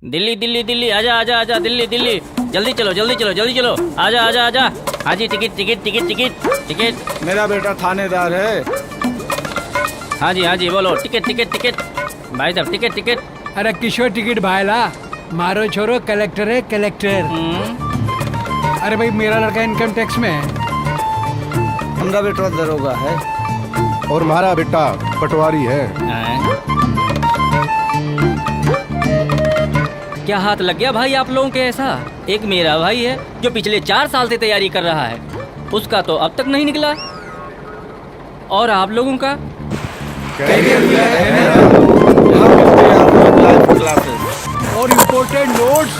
दिल्ली दिल्ली दिल्ली, आजा आजा आजा, दिल्ली दिल्ली, जल्दी चलो जल्दी चलो जल्दी चलो, आजा आजा आजा। हाँ जी, ticket ticket ticket ticket ticket. मेरा बेटा थानेदार है। हाँ जी बोलो, टिकट टिकट टिकट भाई साहब, टिकट टिकट। अरे किशोर टिकट भाईला, मारो छोरो, कलेक्टर है कलेक्टर। अरे भाई मेरा लड़का इनकम टैक्स में है। मेरा बेटा दरोगा है। और हमारा बेटा पटवारी है। क्या हाथ लग गया भाई आप लोगों के ऐसा? एक मेरा भाई है जो पिछले 4 साल से तैयारी कर रहा है, उसका तो अब तक नहीं निकला। और आप लोगों का और इम्पोर्टेंट नोट्स,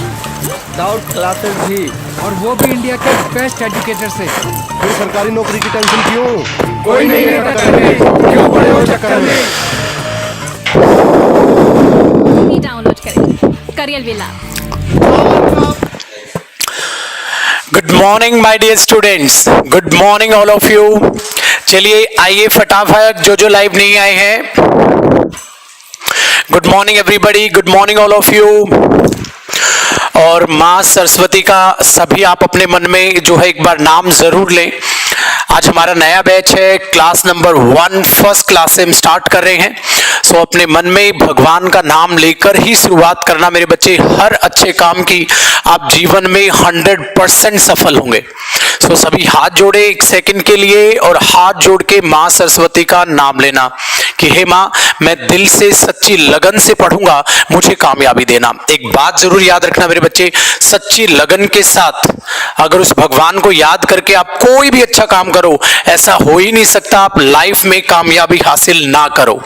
डाउट क्लासेस भी, और वो भी इंडिया के बेस्ट एजुकेटर से। फिर सरकारी नौकरी की टेंशन क्यों? कोई नहीं रहता करने, क्यों पड़े हो चक्कर में। ही डाउनलोड करें Careerwill. Good morning my dear students, good morning all of you. चलिए आइए फटाफट, जो लाइव नहीं आए हैं, good morning everybody, good morning all of you. और माँ सरस्वती का सभी आप अपने मन में जो है एक बार नाम जरूर लें। आज हमारा नया बैच है, क्लास नंबर 1 फर्स्ट क्लास से हम स्टार्ट कर रहे हैं। सो अपने मन में भगवान का नाम लेकर ही शुरुआत करना मेरे बच्चे। हर अच्छे काम की आप जीवन में 100% सफल होंगे। सो सभी हाथ जोड़े एक सेकंड के लिए, और हाथ जोड़ के माँ सरस्वती का नाम लेना कि हे माँ, मैं दिल से सच्ची लगन से पढ़ूंगा, मुझे कामयाबी देना। एक बात जरूर याद रखना मेरे बच्चे, सच्ची लगन के साथ अगर उस भगवान को याद करके आप कोई भी अच्छा काम करो, ऐसा हो ही नहीं सकता आप लाइफ में कामयाबी हासिल ना करो।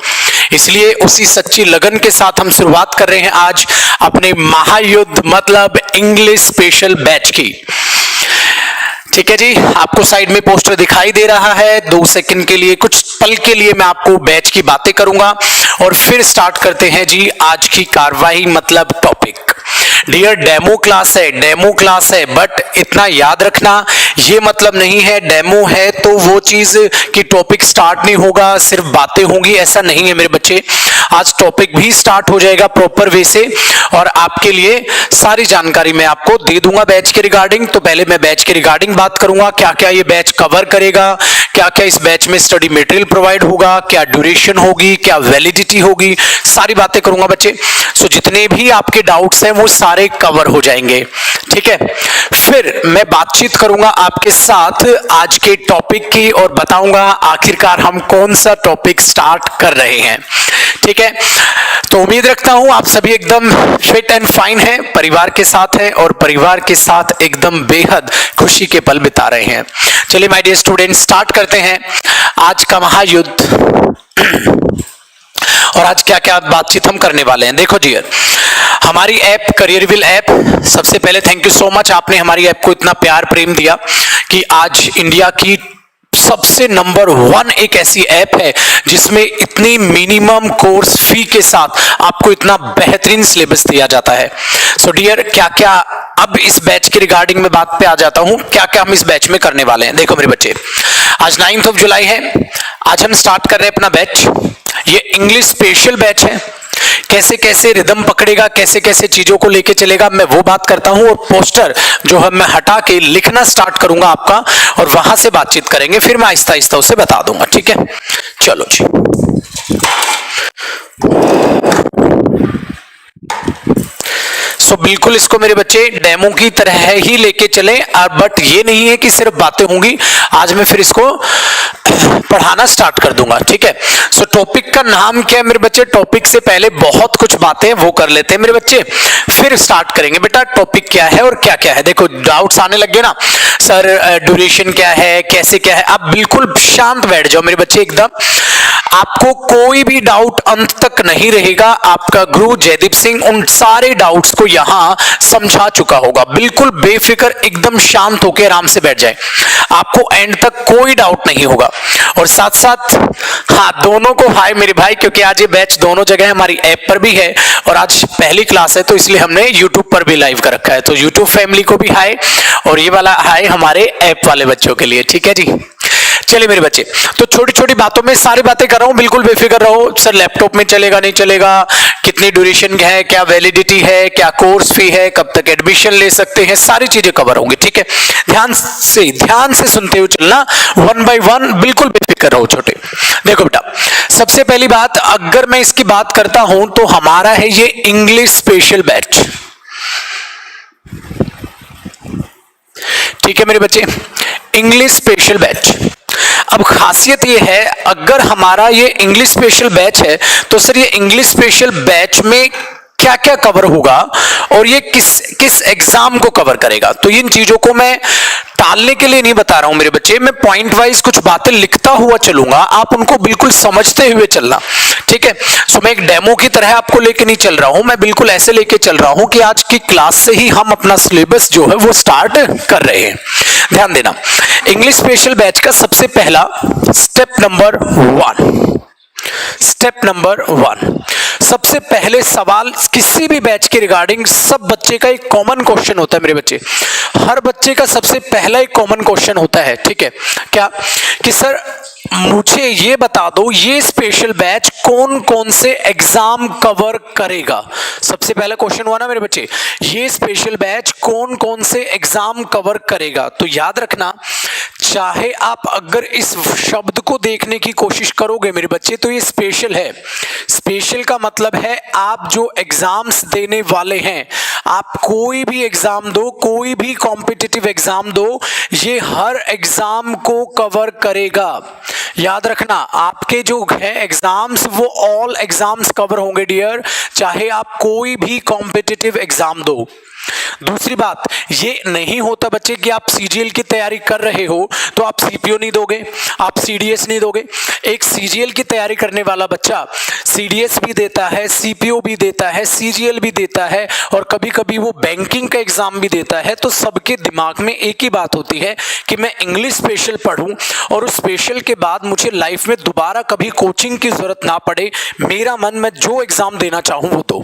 इसलिए उसी सच्ची लगन के साथ हम शुरुआत कर रहे हैं आज अपने महायुद्ध मतलब इंग्लिश स्पेशल बैच की। ठीक है जी, आपको साइड में पोस्टर दिखाई दे रहा है। 2 सेकंड के लिए, कुछ पल के लिए मैं आपको बैच की बातें करूंगा और फिर स्टार्ट करते हैं जी आज की कार्रवाई मतलब टॉपिक। डियर डेमो क्लास है, डेमो क्लास है, बट इतना याद रखना, ये मतलब नहीं है डेमो है तो वो चीज कि टॉपिक स्टार्ट नहीं होगा, सिर्फ बातें होंगी, ऐसा नहीं है मेरे बच्चे। आज टॉपिक भी स्टार्ट हो जाएगा प्रॉपर वे से, और आपके लिए सारी जानकारी मैं आपको दे दूंगा बैच के रिगार्डिंग। तो पहले मैं बैच के रिगार्डिंग बात करूंगा, क्या क्या ये बैच कवर करेगा, क्या क्या इस बैच में स्टडी मटेरियल प्रोवाइड होगा, क्या ड्यूरेशन होगी, क्या वैलिडिटी होगी, सारी बातें करूंगा बच्चे। सो जितने भी आपके डाउट्स हैं वो सारे कवर हो जाएंगे। ठीक है, फिर मैं बातचीत करूंगा आपके साथ आज के टॉपिक की और बताऊंगा आखिरकार हम कौन सा टॉपिक स्टार्ट कर रहे हैं। ठीक है, तो उम्मीद रखता हूं आप सभी एकदम फिट एंड फाइन हैं, परिवार के साथ हैं और परिवार के साथ एकदम बेहद खुशी के पल बिता रहे हैं। चलिए माय डियर स्टूडेंट, स्टार्ट करते हैं आज का महायुद्ध। और आज क्या क्या बातचीत हम करने वाले हैं, देखो जी, हमारी ऐप करियरविल ऐप, सबसे पहले थैंक यू सो मच, आपने हमारी ऐप को इतना प्यार प्रेम दिया कि आज इंडिया की सबसे नंबर 1 एक ऐसी ऐप है जिसमें इतनी मिनिमम कोर्स फी के साथ आपको इतना बेहतरीन सिलेबस दिया जाता है। सो डियर, क्या क्या अब इस बैच के रिगार्डिंग में बात पे आ जाता हूं, क्या क्या हम इस बैच में करने वाले हैं। देखो मेरे बच्चे, आज 9 जुलाई है, आज हम स्टार्ट कर रहे हैं अपना बैच। ये इंग्लिश स्पेशल बैच है। कैसे कैसे रिदम पकड़ेगा, कैसे कैसे चीजों को लेके चलेगा, मैं वो बात करता हूं। और पोस्टर जो है मैं हटा के लिखना स्टार्ट करूंगा आपका, और वहां से बातचीत करेंगे, फिर मैं आहिस्ता आहिस्ता उसे बता दूंगा। ठीक है, चलो जी। सो बिल्कुल इसको मेरे बच्चे डेमो की तरह ही लेके चले, बट ये नहीं है कि सिर्फ बातें होंगी, आज मैं फिर इसको पढ़ाना स्टार्ट कर दूंगा। ठीक है, सो टॉपिक का नाम क्या है मेरे बच्चे, टॉपिक से पहले बहुत कुछ बातें वो कर लेते हैं मेरे बच्चे, फिर स्टार्ट करेंगे। बेटा टॉपिक क्या है और क्या क्या है, देखो डाउट्स आने लग गए ना, सर ड्यूरेशन क्या है, कैसे क्या है, आप बिल्कुल शांत बैठ जाओ मेरे बच्चे एकदम, आपको कोई भी डाउट अंत तक नहीं रहेगा। आपका गुरु जयदीप सिंह उन सारे डाउट्स को यहां समझा चुका होगा। बिल्कुल बेफिक्र एकदम शांत होकर आराम से बैठ जाए, आपको एंड तक कोई डाउट नहीं होगा। और साथ साथ हाँ, दोनों को हाय मेरे भाई, क्योंकि आज ये बैच दोनों जगह हमारी ऐप पर भी है और आज पहली क्लास है तो इसलिए हमने यूट्यूब पर भी लाइव कर रखा है। तो यूट्यूब फैमिली को भी हाय, और ये वाला हाय हमारे ऐप वाले बच्चों के लिए। ठीक है जी, चलिए मेरे बच्चे, तो छोटी छोटी बातों में सारी बातें कर रहा हूं, बिल्कुल बेफिक्र रहो। सर लैपटॉप में चलेगा नहीं चलेगा, कितनी ड्यूरेशन है, क्या वैलिडिटी है, क्या कोर्स फी है, कब तक एडमिशन ले सकते हैं, सारी चीजें कवर होंगी। ठीक है, ध्यान से सुनते हुए चलना, 1 by 1, बिल्कुल बेफिक्र रहो छोटे। देखो बेटा, सबसे पहली बात अगर मैं इसकी बात करता हूं तो हमारा है ये इंग्लिश स्पेशल बैच। ठीक है मेरे बच्चे, इंग्लिश स्पेशल बैच। अब खासियत ये है, अगर हमारा ये इंग्लिश स्पेशल बैच है तो सर ये इंग्लिश स्पेशल बैच में क्या क्या कवर होगा और ये किस एग्जाम को कवर करेगा, तो इन चीजों को मैं टालने के लिए नहीं बता रहा हूं मेरे बच्चे, मैं पॉइंट वाइज कुछ बातें लिखता हुआ चलूंगा, आप उनको बिल्कुल समझते हुए चलना। ठीक है, सो मैं एक डेमो की तरह आपको लेके नहीं चल रहा हूं, मैं बिल्कुल ऐसे लेके चल रहा हूं कि आज की क्लास से ही हम अपना सिलेबस जो है वो स्टार्ट कर रहे हैं। ध्यान देना, इंग्लिश स्पेशल बैच का सबसे पहला स्टेप नंबर 1, सबसे पहले सवाल किसी भी बैच के रिगार्डिंग सब बच्चे का एक कॉमन क्वेश्चन होता है मेरे बच्चे, हर बच्चे का सबसे पहला एक कॉमन क्वेश्चन होता है। ठीक है, क्या कि सर मुझे ये बता दो ये स्पेशल बैच कौन कौन से एग्जाम कवर करेगा। सबसे पहला क्वेश्चन हुआ ना मेरे बच्चे, ये स्पेशल बैच कौन कौन से एग्जाम कवर करेगा। तो याद रखना, चाहे आप अगर इस शब्द को देखने की कोशिश करोगे मेरे बच्चे तो ये स्पेशल है। स्पेशल का मतलब है आप जो एग्जाम्स देने वाले हैं, आप कोई भी एग्जाम दो, कोई भी कॉम्पिटिटिव एग्जाम दो, ये हर एग्जाम को कवर करेगा। याद रखना, आपके जो है एग्जाम्स वो ऑल एग्जाम्स कवर होंगे डियर, चाहे आप कोई भी कॉम्पिटिटिव एग्जाम दो। दूसरी बात, ये नहीं होता बच्चे कि आप सीजीएल की तैयारी कर रहे हो तो आप सीपीओ नहीं दोगे, आप सीडीएस नहीं दोगे। एक सीजीएल की तैयारी करने वाला बच्चा सीडीएस भी देता है, सीपीओ भी देता है, सीजीएल भी देता है और कभी कभी वो बैंकिंग का एग्जाम भी देता है। तो सबके दिमाग में एक ही बात होती है कि मैं इंग्लिश स्पेशल पढ़ूं और उस स्पेशल के बाद मुझे लाइफ में दोबारा कभी कोचिंग की जरूरत ना पड़े, मेरा मन मैं जो एग्जाम देना चाहूं वो दो।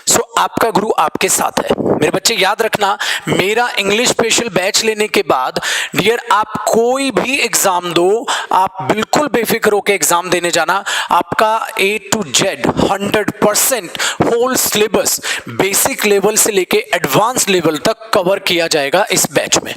सो आपका गुरु आपके साथ है मेरे बच्चे। याद रखना, मेरा इंग्लिश स्पेशल बैच लेने के बाद डियर आप कोई भी एग्जाम दो, आप बिल्कुल बेफिक्र होकर एग्जाम देने जाना। आपका A to Z 100% whole syllabus basic level से लेके एडवांस लेवल तक कवर किया जाएगा इस बैच में।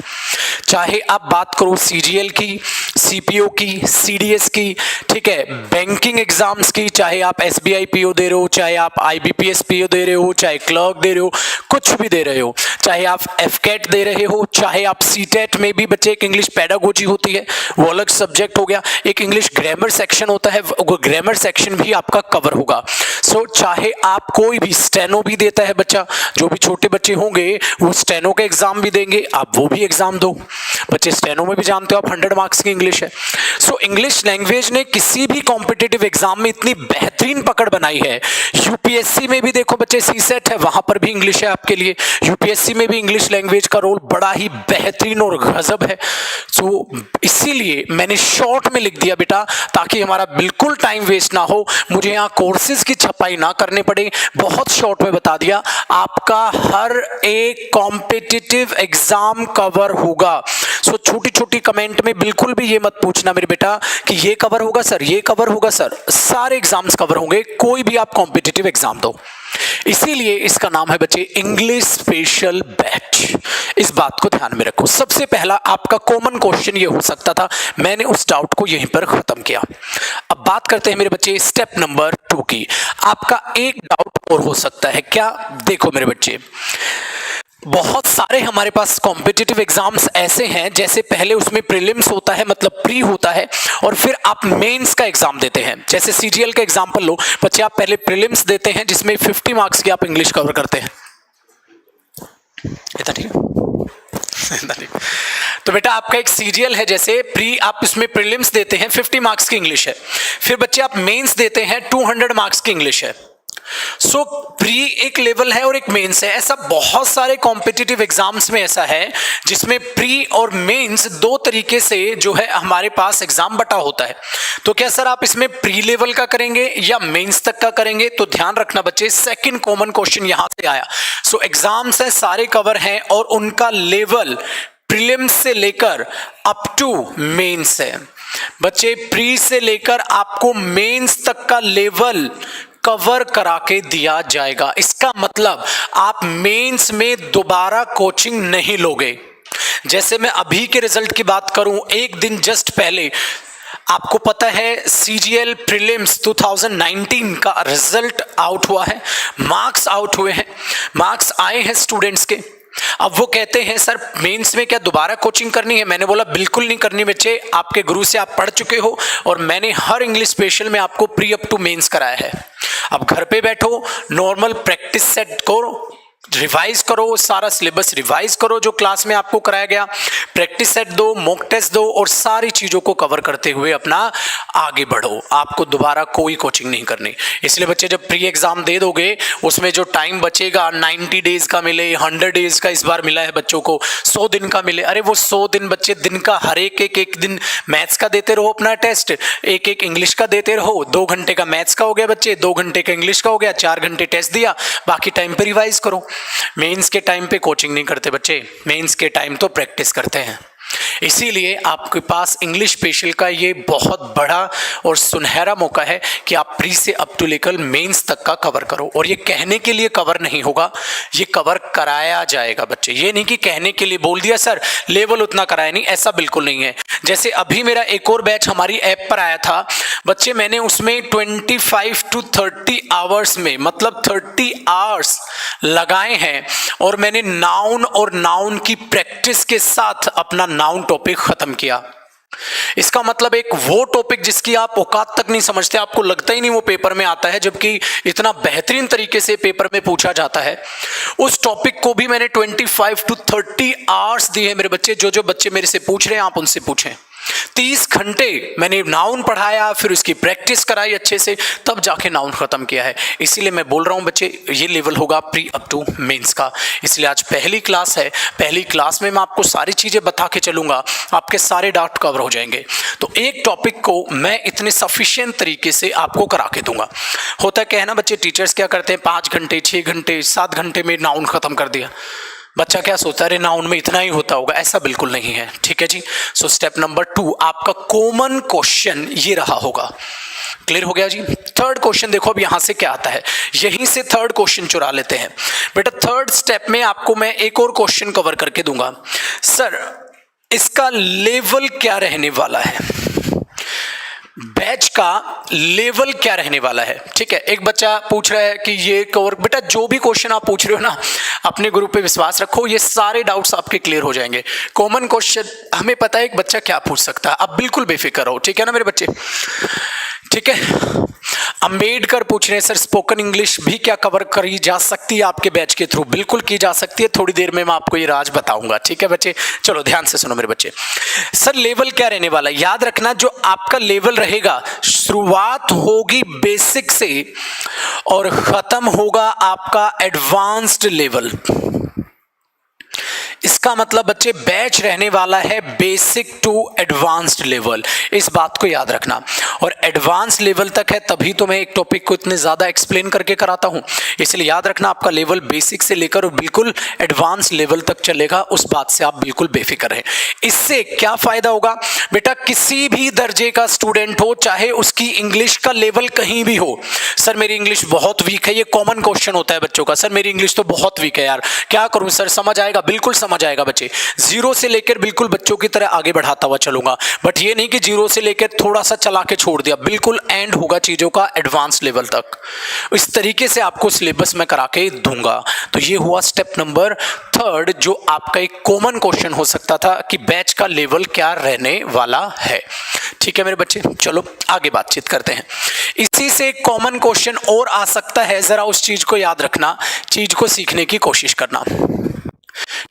चाहे आप बात करो सीजीएल की, सीपीओ की, सीडीएस की, ठीक है, बैंकिंग एग्जाम्स की, चाहे आप एसबीआई पीओ दे रहे हो, चाहे आप आईबीपीएस पीओ दे रहे हो, चाहे क्लर्क दे रहे हो, कुछ भी दे रहे हो, चाहे आप एफकेट दे रहे हो, चाहे आप सीटेट में भी बच्चे एक इंग्लिश पेडागोजी होती है वो अलग सब्जेक्ट हो गया, एक इंग्लिश ग्रामर सेक्शन होता है वो ग्रामर सेक्शन भी आपका कवर होगा। सो चाहे आप कोई भी स्टेनो भी देता है बच्चा, जो भी छोटे बच्चे होंगे वो स्टेनो का एग्जाम भी देंगे, आप वो भी एग्जाम दो। बच्चे स्टेनो में भी जानते हो आप 100 मार्क्स की इंग्लिश है। सो इंग्लिश लैंग्वेज ने किसी भी कॉम्पिटिटिव एग्जाम में इतनी बेहतरीन पकड़ बनाई है। यूपीएससी में भी देखो बच्चे सीसेट है, वहां पर भी इंग्लिश है आपके लिए, यूपीएससी में भी इंग्लिश लैंग्वेज का रोल बड़ा ही बेहतरीन और गजब है। सो इसीलिए मैंने शॉर्ट में लिख दिया बेटा, ताकि हमारा बिल्कुल टाइम वेस्ट ना हो, मुझे यहाँ कोर्सेज की छपाई ना करने पड़े, बहुत शॉर्ट में बता दिया। आपका हर एक कॉम्पिटिटिव एग्जाम कवर होगा। सो छोटी छोटी कमेंट में बिल्कुल भी ये मत पूछना मेरे बेटा कि ये कवर होगा सर, ये कवर होगा सर, सारे एग्जाम्स कवर होंगे, कोई भी आप कॉम्पिटिटिव एग्जाम दो। इसीलिए इसका नाम है बच्चे इंग्लिश स्पेशल बैच। इस बात को ध्यान में रखो। सबसे पहला आपका कॉमन क्वेश्चन ये हो सकता था, मैंने उस डाउट को यहीं पर खत्म किया। अब बात करते हैं मेरे बच्चे स्टेप नंबर 2 की। आपका एक डाउट और हो सकता है, क्या? देखो मेरे बच्चे, बहुत सारे हमारे पास कॉम्पिटिटिव एग्जाम्स ऐसे हैं जैसे पहले उसमें प्रीलिम्स होता है, मतलब प्री होता है, और फिर आप मेंस का एग्जाम देते हैं। जैसे सीजीएल का एग्जांपल लो बच्चे, आप पहले प्रीलिम्स देते हैं जिसमें 50 मार्क्स की आप इंग्लिश कवर करते हैं। इतना ठीक है? तो बेटा आपका एक सीजीएल है, जैसे प्री आप इसमें प्रीलिम्स देते हैं 50 मार्क्स की इंग्लिश है, फिर बच्चे आप मेंस देते हैं 200 मार्क्स की इंग्लिश है। सो प्री एक लेवल है और एक मेंस है। ऐसा बहुत सारे कॉम्पिटिटिव एग्जाम्स में ऐसा है जिसमें प्री और मेंस दो तरीके से जो है हमारे पास एग्जाम बटा होता है। तो क्या सर आप इसमें प्री लेवल का करेंगे या मेंस तक का करेंगे? तो ध्यान रखना बच्चे, सेकंड कॉमन क्वेश्चन यहां से आया। सो एग्जाम्स है सारे कवर हैं और उनका लेवल प्रीलिम्स से लेकर अप टू मेंस है। बच्चे प्री से लेकर आपको मेंस तक का लेवल कवर करा के दिया जाएगा। इसका मतलब आप मेंस में दोबारा कोचिंग नहीं लोगे। जैसे मैं अभी के रिजल्ट की बात करूं, एक दिन जस्ट पहले आपको पता है सीजीएल प्रीलिम्स 2019 का रिजल्ट आउट हुआ है, मार्क्स आउट हुए हैं, मार्क्स आए हैं स्टूडेंट्स के। अब वो कहते हैं सर मेंस में क्या दोबारा कोचिंग करनी है? मैंने बोला बिल्कुल नहीं करनी बच्चे, आपके गुरु से आप पढ़ चुके हो और मैंने हर इंग्लिश स्पेशल में आपको प्री अप टू मेंस कराया है। अब घर पे बैठो, नॉर्मल प्रैक्टिस सेट करो, रिवाइज करो, सारा सिलेबस रिवाइज करो जो क्लास में आपको कराया गया, प्रैक्टिस सेट दो, मॉक टेस्ट दो और सारी चीजों को कवर करते हुए अपना आगे बढ़ो। आपको दोबारा कोई कोचिंग नहीं करनी। इसलिए बच्चे जब प्री एग्जाम दे दोगे उसमें जो टाइम बचेगा 90 डेज का मिले, 100 डेज का इस बार मिला है बच्चों को, 100 दिन का मिले, अरे वो 100 दिन बच्चे दिन का हर एक दिन मैथ्स का देते रहो अपना टेस्ट, एक इंग्लिश का देते रहो। 2 घंटे का मैथ्स का हो गया बच्चे, 2 घंटे का इंग्लिश का हो गया, 4 घंटे टेस्ट दिया, बाकी टाइम पे रिवाइज करो। मेंस के टाइम पे कोचिंग नहीं करते बच्चे, मेंस के टाइम तो प्रैक्टिस करते हैं। इसीलिए आपके पास इंग्लिश स्पेशल का ये बहुत बड़ा और सुनहरा मौका है कि आप प्री से अप टू लेकर मेंस तक का कवर करो। और ये कहने के लिए कवर नहीं होगा, ये कवर कराया जाएगा बच्चे। ये नहीं कि कहने के लिए बोल दिया सर लेवल उतना कराया नहीं, ऐसा बिल्कुल नहीं है। जैसे अभी मेरा एक और बैच हमारी ऐप पर आया था बच्चे, मैंने उसमें 25 to 30 आवर्स में मतलब 30 आवर्स लगाए हैं और मैंने नाउन और नाउन की प्रैक्टिस के साथ अपना नाउन टॉपिक खत्म किया। इसका मतलब एक वो टॉपिक जिसकी आप औकात तक नहीं समझते, आपको लगता ही नहीं वो पेपर में आता है, जबकि इतना बेहतरीन तरीके से पेपर में पूछा जाता है, उस टॉपिक को भी मैंने 25 to 30 आवर्स दिए हैं मेरे बच्चे। जो बच्चे मेरे से पूछ रहे हैं आप उनसे पूछें। 30 घंटे मैंने नाउन पढ़ाया, फिर उसकी प्रैक्टिस कराई अच्छे से, तब जाके नाउन खत्म किया है। इसीलिए मैं बोल रहा हूं बच्चे ये लेवल होगा प्री अप टू मेंस का। इसलिए आज पहली क्लास है, पहली क्लास में मैं आपको सारी चीजें बता के चलूंगा, आपके सारे डाउट कवर हो जाएंगे। तो एक टॉपिक को मैं इतने सफिशिएंट तरीके से आपको करा के दूंगा। होता क्या है ना बच्चे, टीचर्स क्या करते हैं 5 घंटे 6 घंटे 7 घंटे में नाउन खत्म कर दिया। बच्चा क्या सोचता है अरे नाउन में इतना ही होता होगा, ऐसा बिल्कुल नहीं है। ठीक है जी। सो स्टेप नंबर 2 आपका कॉमन क्वेश्चन ये रहा होगा। क्लियर हो गया जी। थर्ड क्वेश्चन देखो अब यहां से क्या आता है, यहीं से थर्ड क्वेश्चन चुरा लेते हैं बेटा। थर्ड स्टेप में आपको मैं एक और क्वेश्चन कवर करके दूंगा। सर इसका लेवल क्या रहने वाला है, बैच का लेवल क्या रहने वाला है? ठीक है, एक बच्चा पूछ रहा है कि ये कवर, बेटा जो भी क्वेश्चन आप पूछ रहे हो ना अपने ग्रुप पे विश्वास रखो, ये सारे डाउट्स आपके क्लियर हो जाएंगे। कॉमन क्वेश्चन हमें पता है एक बच्चा क्या पूछ सकता है, आप बिल्कुल बेफिक्र रहो। ठीक है ना मेरे बच्चे? ठीक है। अंबेडकर पूछ रहे हैं सर स्पोकन इंग्लिश भी क्या कवर करी जा सकती है आपके बैच के थ्रू? बिल्कुल की जा सकती है, थोड़ी देर में मैं आपको ये राज बताऊंगा। ठीक है बच्चे, चलो ध्यान से सुनो मेरे बच्चे। सर लेवल क्या रहने वाला है, याद रखना जो आपका लेवल रहेगा शुरुआत होगी बेसिक से और खत्म होगा आपका एडवांस्ड लेवल। इसका मतलब बच्चे बैच रहने वाला है बेसिक टू एडवांस्ड लेवल, इस बात को याद रखना। और एडवांस लेवल तक है तभी तो मैं एक टॉपिक को इतने ज्यादा एक्सप्लेन करके कराता हूं, इसलिए याद रखना आपका लेवल बेसिक से लेकर और बिल्कुल एडवांस लेवल तक चलेगा, उस बात से आप बिल्कुल बेफिक्र रहें। इससे क्या फायदा होगा बेटा, किसी भी दर्जे का स्टूडेंट हो, चाहे उसकी इंग्लिश का लेवल कहीं भी हो, सर मेरी इंग्लिश बहुत वीक है, ये कॉमन क्वेश्चन होता है बच्चों का, सर मेरी इंग्लिश तो बहुत वीक है यार, क्या करूं सर, समझ आएगा? बिल्कुल समझ आएगा बच्चे। 0 से लेकर बिल्कुल बच्चों की तरह आगे बढ़ाता हुआ चलूंगा, बट ये नहीं कि 0 से लेकर थोड़ा सा चला के छोड़ दिया, बिल्कुल एंड होगा चीजों का एडवांस लेवल तक। इस तरीके से आपको सिलेबस में करा के दूंगा। तो ये हुआ स्टेप नंबर 3 जो आपका एक कॉमन क्वेश्चन हो सकता था कि बैच का लेवल क्या रहने वाला है। ठीक है मेरे बच्चे, चलो आगे बातचीत करते हैं। इसी से एक कॉमन क्वेश्चन और आ सकता है, जरा उस चीज को याद रखना, चीज को सीखने की कोशिश करना।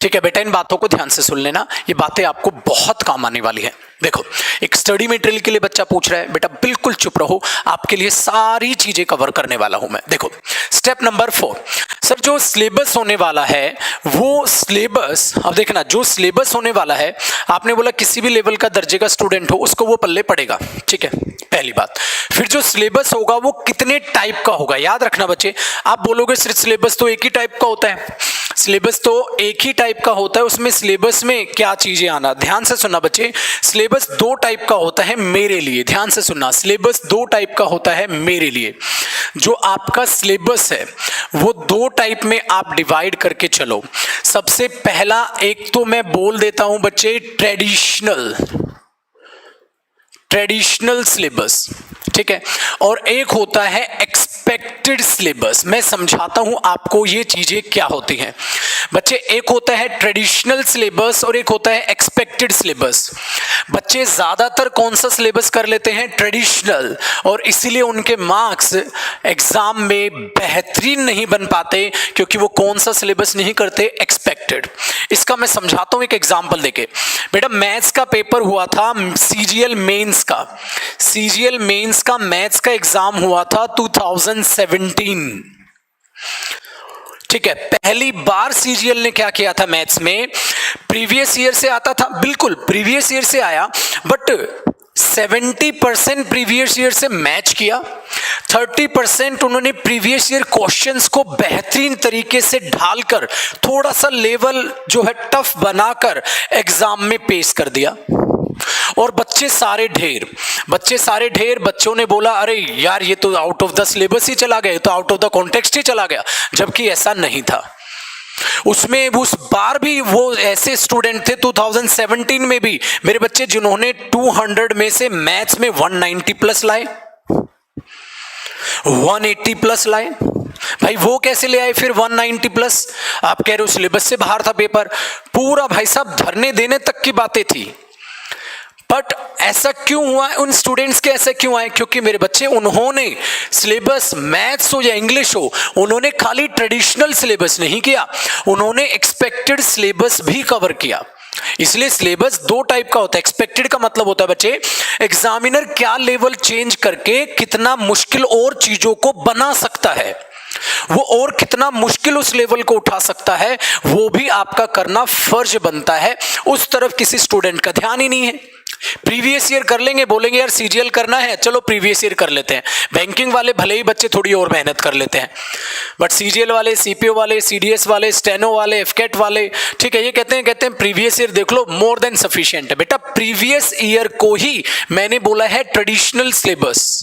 ठीक है बेटा, इन बातों को ध्यान से सुन लेना, ये बातें आपको बहुत काम आने वाली है। देखो एक स्टडी मटेरियल के लिए बच्चा पूछ रहा है, बेटा बिल्कुल चुप रहो, आपके लिए सारी चीजें कवर करने वाला हूं मैं। देखो स्टेप नंबर 4, सर जो सिलेबस होने वाला है वो सिलेबस, अब देखना जो सिलेबस होने वाला है, आपने बोला किसी भी लेवल का दर्जे का स्टूडेंट हो उसको वो पल्ले पड़ेगा। ठीक है, पहली बात। फिर जो सिलेबस होगा वो कितने टाइप का होगा, याद रखना बच्चे, आप बोलोगे सिर्फ सिलेबस तो एक ही टाइप का होता है, सिलेबस तो एक ही टाइप का होता है, उसमें सिलेबस में क्या चीजें आना, ध्यान से सुनना बच्चे। सिलेबस दो टाइप का होता है मेरे लिए, ध्यान से सुनना, सिलेबस दो टाइप का होता है मेरे लिए। जो आपका सिलेबस है वो दो टाइप में आप डिवाइड करके चलो। सबसे पहला एक तो मैं बोल देता हूं बच्चे, ट्रेडिशनल सिलेबस, ठीक है, और एक होता है एक्सपेक्टेड सिलेबस। मैं समझाता हूं आपको ये चीजें क्या होती हैं बच्चे। एक होता है ट्रेडिशनल सिलेबस और एक होता है एक्सपेक्टेड सिलेबस। बच्चे ज्यादातर कौन सा सिलेबस कर लेते हैं? ट्रेडिशनल, और इसीलिए उनके मार्क्स एग्जाम में बेहतरीन नहीं बन पाते, क्योंकि वो कौन सा सिलेबस नहीं करते? एक्सपेक्टेड। इसका मैं समझाता हूं एक एग्जाम्पल देके। बेटा मैथ्स का पेपर हुआ था, सीजीएल मेंस का मैथ्स का एग्जाम हुआ था 2017, ठीक है। पहली बार सीजीएल ने क्या किया था मैथ्स में, प्रीवियस ईयर से आता था, बिल्कुल प्रीवियस ईयर से आया, बट 70% प्रीवियस ईयर से मैच किया, 30% उन्होंने प्रीवियस ईयर क्वेश्चंस को बेहतरीन तरीके से ढालकर थोड़ा सा लेवल जो है टफ बनाकर एग्जाम में पेश कर दिया। और बच्चे सारे ढेर, बच्चों ने बोला अरे यार ये तो आउट ऑफ द सिलेबस ही चला गया, तो आउट ऑफ द कॉन्टेक्स्ट ही चला गया, जबकि ऐसा नहीं था। उसमें उस बार भी वो ऐसे स्टूडेंट थे 2017 में भी मेरे बच्चे जिन्होंने 200 में से मैथ्स में 190 प्लस लाए, 180 प्लस लाए। भाई वो कैसे ले आए फिर 190 प्लस? आप कह रहे हो सिलेबस से बाहर था पेपर, पूरा भाई साहब धरने देने तक की बातें थी। बट ऐसा क्यों हुआ उन स्टूडेंट्स के, ऐसा क्यों आए? क्योंकि मेरे बच्चे उन्होंने सिलेबस मैथ्स हो या इंग्लिश हो, उन्होंने खाली ट्रेडिशनल सिलेबस नहीं किया, उन्होंने एक्सपेक्टेड सिलेबस भी कवर किया। इसलिए सिलेबस दो टाइप का होता है। एक्सपेक्टेड का मतलब होता है बच्चे एग्जामिनर क्या लेवल चेंज करके कितना मुश्किल और चीजों को बना सकता है, वो और कितना मुश्किल उस लेवल को उठा सकता है, वो भी आपका करना फर्ज बनता है। उस तरफ किसी स्टूडेंट का ध्यान ही नहीं है। प्रीवियस ईयर कर लेंगे, बोलेंगे यार सीजीएल करना है, चलो प्रीवियस ईयर कर लेते हैं। बैंकिंग वाले भले ही बच्चे थोड़ी और मेहनत कर लेते हैं, बट सीजीएल वाले, सीपीओ वाले, सीडीएस वाले, स्टेनो वाले, एफकेट वाले, ठीक है, ये कहते हैं प्रीवियस ईयर देख लो, मोर देन सफिशिएंट है। बेटा प्रीवियस ईयर को ही मैंने बोला है ट्रेडिशनल सिलेबस,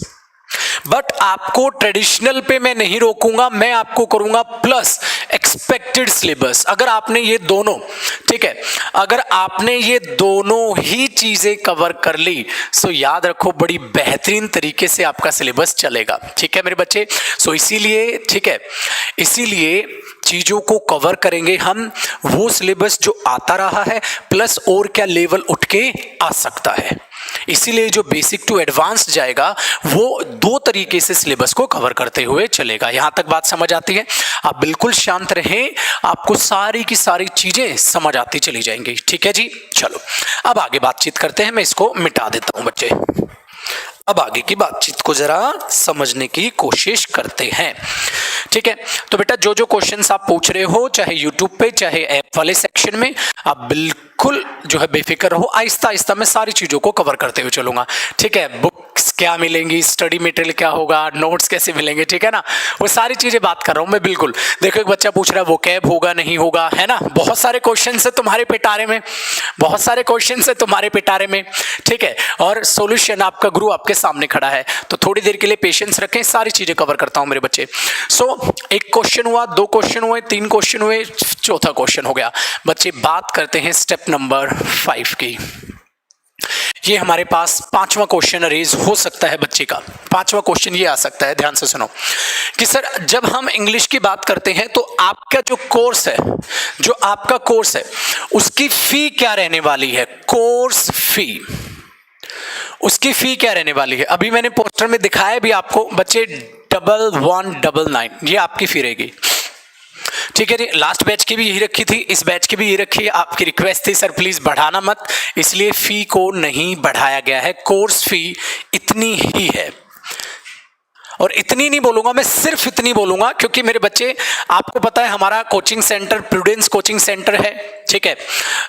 बट आपको ट्रेडिशनल पे मैं नहीं रोकूंगा, मैं आपको करूंगा प्लस एक्सपेक्टेड सिलेबस। अगर आपने ये दोनों, ठीक है, अगर आपने ये दोनों ही चीजें कवर कर ली, सो याद रखो बड़ी बेहतरीन तरीके से आपका सिलेबस चलेगा, ठीक है मेरे बच्चे। सो इसीलिए, ठीक है, इसीलिए चीजों को कवर करेंगे हम, वो सिलेबस जो आता रहा है प्लस और क्या लेवल उठ के आ सकता है। इसीलिए जो बेसिक टू एडवांस जाएगा वो दो तरीके से सिलेबस को कवर करते हुए चलेगा। यहां तक बात समझ आती है? आप बिल्कुल शांत रहें, आपको सारी की सारी चीजें समझ आती चली जाएंगी, ठीक है जी। चलो अब आगे बातचीत करते हैं, मैं इसको मिटा देता हूं बच्चे। अब आगे की बातचीत को जरा समझने की कोशिश करते हैं, ठीक है। तो बेटा जो जो क्वेश्चंस आप पूछ रहे हो, चाहे यूट्यूब पे चाहे ऐप वाले सेक्शन में, आप बिल्कुल जो है बेफिक्र रहो, आहिस्ता आहिस्ता मैं सारी चीजों को कवर करते हुए चलूंगा, ठीक है। बुक्स क्या मिलेंगी, स्टडी मटेरियल क्या होगा, नोट्स कैसे मिलेंगे, ठीक है ना, वो सारी चीजें बात कर रहा हूं मैं बिल्कुल। देखो एक बच्चा पूछ रहा है वो कैब होगा नहीं होगा, है ना, बहुत सारे क्वेश्चन है तुम्हारे पिटारे में, बहुत सारे क्वेश्चन है तुम्हारे पिटारे में, ठीक है, और सोल्यूशन आपका गुरु आपके सामने खड़ा है, तो थोड़ी देर के लिए पेशेंस रखें, सारी चीजें कवर करता हूं मेरे बच्चे। सो एक क्वेश्चन हुआ, दो क्वेश्चन हुए, तीन क्वेश्चन हुए, चौथा क्वेश्चन हो गया बच्चे। बात करते हैं स्टेप नंबर 5 की। ये हमारे पास पांचवा क्वेश्चन रेज हो सकता है बच्चे का। पांचवा क्वेश्चन ये आ सकता है, ध्यान से सुनो, कि सर जब हम इंग्लिश की बात करते हैं तो आपका जो कोर्स है, जो आपका कोर्स है उसकी फी क्या रहने वाली है? कोर्स फी, उसकी फी क्या रहने वाली है? अभी मैंने पोस्टर में दिखाया भी आपको बच्चे, 1199 ये आपकी फी रहेगी, ठीक है जी। लास्ट बैच की भी यही रखी थी, इस बैच की भी यही रखी है। आपकी रिक्वेस्ट थी सर प्लीज बढ़ाना मत, इसलिए फी को नहीं बढ़ाया गया है, कोर्स फी इतनी ही है। और इतनी नहीं बोलूंगा मैं, सिर्फ इतनी बोलूंगा, क्योंकि मेरे बच्चे आपको पता है हमारा coaching centre prudence coaching centre है, ठीक है,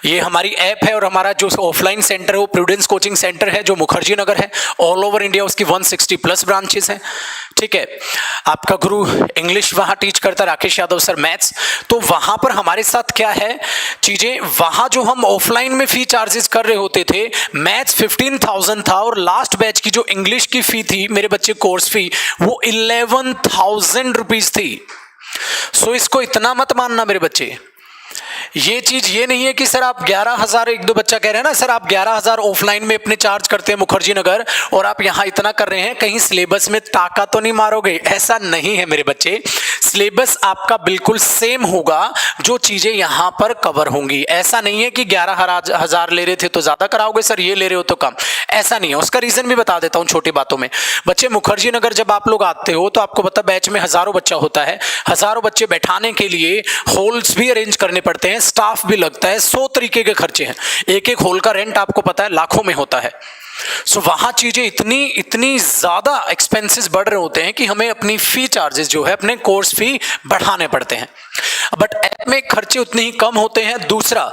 ये हमारी ऐप है और हमारा जो ऑफलाइन सेंटर है वो प्रूडेंस कोचिंग सेंटर है जो मुखर्जी नगर है। ऑल ओवर इंडिया उसकी 160 प्लस ब्रांचेस हैं। ठीक है, आपका गुरु इंग्लिश वहाँ टीच करता है, राकेश यादव सर मैथ्स। तो वहाँ पर हमारे साथ क्या है चीज़ें, वहाँ जो हम ऑफलाइन में फ़ी चार्जेस कर रहे होते थे, मैथ्स 15,000 था और लास्ट बैच की जो इंग्लिश की फ़ी थी मेरे बच्चे कोर्स फ़ी वो 11,000 रुपीज़ थी। सो इसको इतना मत मानना मेरे बच्चे। ये चीज ये नहीं है कि सर आप 11,000, एक दो बच्चा कह रहे हैं ना सर आप 11,000 ऑफलाइन में अपने चार्ज करते हैं मुखर्जी नगर और आप यहां इतना कर रहे हैं, कहीं सिलेबस में टाका तो नहीं मारोगे? ऐसा नहीं है मेरे बच्चे, सिलेबस आपका बिल्कुल सेम होगा, जो चीजें यहां पर कवर होंगी। ऐसा नहीं है कि 11,000 ले रहे थे तो ज्यादा कराओगे सर, ये ले रहे हो तो कम, ऐसा नहीं है। उसका रीजन भी बता देता हूं छोटी बातों में। बच्चे मुखर्जी नगर जब आप लोग आते हो तो आपको पता बैच में हजारों बच्चा होता है, हजारों बच्चे बैठाने के लिए हॉल्स भी अरेंज करने पड़ते हैं, स्टाफ भी लगता है, 100 तरीके के खर्चे हैं। एक एक हॉल का रेंट आपको पता है लाखों में होता है। सो वहां चीजें इतनी ज्यादा एक्सपेंसेस बढ़ रहे होते हैं कि हमें अपनी फी चार्जेस जो है अपने कोर्स फी बढ़ाने पड़ते हैं। बट ऐप में खर्चे उतने ही कम होते हैं। दूसरा,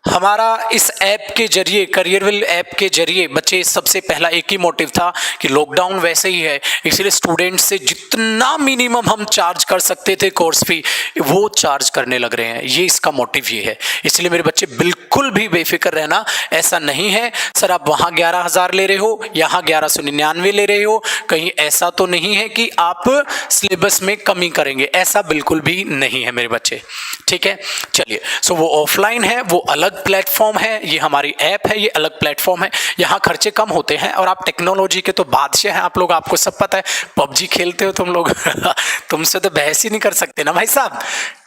हमारा इस ऐप के जरिए, करियरविल ऐप के जरिए बच्चे, सबसे पहला एक ही मोटिव था कि लॉकडाउन वैसे ही है, इसलिए स्टूडेंट्स से जितना मिनिमम हम चार्ज कर सकते थे कोर्स फी वो चार्ज करने लग रहे हैं। ये इसका मोटिव ये है। इसलिए मेरे बच्चे बिल्कुल भी बेफिक्र रहना, ऐसा नहीं है सर आप वहाँ 11,000 ले रहे हो, यहाँ 1199 ले रहे हो, कहीं ऐसा तो नहीं है कि आप सिलेबस में कमी करेंगे, ऐसा बिल्कुल भी नहीं है मेरे बच्चे। ठीक है, चलिए। सो वो ऑफलाइन है, वो अलग प्लेटफॉर्म है, ये हमारी ऐप है, ये अलग प्लेटफॉर्म है। यहाँ खर्चे कम होते हैं और आप टेक्नोलॉजी के तो बादशाह हैं आप लोग, आपको सब पता है। पबजी खेलते हो तुम लोग तुमसे तो बहस ही नहीं कर सकते ना भाई साहब,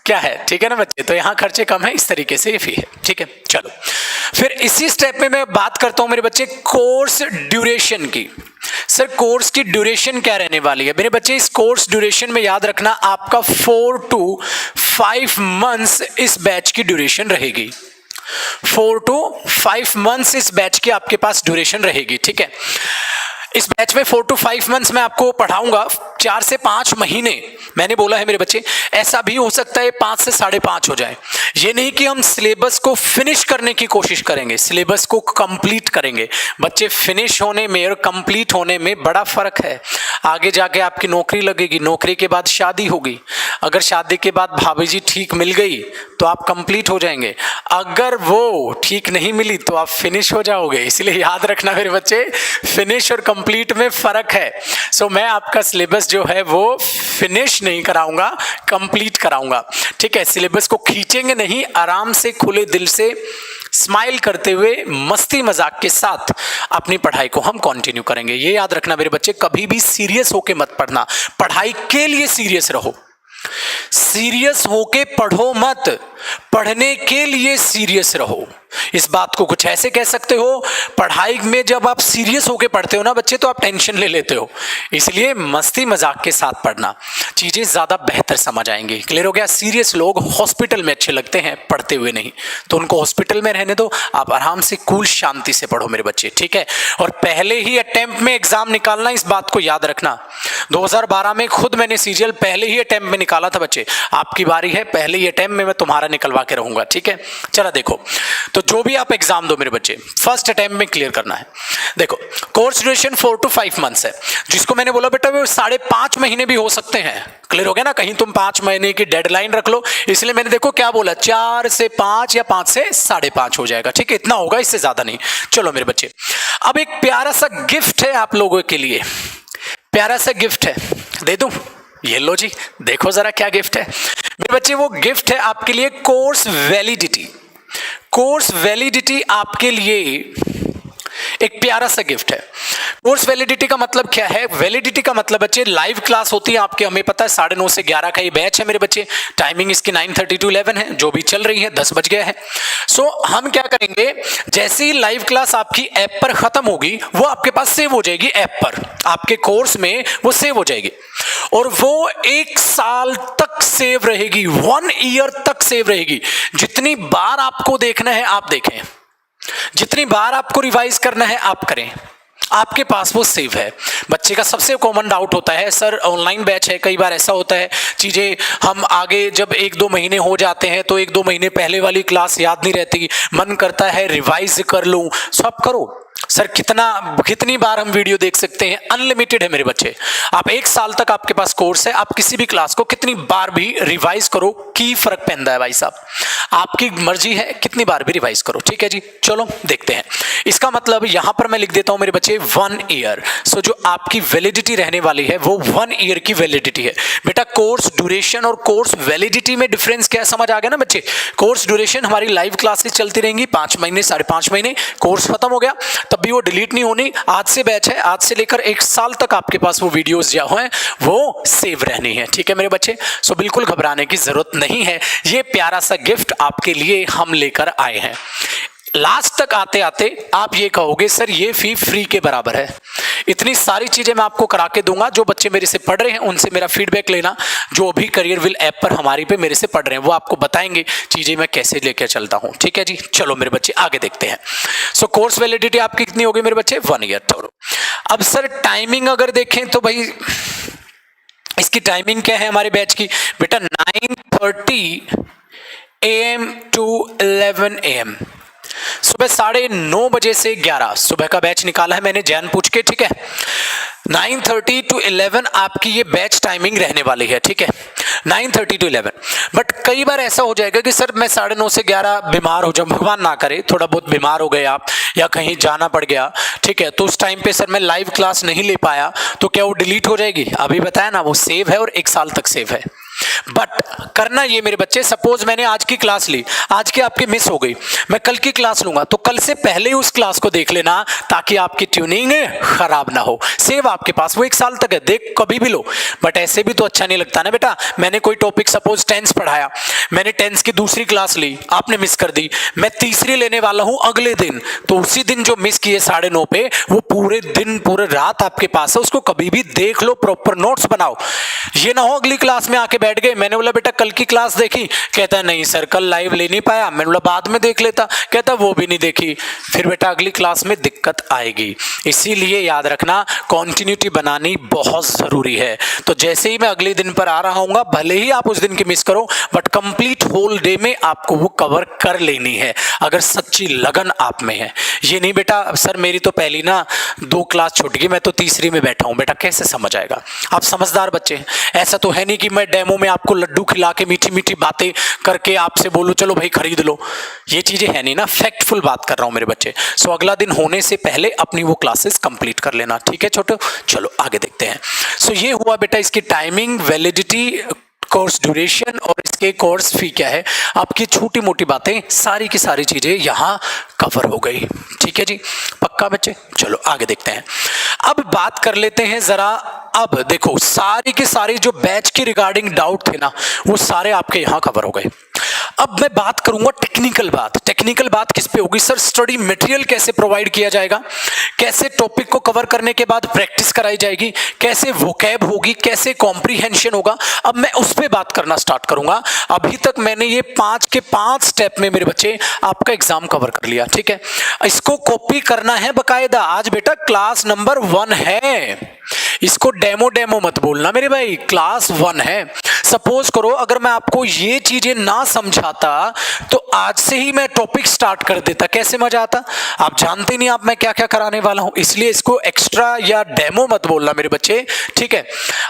क्या है? ठीक है ना बच्चे, तो यहाँ खर्चे कम है, इस तरीके से ये फी है। ठीक है, चलो फिर इसी स्टेप में मैं बात करता हूँ मेरे बच्चे कोर्स ड्यूरेशन की। सर कोर्स की ड्यूरेशन क्या रहने वाली है? मेरे बच्चे इस कोर्स ड्यूरेशन में याद रखना आपका 4 to 5 मंथ्स इस बैच की ड्यूरेशन रहेगी। 4 to 5 मंथ्स इस बैच की आपके पास ड्यूरेशन रहेगी। ठीक है, इस बैच में 4 to 5 मंथ्स मैं आपको पढ़ाऊंगा, 4 से 5 महीने मैंने बोला है मेरे बच्चे। ऐसा भी हो सकता है 5 से 5.5 हो जाए। ये नहीं कि हम सिलेबस को फिनिश करने की कोशिश करेंगे, सिलेबस को कंप्लीट करेंगे। बच्चे फिनिश होने में और कंप्लीट होने में बड़ा फर्क है। आगे जाके आपकी नौकरी लगेगी, नौकरी के बाद शादी होगी, अगर शादी के बाद भाभी जी ठीक मिल गई तो आप कंप्लीट हो जाएंगे, अगर वो ठीक नहीं मिली तो आप फिनिश हो जाओगे। इसलिए याद रखना मेरे बच्चे, फिनिश और कंप्लीट में फर्क है। सो मैं आपका सिलेबस जो है वो फिनिश नहीं कराऊंगा, कंप्लीट कराऊंगा। ठीक है, सिलेबस को खींचेंगे नहीं, आराम से खुले दिल से स्माइल करते हुए मस्ती मजाक के साथ अपनी पढ़ाई को हम कंटिन्यू करेंगे। ये याद रखना मेरे बच्चे, कभी भी सीरियस होके मत पढ़ना, पढ़ाई के लिए सीरियस रहो, सीरियस होके पढ़ो मत, पढ़ने के लिए सीरियस रहो। इस बात को कुछ ऐसे कह सकते हो, पढ़ाई में जब आप सीरियस होके पढ़ते हो ना बच्चे तो आप टेंशन ले लेते हो, इसलिए मस्ती मजाक के साथ पढ़ना, चीजें ज्यादा बेहतर समझ आएंगी। क्लियर हो गया? सीरियस लोग हॉस्पिटल में अच्छे लगते हैं, पढ़ते हुए नहीं, तो उनको हॉस्पिटल में रहने दो, आप आराम से कूल शांति से पढ़ो मेरे बच्चे। ठीक है, और पहले ही अटेम्प्ट में एग्जाम निकालना, इस बात को याद रखना। 2012 में खुद मैंने सीरियल पहले ही अटेम्प्ट में निकाला था बच्चे, आपकी बारी है, पहले ही अटेम्प्ट में मैं तुम्हारा निकलवा के रहूंगा। ठीक है, चला देखो, तो जो भी आप एग्जाम दो मेरे बच्चे फर्स्ट अटेम्प्ट में क्लियर करना है। देखो कोर्स ड्यूरेशन 4 to 5 मंथ्स है, जिसको मैंने बोला बेटा वो 5.5 महीने भी हो सकते हैं। क्लियर हो गया ना? कहीं तुम 5 महीने की डेडलाइन रख लो, इसलिए मैंने देखो क्या बोला, 4 से 5 या 5 से 5.5 हो जाएगा। ठीक है, इतना होगा, इससे ज्यादा नहीं। चलो मेरे बच्चे, अब एक प्यारा सा गिफ्ट है आप लोगों के लिए, प्यारा सा गिफ्ट है, दे दूं? ये लो जी, देखो जरा क्या गिफ्ट है मेरे बच्चे। वो गिफ्ट है आपके लिए कोर्स वैलिडिटी। कोर्स वैलिडिटी आपके लिए एक प्यारा सा गिफ्ट है। कोर्स वैलिडिटी का मतलब क्या है? वैलिडिटी का मतलब बच्चे लाइव क्लास होती है आपके, हमें पता है 9:30 से 11 का ये बैच है मेरे बच्चे, टाइमिंग इसकी 9:30 to 11 है, जो भी चल रही है 10 बज गया है। सो हम क्या करेंगे, जैसे ही लाइव क्लास आपकी ऐप पर खत्म होगी वो आपके पास सेव हो जाएगी, ऐप पर आपके कोर्स में वो सेव हो जाएगी और वो 1 साल तक सेव रहेगी, 1 ईयर तक सेव रहेगी। जितनी बार आपको देखना है आप देखें, जितनी बार आपको रिवाइज करना है आप करें। आपके पास वो सेव है। बच्चे का सबसे कॉमन डाउट होता है सर ऑनलाइन बैच है, कई बार ऐसा होता है चीज़ें हम आगे जब 1-2 महीने हो जाते हैं तो 1-2 महीने पहले वाली क्लास याद नहीं रहती, मन करता है रिवाइज कर लूँ। सब करो सर, कितनी बार हम वीडियो देख सकते हैं? अनलिमिटेड है मेरे बच्चे। आप 1 साल तक आपके पास कोर्स है, आप किसी भी क्लास को कितनी बार भी रिवाइज करो, की फर्क पैंदा है भाई साहब, आपकी मर्जी है, कितनी बार भी रिवाइज करो। ठीक है जी, चलो देखते हैं। इसका मतलब यहां पर मैं लिख देता हूं मेरे बच्चे 1 ईयर। सो जो आपकी वैलिडिटी रहने वाली है वो 1 ईयर की वैलिडिटी है। बेटा कोर्स ड्यूरेशन और कोर्स वैलिडिटी में डिफरेंस क्या है, समझ आ गया ना बच्चे? कोर्स ड्यूरेशन हमारी लाइव क्लासेस चलती रहेंगी 5 महीने 5.5 महीने, कोर्स खत्म हो गया तब भी वो डिलीट नहीं होनी। आज से बैच है, आज से लेकर 1 साल तक आपके पास वो वीडियोस जो हैं वो सेव रहनी है। ठीक है मेरे बच्चे, सो बिल्कुल घबराने की जरूरत नहीं है। ये प्यारा सा गिफ्ट आपके लिए हम लेकर आए हैं। लास्ट तक आते आते आप ये कहोगे सर ये फी फ्री के बराबर है। इतनी सारी चीजें मैं आपको करा के दूंगा। जो बच्चे मेरे से पढ़ रहे हैं उनसे मेरा फीडबैक लेना, जो अभी करियर विल ऐप पर हमारी पे मेरे से पढ़ रहे हैं वो आपको बताएंगे चीजें मैं कैसे लेकर चलता हूं। ठीक है जी, चलो मेरे बच्चे आगे देखते हैं। सो कोर्स वैलिडिटी आपकी कितनी होगी मेरे बच्चे? 1 ईयर। चलो अब सर टाइमिंग अगर देखें तो भाई इसकी टाइमिंग क्या है हमारे बैच की? बेटा 9:30 AM to 11 AM, सुबह 9:30 बजे से 11 सुबह का बैच निकाला है मैंने जैन पूछ के। ठीक है, 9:30 to 11 आपकी ये बैच टाइमिंग रहने वाली है। ठीक है, 9:30 to 11। बट कई बार ऐसा हो जाएगा कि सर मैं 9:30 से 11 बीमार हो जाऊं, भगवान ना करे थोड़ा बहुत बीमार हो गए आप या कहीं जाना पड़ गया, ठीक है, तो उस टाइम पे सर मैं लाइव क्लास नहीं ले पाया तो क्या वो डिलीट हो जाएगी? अभी बताया ना, वो सेव है और 1 साल तक सेव है। बट करना ये मेरे बच्चे, सपोज मैंने आज की क्लास ली, आज की आपकी मिस हो गई, मैं कल की क्लास लूंगा तो कल से पहले ही उस क्लास को देख लेना ताकि आपकी ट्यूनिंग खराब ना हो। सेव आपके पास वो 1 साल तक है, देख कभी भी लो। बट ऐसे भी तो अच्छा नहीं लगता ना बेटा। मैंने कोई टॉपिक सपोज टेंस पढ़ाया, मैंने टेंस की दूसरी क्लास ली, आपने मिस कर दी, मैं तीसरी लेने वाला हूं अगले दिन, तो उसी दिन जो मिस किए 9:30 पे वो पूरे दिन पूरे रात आपके पास है, उसको कभी भी देख लो, प्रॉपर नोट्स बनाओ। ये ना हो अगली क्लास में आके बैठ गए, मैंने बोला बेटा कल की क्लास देखी, कहता है नहीं सर कल लाइव ले नहीं पाया, मैंने बोला बाद में देख लेता, कहता वो भी नहीं देखी, फिर बेटा अगली क्लास में दिक्कत आएगी। इसीलिए याद रखना कॉन्टिन्यूटी बनानी बहुत जरूरी है। तो जैसे ही मैं अगले दिन पर आ रहा हूँ, भले ही आप उस दिन की मिस करो बट कंप्लीट होल डे में आपको वो कवर कर लेनी है अगर सच्ची लगन आप में है। ये नहीं बेटा सर मेरी तो पहली ना 2 क्लास छूट गई, मैं तो तीसरी में बैठा हूं, बेटा कैसे समझ आएगा? आप समझदार बच्चे हैं, ऐसा तो है नहीं कि मैं डेमो में आपको लड्डू खिला के मीठी मीठी बातें करके आपसे बोलूं चलो भाई खरीद लो, ये चीजें है नहीं ना, फैक्टफुल बात कर रहा हूं मेरे बच्चे। सो अगला दिन होने से पहले अपनी वो क्लासेस कंप्लीट कर लेना। ठीक है छोटो, चलो आगे देखते हैं। सो ये हुआ बेटा इसकी टाइमिंग, वैलिडिटी, कोर्स ड्यूरेशन और इसके कोर्स फी क्या है। आपकी छोटी मोटी बातें सारी की सारी चीजें यहां कवर हो गई। ठीक है जी, पक्का बच्चे? चलो आगे देखते हैं। अब बात कर लेते हैं जरा, अब देखो सारी की सारी जो बैच की रिगार्डिंग डाउट थे ना वो सारे आपके यहां कवर हो गए। अब मैं बात करूंगा टेक्निकल बात। टेक्निकल बात किस पे होगी? सर स्टडी मटेरियल कैसे प्रोवाइड किया जाएगा, कैसे टॉपिक को कवर करने के बाद प्रैक्टिस कराई जाएगी, कैसे वोकैब होगी, कैसे कॉम्प्रीहेंशन होगा। अब मैं उस पे बात करना स्टार्ट करूंगा। अभी तक मैंने ये 5 के 5 स्टेप में मेरे बच्चे आपका एग्जाम कवर कर लिया। ठीक है, इसको कॉपी करना है बकायदा। आज बेटा क्लास नंबर 1 है, इसको डेमो मत बोलना मेरे भाई, क्लास 1 है। सपोज करो अगर मैं आपको ये चीजें ना समझाता तो आज से ही मैं टॉपिक स्टार्ट कर देता, कैसे मजा आता? आप जानते नहीं आप मैं क्या क्या कराने वाला हूं, इसलिए इसको एक्स्ट्रा या डेमो मत बोलना मेरे बच्चे। ठीक है,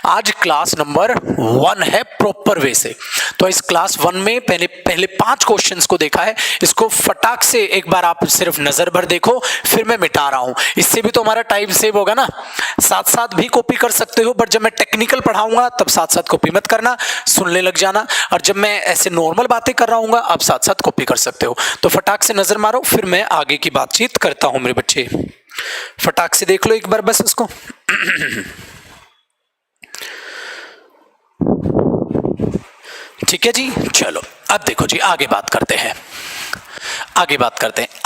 आज क्लास नंबर 1 है प्रॉपर वे से। तो इस क्लास 1 में पहले 5 क्वेश्चंस को देखा है, इसको फटाक से एक बार आप सिर्फ नजर भर देखो, फिर मैं मिटा रहा हूं। इससे भी तो हमारा टाइम सेव होगा ना। साथ साथ भी कॉपी कर सकते हो, बट जब मैं टेक्निकल पढ़ाऊंगा तब साथ साथ कॉपी मत करना, सुनने लग जाना। और जब मैं ऐसे नॉर्मल बातें कर रहा हूँ आप साथ साथ कॉपी कर सकते हो। तो फटाक से नजर मारो, फिर मैं आगे की बातचीत करता हूं मेरे बच्चे। फटाक से देख लो एक बार बस उसको। ठीक है जी, चलो अब देखो जी, आगे बात करते हैं।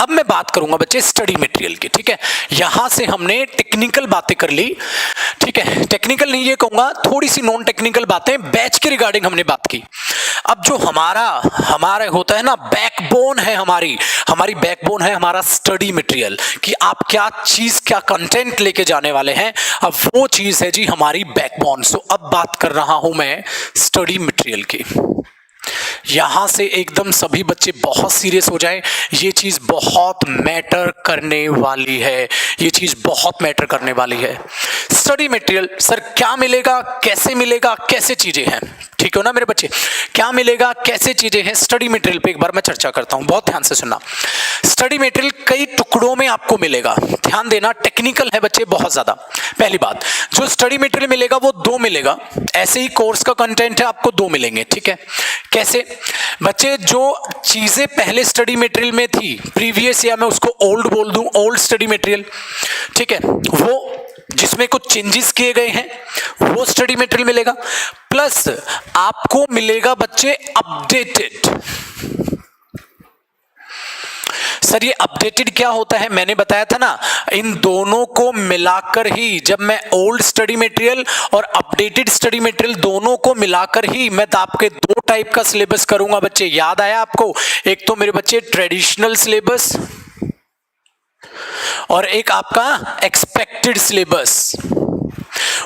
अब मैं बात करूंगा बच्चे स्टडी मटेरियल की, ठीक है। यहां से हमने टेक्निकल बातें कर ली, ठीक है। टेक्निकल नहीं, ये कहूंगा थोड़ी सी नॉन टेक्निकल बातें बैच के रिगार्डिंग हमने बात की। अब जो हमारा होता है ना, बैकबोन है हमारी बैकबोन है हमारा स्टडी मटेरियल, कि आप क्या चीज, क्या कंटेंट लेके जाने वाले हैं। अब वो चीज है जी हमारी बैकबोन। सो अब बात कर रहा हूं मैं स्टडी मटेरियल की। यहां से एकदम सभी बच्चे बहुत सीरियस हो जाएं, ये चीज बहुत मैटर करने वाली है, ये चीज बहुत मैटर करने वाली है। स्टडी मटेरियल सर क्या मिलेगा, कैसे मिलेगा, कैसे चीजें हैं, ठीक हो ना मेरे बच्चे, क्या मिलेगा, कैसे चीजें हैं। स्टडी मटेरियल पे एक बार मैं चर्चा करता हूं, बहुत ध्यान से सुनना। स्टडी मटेरियल कई टुकड़ों में आपको मिलेगा, ध्यान देना, टेक्निकल है बच्चे बहुत ज्यादा। पहली बात, जो स्टडी मटेरियल मिलेगा वो 2 मिलेगा, ऐसे ही कोर्स का कंटेंट है आपको 2 मिलेंगे, ठीक है। कैसे बच्चे, जो चीजें पहले स्टडी मटेरियल में थी प्रीवियस, या मैं उसको ओल्ड बोल दूं, ओल्ड स्टडी मटेरियल, ठीक है, वो जिसमें कुछ चेंजेस किए गए हैं वो स्टडी मटेरियल मिलेगा। प्लस आपको मिलेगा बच्चे अपडेटेड। सर ये अपडेटेड क्या होता है, मैंने बताया था ना, इन दोनों को मिलाकर ही, जब मैं ओल्ड स्टडी मटेरियल और अपडेटेड स्टडी मटेरियल दोनों को मिलाकर ही मैं आपके 2 टाइप का सिलेबस करूंगा बच्चे। याद आया आपको? एक तो मेरे बच्चे ट्रेडिशनल सिलेबस और एक आपका एक्सपेक्टेड सिलेबस।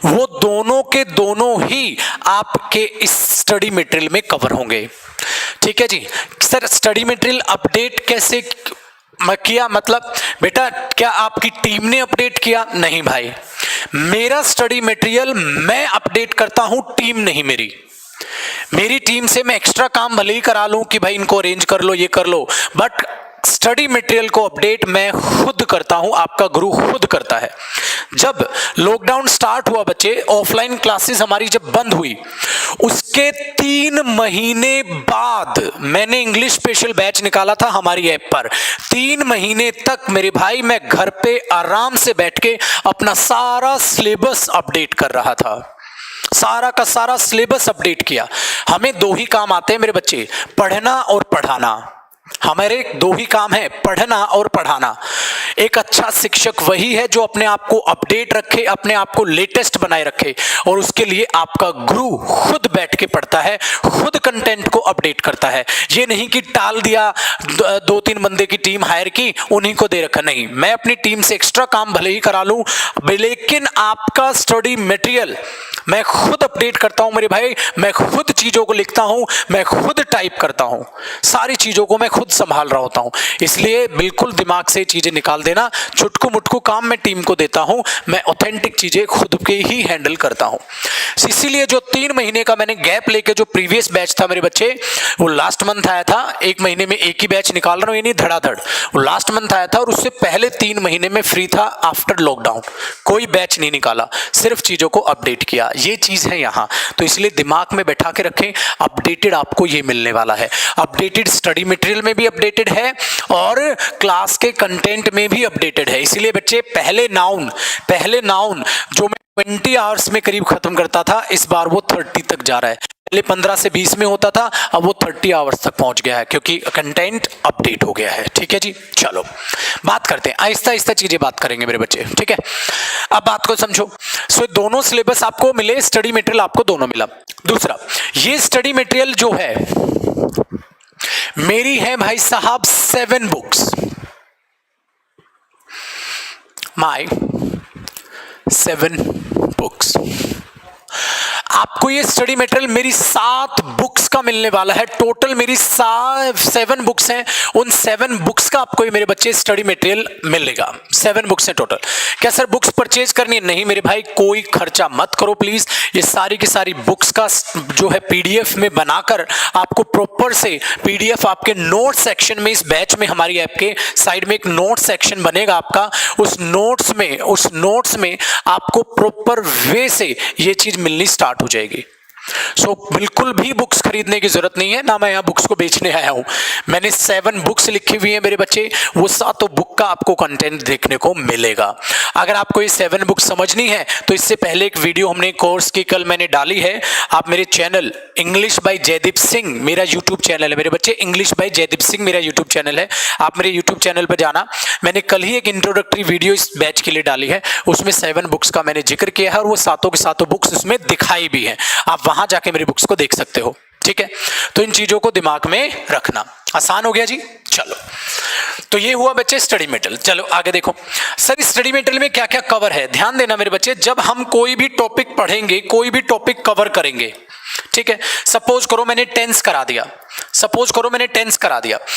वो दोनों के दोनों ही आपके इस स्टडी मटेरियल में कवर होंगे, ठीक है जी। सर स्टडी मटेरियल अपडेट कैसे किया, मतलब बेटा क्या आपकी टीम ने अपडेट किया? नहीं भाई, मेरा स्टडी मटेरियल मैं अपडेट करता हूं, टीम नहीं मेरी टीम से मैं एक्स्ट्रा काम भले ही करा लूं कि भाई इनको अरेंज कर लो, ये कर लो, बट स्टडी मटेरियल को अपडेट मैं खुद करता हूं, आपका गुरु खुद करता है। जब लॉकडाउन स्टार्ट हुआ बच्चे, ऑफलाइन क्लासेस हमारी जब बंद हुई, उसके 3 महीने बाद मैंने इंग्लिश स्पेशल बैच निकाला था हमारी ऐप पर। 3 महीने तक मेरे भाई मैं घर पे आराम से बैठ के अपना सारा सिलेबस अपडेट कर रहा था, सारा का सारा सिलेबस अपडेट किया। हमें 2 ही काम आते हैं मेरे बच्चे, पढ़ना और पढ़ाना। हमारे 2 ही काम है, पढ़ना और पढ़ाना। एक अच्छा शिक्षक वही है जो अपने आप को अपडेट रखे, अपने आप को लेटेस्ट बनाए रखे, और उसके लिए आपका गुरु खुद बैठ के पढ़ता है, खुद कंटेंट को अपडेट करता है। ये नहीं कि टाल दिया, 2-3 बंदे की टीम हायर की, उन्हीं को दे रखा। नहीं, मैं अपनी टीम से एक्स्ट्रा काम भले ही करा लूं, लेकिन आपका स्टडी मटेरियल मैं खुद अपडेट करता हूं मेरे भाई। मैं खुद चीजों को लिखता हूं, मैं खुद टाइप करता हूं, सारी चीजों को मैं खुद संभाल रहा होता हूं। इसलिए बिल्कुल दिमाग से चीजें निकाल देना, छुटकू मुटकू काम मैं टीम को देता हूं, मैं ऑथेंटिक चीजें खुद के ही हैंडल करता हूं। इसीलिए जो 3 महीने का मैंने गैप लेके जो प्रीवियस बैच था मेरे बच्चे, वो लास्ट मंथ आया था। 1 महीने में एक ही बैच निकाल रहा हूं, ये नहीं धड़ाधड़, वो लास्ट मंथ आया था, और उससे पहले 3 महीने में फ्री था आफ्टर लॉकडाउन। कोई बैच नहीं निकाला, सिर्फ चीजों को अपडेट किया। ये चीज है यहां, तो इसलिए दिमाग में बैठा के रखें, अपडेटेड आपको ये मिलने वाला है। अपडेटेड स्टडी मटेरियल में भी अपडेटेड है और क्लास के कंटेंट में भी अपडेटेड है। इसलिए बच्चे पहले नाउन जो मैं 20 आवर्स में करीब खत्म करता था, इस बार वो 30 तक जा रहा है। पहले 15 से 20 में होता था, अब वो 30 आवर्स तक पहुंच गया है, क्योंकि कंटेंट अपडेट हो गया है। ठीक है जी, चलो बात करते हैं, आहिस्ता आहिस्ता चीजें बात करेंगे मेरे बच्चे, ठीक है। अब बात को समझो। सो दोनों सिलेबस आपको मिले, स्टडी मटेरियल आपको दोनों मिला। दूसरा, ये स्टडी मटेरियल जो है मेरी है भाई साहब 7 बुक्स, माय 7 बुक्स। आपको ये स्टडी मटेरियल मेरी 7 बुक्स का मिलने वाला है। टोटल मेरी 7 बुक्स हैं, उन 7 बुक्स का आपको ये मेरे बच्चे स्टडी मटेरियल मिलेगा। 7 बुक्स हैं टोटल। क्या सर बुक्स परचेज करनी है? नहीं मेरे भाई, कोई खर्चा मत करो प्लीज। ये सारी की सारी बुक्स का जो है पीडीएफ में बनाकर आपको प्रॉपर से पीडीएफ आपके नोट सेक्शन में, इस बैच में हमारी ऐप के साइड में एक नोट सेक्शन बनेगा आपका, उस नोट्स में आपको प्रॉपर वे से ये चीज मिलनी स्टार्ट हो जाएगी। सो बिल्कुल भी बुक्स खरीदने की जरूरत नहीं है, ना मैं यहाँ बुक्स को बेचने आया हूँ। मैंने 7 बुक्स लिखी हुई है मेरे बच्चे, वो 7 बुक का आपको कंटेंट देखने को मिलेगा। अगर आपको ये 7 बुक्स समझनी है तो इससे पहले एक वीडियो हमने कोर्स की कल मैंने डाली है। आप मेरे channel English by Jaydeep Singh, मेरा यूट्यूब चैनल है मेरे बच्चे, इंग्लिश बाय जयदीप सिंह मेरा यूट्यूब चैनल है। आप मेरे यूट्यूब चैनल पर जाना, मैंने कल ही एक इंट्रोडक्टरी वीडियो इस बैच के लिए डाली है, उसमें 7 बुक्स का मैंने जिक्र किया है और वो 7 के 7 बुक्स उसमें दिखाई भी है। आप वहां जाके मेरी बुक्स को देख सकते हो, ठीक है। तो इन चीजों को दिमाग में रखना। आसान हो गया जी। चलो, तो ये हुआ बच्चे स्टडी मेटेरियल। चलो आगे देखो सर, स्टडी मेटेरियल में क्या क्या कवर है, ध्यान देना मेरे बच्चे। जब हम कोई भी टॉपिक पढ़ेंगे, कोई भी टॉपिक कवर करेंगे, ठीक है, सपोज करो मैंने टेंस करा दिया,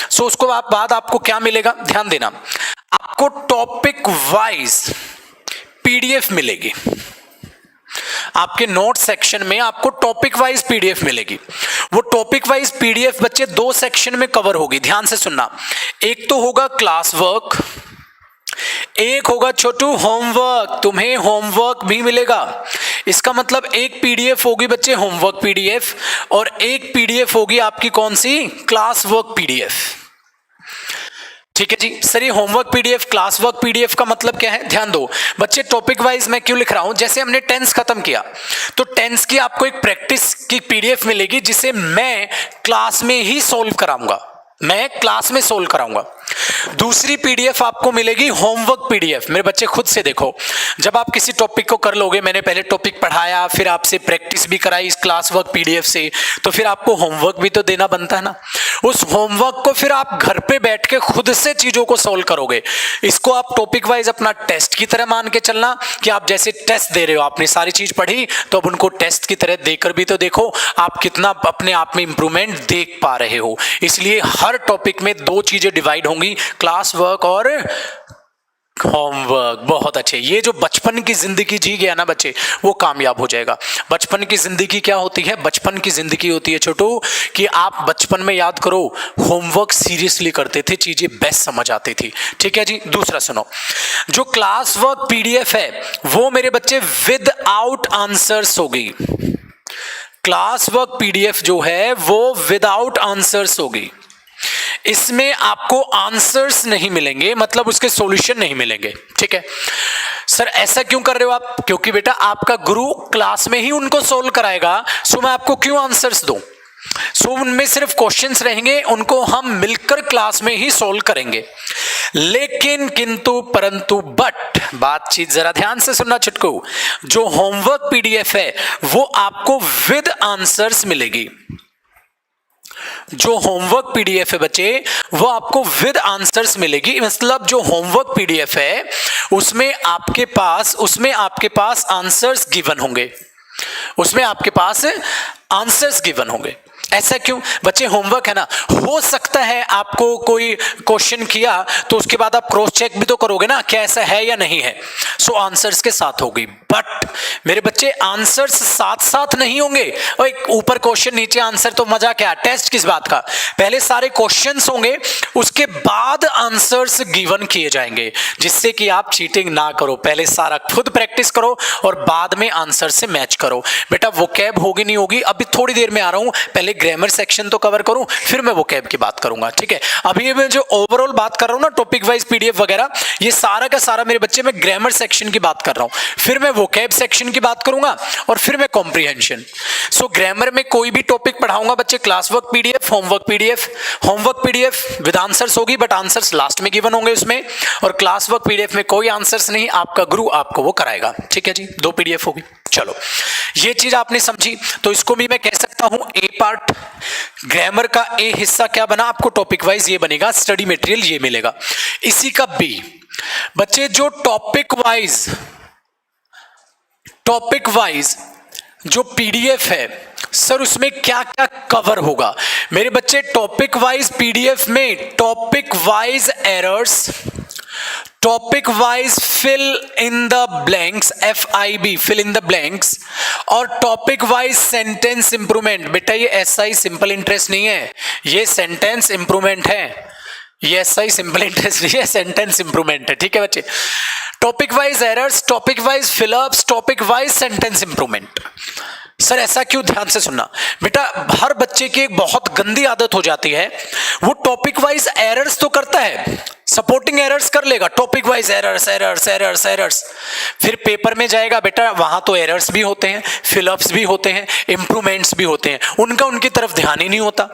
सो उसको बाद आपको क्या मिलेगा, ध्यान देना, आपको टॉपिक वाइज पीडीएफ मिलेगी। आपके नोट सेक्शन में आपको टॉपिक वाइज पीडीएफ मिलेगी। वो टॉपिक वाइज पीडीएफ बच्चे 2 सेक्शन में कवर होगी, ध्यान से सुनना। एक तो होगा क्लास वर्क, एक होगा छोटू होमवर्क। तुम्हें होमवर्क भी मिलेगा। इसका मतलब एक पीडीएफ होगी बच्चे होमवर्क पीडीएफ, और एक पीडीएफ होगी आपकी कौन सी, क्लास वर्क पीडीएफ। ठीक है जी सर, ये homework PDF class work PDF का मतलब क्या है, ध्यान दो बच्चे। टॉपिक वाइज मैं क्यों लिख रहा हूं, जैसे हमने टेंस खत्म किया तो टेंस की आपको एक प्रैक्टिस की पीडीएफ मिलेगी जिसे मैं क्लास में ही सोल्व कराऊंगा, दूसरी पीडीएफ आपको मिलेगी होमवर्क पीडीएफ। मेरे बच्चे खुद से देखो, जब आप किसी टॉपिक को कर लोगे, मैंने पहले टॉपिक पढ़ाया, फिर आपसे प्रैक्टिस भी कराई इस क्लास वर्क पीडीएफ से, तो फिर आपको होमवर्क भी तो देना बनता है ना। उस होमवर्क को फिर आप घर पे बैठ के खुद से चीजों को सोल्व करोगे। इसको आप टॉपिक वाइज अपना टेस्ट की तरह मान के चलना कि आप जैसे टेस्ट दे रहे हो, आपने सारी चीज पढ़ी तो अब उनको टेस्ट की तरह देकर भी तो देखो आप कितना अपने आप में इंप्रूवमेंट देख पा रहे हो। इसलिए हर टॉपिक में 2 चीजें डिवाइड होंगी, क्लास वर्क और होमवर्क। बहुत अच्छे। ये जो बचपन की जिंदगी जी गया ना बच्चे, वो कामयाब हो जाएगा। बचपन की जिंदगी क्या होती है, बचपन की जिंदगी होती है छोटू कि आप बचपन में याद करो होमवर्क सीरियसली करते थे, चीजें बेस्ट समझ आती थी। ठीक है जी। दूसरा सुनो, जो क्लास वर्क पीडीएफ है वो मेरे बच्चे विद आउट आंसर्स होगी। क्लास वर्क पीडीएफ जो है वो विदाउट आंसर्स होगी। इसमें आपको आंसर्स नहीं मिलेंगे, मतलब उसके सॉल्यूशन नहीं मिलेंगे। ठीक है सर, ऐसा क्यों कर रहे हो आप, क्योंकि बेटा आपका गुरु क्लास में ही उनको सोल्व कराएगा, सो मैं आपको क्यों आंसर्स दूं। सो उनमें सिर्फ क्वेश्चंस रहेंगे, उनको हम मिलकर क्लास में ही सोल्व करेंगे। लेकिन किंतु परंतु बट, बातचीत जरा ध्यान से सुनना छुटकू, जो होमवर्क पीडीएफ है वो आपको विद आंसर्स मिलेगी। जो होमवर्क पीडीएफ है बच्चे वो आपको विद आंसर्स मिलेगी। मतलब जो होमवर्क पीडीएफ है उसमें आपके पास आंसर्स गिवन होंगे, उसमें आपके पास आंसर्स गिवन होंगे। ऐसा क्यों बच्चे, होमवर्क है ना, हो सकता है आपको कोई क्वेश्चन किया तो उसके बाद आप क्रॉस चेक भी तो करोगे ना क्या ऐसा है या नहीं है। सो आंसर्स के साथ होगी। बट मेरे बच्चे आंसर्स साथ साथ नहीं होंगे। और ऊपर क्वेश्चन नीचे आंसर, तो मजा क्या, टेस्ट किस बात का। पहले सारे क्वेश्चंस होंगे, उसके बाद आंसर्स गिवन किए जाएंगे, जिससे कि आप चीटिंग ना करो। पहले सारा खुद प्रैक्टिस करो और बाद में आंसर से मैच करो। बेटा वोकैब होगी नहीं होगी, अभी थोड़ी देर में आ रहा हूं, पहले ग्रामर सेक्शन तो कवर करूं, फिर मैं वोकैब की बात करूंगा। ठीक है, अभी मैं जो ओवरऑल बात कर रहा हूं ना, टॉपिक वाइज पीडीएफ वगैरह, ये सारा का सारा मेरे बच्चे, मैं ग्रामर सेक्शन की बात कर रहा हूं, फिर मैं वोकैब सेक्शन की बात करूंगा और फिर मैं कॉम्प्रिहेंशन। सो ग्रामर में कोई भी टॉपिक पढ़ाऊंगा बच्चे, class work PDF, homework PDF with answers होगी, बट आंसर्स लास्ट में गिवन होंगे उसमें। और क्लास वर्क पीडीएफ में कोई आंसर्स नहीं, आपका गुरु आपको वो कराएगा। ठीक है जी, 2 पीडीएफ होगी। चलो ये चीज आपने समझी, तो इसको भी मैं कह सकता हूं ए पार्ट। ग्रामर का ए हिस्सा क्या बना, आपको टॉपिक वाइज ये बनेगा, स्टडी मटेरियल ये मिलेगा। इसी का बी बच्चे, जो टॉपिक वाइज जो पीडीएफ है सर, उसमें क्या क्या कवर होगा मेरे बच्चे। टॉपिक वाइज पीडीएफ में topic wise errors, topic wise fill in the blanks, FIB fill in the blanks, और टॉपिक वाइज सेंटेंस इंप्रूवमेंट। बेटा ये SI सिंपल इंटरेस्ट नहीं है, ये सेंटेंस इंप्रूवमेंट है। ये SI सिंपल इंटरेस्ट नहीं है, सेंटेंस इंप्रूवमेंट है। ठीक है बच्चे, topic wise errors, topic wise fill ups, topic wise sentence improvement. Sir ऐसा क्यों? ध्यान से सुनना बेटा, हर बच्चे की एक बहुत गंदी आदत हो जाती है, वो टॉपिक वाइज एरर्स तो करता है, सपोर्टिंग एरर्स कर लेगा, topic wise errors errors errors errors, फिर पेपर में जाएगा बेटा, वहां तो एरर्स भी होते हैं, फिलअप्स भी होते हैं, इंप्रूवमेंट्स भी होते हैं, उनका उनकी तरफ ध्यान ही नहीं होता।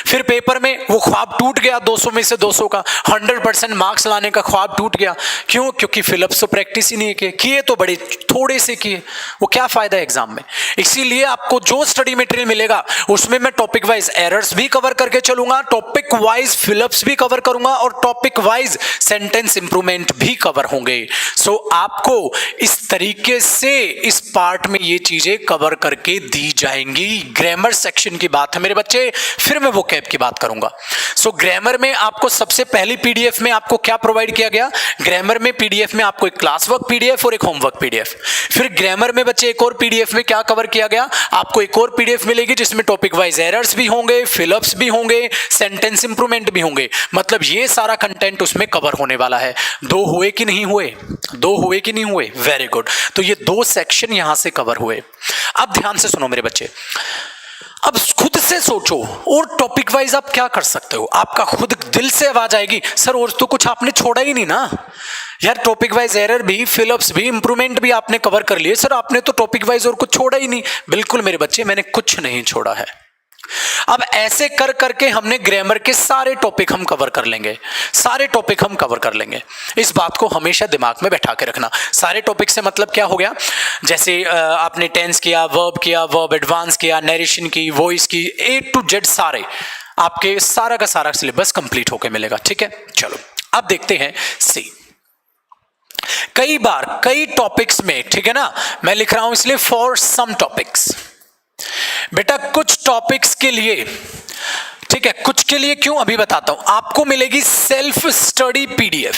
फिर पेपर में वो ख्वाब टूट गया, 200 में से 200 का 100% मार्क्स लाने का ख्वाब टूट गया। क्यों? क्योंकि फिलअप्स तो प्रैक्टिस ही नहीं किए तो बड़े थोड़े से किए, वो क्या फायदा है एग्जाम में। इसीलिए आपको जो स्टडी मटेरियल मिलेगा उसमें मैं टॉपिक वाइज एरर्स भी कवर करके चलूंगा, टॉपिक वाइज फिलअप्स भी कवर करूंगा और टॉपिक वाइज सेंटेंस इंप्रूवमेंट भी कवर होंगे। सो आपको इस तरीके से इस पार्ट में ये चीजें कवर करके दी जाएंगी। ग्रामर सेक्शन की बात है मेरे बच्चे, फिर मैं वोकैब की बात करूंगा। सो ग्रामर में आपको सबसे पहली पीडीएफ में आपको क्या प्रोवाइड किया गया? ग्रामर में पीडीएफ में आपको एक क्लास वर्क पीडीएफ और एक होमवर्क पीडीएफ। फिर ग्रामर में बच्चे एक और पीडीएफ में क्या कवर किया गया? आपको एक और पीडीएफ मिलेगी जिसमें टॉपिक वाइज एरर्स भी होंगे, फिलअप्स भी होंगे, सेंटेंस इंप्रूवमेंट भी होंगे। मतलब ये सारा कंटेंट उसमें कवर होने वाला है। 2 हुए कि नहीं हुए? 2 हुए कि नहीं हुए? Very good. तो ये 2 सेक्शन यहां से कवर हुए। अब ध्यान से सुनो मेरे बच्चे, अब खुद से सोचो और टॉपिक वाइज आप क्या कर सकते हो। आपका खुद दिल से आवाज आएगी, सर और तो कुछ आपने छोड़ा ही नहीं ना यार, टॉपिक वाइज एरर भी, फिलअप्स भी, इंप्रूवमेंट भी आपने कवर कर लिए, सर आपने तो टॉपिक वाइज और कुछ छोड़ा ही नहीं। बिल्कुल मेरे बच्चे, मैंने कुछ नहीं छोड़ा है। अब ऐसे कर करके हमने ग्रामर के सारे टॉपिक हम कवर कर लेंगे, सारे टॉपिक हम कवर कर लेंगे। इस बात को हमेशा दिमाग में बैठा के रखना। सारे टॉपिक से मतलब क्या हो गया? जैसे आपने टेंस किया, वर्ब एडवांस किया, नरेशन की, वॉइस की, A to Z सारे आपके सारा का सारा सिलेबस कंप्लीट होके मिलेगा। ठीक है, चलो अब देखते हैं सी। कई बार कई टॉपिक्स में, ठीक है ना, मैं लिख रहा हूं इसलिए फॉर सम टॉपिक्स। बेटा कुछ टॉपिक्स के लिए, ठीक है, कुछ के लिए क्यों अभी बताता हूं। आपको मिलेगी सेल्फ स्टडी पीडीएफ,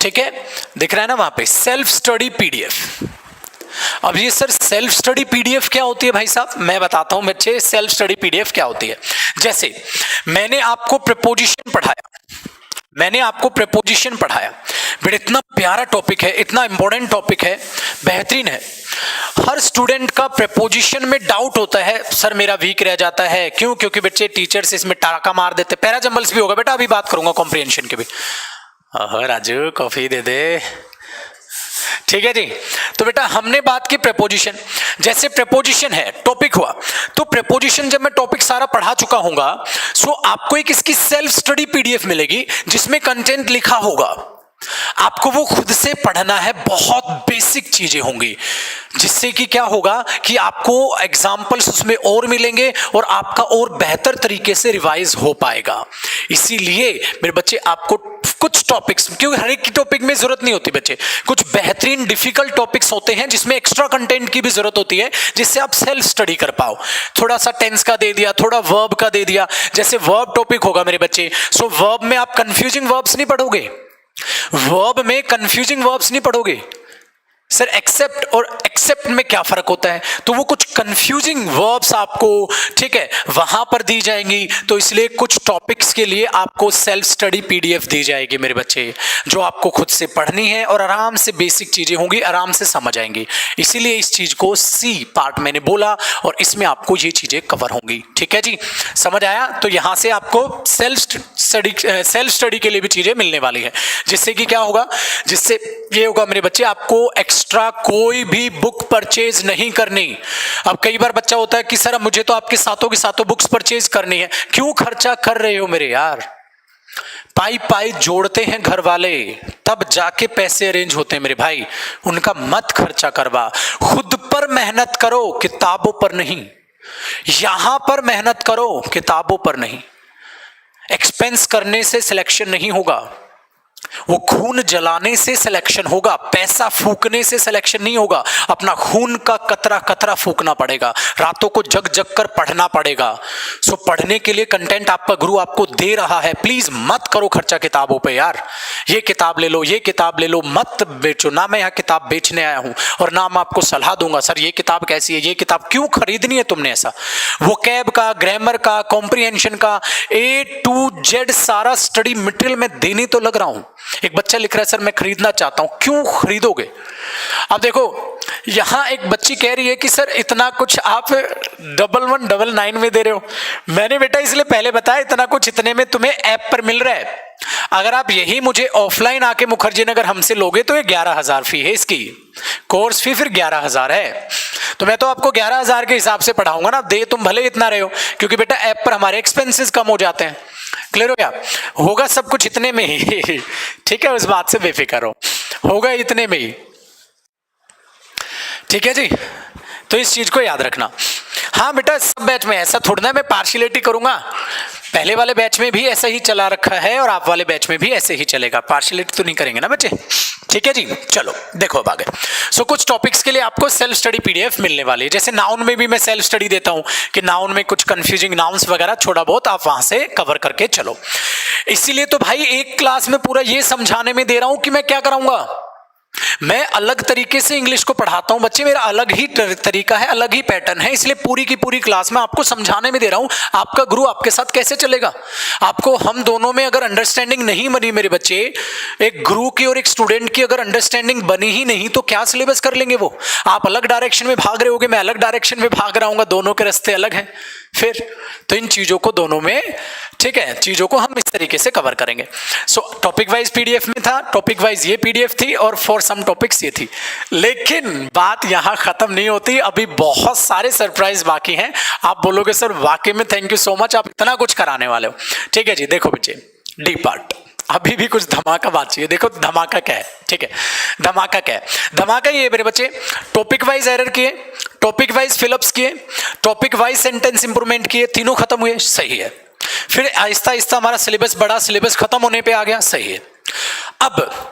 ठीक है, दिख रहा है ना वहां पे सेल्फ स्टडी पीडीएफ। अब ये सर सेल्फ स्टडी पीडीएफ क्या होती है भाई साहब? मैं बताता हूं बच्चे सेल्फ स्टडी पीडीएफ क्या होती है। जैसे मैंने आपको प्रीपोजिशन पढ़ाया, बट इतना प्यारा टॉपिक है, इतना इंपॉर्टेंट टॉपिक है, बेहतरीन है। हर स्टूडेंट का प्रीपोजिशन में डाउट होता है, सर मेरा वीक रह जाता है। क्यों? क्योंकि बच्चे टीचर्स इसमें टाका मार देते। पैराजम्बल्स भी होगा बेटा, अभी बात करूंगा कॉम्प्रिहेंशन के भी। राजू कॉफी दे दे, ठीक है जी। तो बेटा हमने बात की प्रीपोजिशन, जैसे प्रीपोजिशन है, टॉपिक हुआ, तो प्रीपोजिशन जब मैं टॉपिक सारा पढ़ा चुका हूंगा, सो आपको एक इसकी सेल्फ स्टडी पीडीएफ मिलेगी जिसमें कंटेंट लिखा होगा। आपको वो खुद से पढ़ना है, बहुत बेसिक चीजें होंगी, जिससे कि क्या होगा कि आपको एग्जाम्पल्स उसमें और मिलेंगे और आपका और बेहतर तरीके से रिवाइज हो पाएगा। इसीलिए मेरे बच्चे आपको कुछ टॉपिक्स, क्योंकि हर एक की टॉपिक में जरूरत नहीं होती बच्चे, कुछ बेहतरीन डिफिकल्ट टॉपिक्स होते हैं जिसमें एक्स्ट्रा कंटेंट की भी जरूरत होती है, जिससे आप सेल्फ स्टडी कर पाओ। थोड़ा सा टेंस का दे दिया, थोड़ा वर्ब का दे दिया। जैसे वर्ब टॉपिक होगा मेरे बच्चे, सो वर्ब में आप कंफ्यूजिंग वर्ब्स नहीं पढ़ोगे, वर्ब में कंफ्यूजिंग वर्ब्स नहीं पढ़ोगे। सर एक्सेप्ट और एक्सेप्ट में क्या फर्क होता है? तो वो कुछ कंफ्यूजिंग वर्ब्स आपको, ठीक है, वहां पर दी जाएंगी। तो इसलिए कुछ टॉपिक्स के लिए आपको सेल्फ स्टडी पीडीएफ दी जाएगी मेरे बच्चे, जो आपको खुद से पढ़नी है और आराम से बेसिक चीजें होंगी, आराम से समझ आएंगी। इसीलिए इस चीज को सी पार्ट मैंने बोला और इसमें आपको ये चीजें कवर होंगी। ठीक है जी, समझ आया? तो यहां से आपको सेल्फ स्टडी के लिए भी चीजें मिलने वाली है, जिससे कि क्या होगा, जिससे ये होगा मेरे बच्चे, आपको एक्स्ट्रा कोई भी बुक परचेज नहीं करनी। अब कई बार बच्चा होता है कि सर मुझे तो आपके साथों की साथों बुक्स परचेज करनी है। क्यों खर्चा कर रहे हो मेरे यार? पाई पाई जोड़ते हैं घर वाले, तब जाके पैसे अरेंज होते हैं मेरे भाई, उनका मत खर्चा करवा। खुद पर मेहनत करो, किताबों पर नहीं। यहां पर मेहनत करो, किताबों पर नहीं। एक्सपेंस करने से सिलेक्शन नहीं होगा, वो खून जलाने से सिलेक्शन होगा, पैसा फूकने से सिलेक्शन नहीं होगा। अपना खून का कतरा कतरा फूकना पड़ेगा, रातों को जग जग कर पढ़ना पड़ेगा। सो पढ़ने के लिए कंटेंट आपका गुरु आपको दे रहा है, प्लीज मत करो खर्चा किताबों पे यार। ये किताब ले लो, ये किताब ले लो, मत बेचो ना। मैं यहाँ किताब बेचने आया हूं और ना मैं आपको सलाह दूंगा सर ये किताब कैसी है, ये किताब क्यों खरीदनी है तुमने। ऐसा वोकैब का, ग्रामर का, कॉम्प्रिहेंशन का A to Z सारा स्टडी मटेरियल मैं देने तो लग रहा हूं। एक बच्चा लिख रहा है सर मैं खरीदना चाहता हूं, क्यों खरीदोगे? अब देखो यहां एक बच्ची कह रही है कि सर इतना कुछ आप 1199 में दे रहे हो। मैंने बेटा इसलिए पहले बताया इतना कुछ इतने में तुम्हें ऐप पर मिल रहा है। अगर आप यही मुझे ऑफलाइन आके मुखर्जी नगर हमसे लोगे तो ये 11,000 फी है, इसकी कोर्स फी फिर 11,000 है। तो मैं तो आपको 11,000 के हिसाब से पढ़ाऊंगा ना, दे तुम भले इतना रहे हो, क्योंकि बेटा ऐप पर हमारे एक्सपेंसेस कम हो जाते हैं। क्लियर हो गया? होगा सब कुछ इतने में ही ठीक है, उस बात से बेफिक्र हो, होगा इतने में ही। ठीक है जी, तो इस चीज को याद रखना। हाँ बेटा सब बैच में ऐसा थोड़ा ना मैं पार्शियलिटी करूंगा, पहले वाले बैच में भी ऐसा ही चला रखा है और आप वाले बैच में भी ऐसे ही चलेगा, पार्शियलिटी तो नहीं करेंगे ना बच्चे। ठीक है जी, चलो देखो अब आगे। सो कुछ टॉपिक्स के लिए आपको सेल्फ स्टडी पीडीएफ मिलने वाली है। जैसे नाउन में भी मैं सेल्फ स्टडी देता हूं कि नाउन में कुछ कंफ्यूजिंग नाउन्स वगैरह थोड़ा बहुत आप वहां से कवर करके चलो। इसीलिए तो भाई एक क्लास में पूरा ये समझाने में दे रहा हूं कि मैं क्या कराऊंगा, मैं अलग तरीके से इंग्लिश को पढ़ाता हूं बच्चे, मेरा अलग ही तरीका है, अलग ही पैटर्न है, इसलिए पूरी की पूरी क्लास में आपको समझाने में दे रहा हूं। आपका गुरु आपके साथ कैसे चलेगा? आपको हम दोनों में अगर अंडरस्टैंडिंग नहीं बनी मेरे बच्चे, एक गुरु की और एक स्टूडेंट की अगर अंडरस्टैंडिंग बनी ही नहीं तो क्या सिलेबस कर लेंगे वो? आप अलग डायरेक्शन में भाग रहे होगे, मैं अलग डायरेक्शन में भाग रहा हूंगा, दोनों के रास्ते अलग हैं। फिर तो इन चीजों को दोनों में, ठीक है, चीजों को हम इस तरीके से कवर करेंगे। सो टॉपिक वाइज पीडीएफ में था, टॉपिक वाइज ये पीडीएफ थी और फॉर सम टॉपिक्स ये थी। लेकिन बात यहां खत्म नहीं होती, अभी बहुत सारे सरप्राइज बाकी हैं। आप बोलोगे सर वाकई में थैंक यू सो मच, आप इतना कुछ कराने वाले हो। ठीक है जी, देखो बच्चे डी पार्ट, अभी भी कुछ धमाका बात चाहिए। देखो धमाका क्या है, ठीक है, धमाका क्या है? धमाका ये मेरे बच्चे, टॉपिक वाइज एरर किए, टॉपिक वाइज फिलअप्स किए, टॉपिक वाइज सेंटेंस इंप्रूवमेंट किए, तीनों खत्म हुए, सही है। फिर आहिस्ता आहिस्ता हमारा सिलेबस बढ़ा, सिलेबस खत्म होने पे आ गया, सही है। अब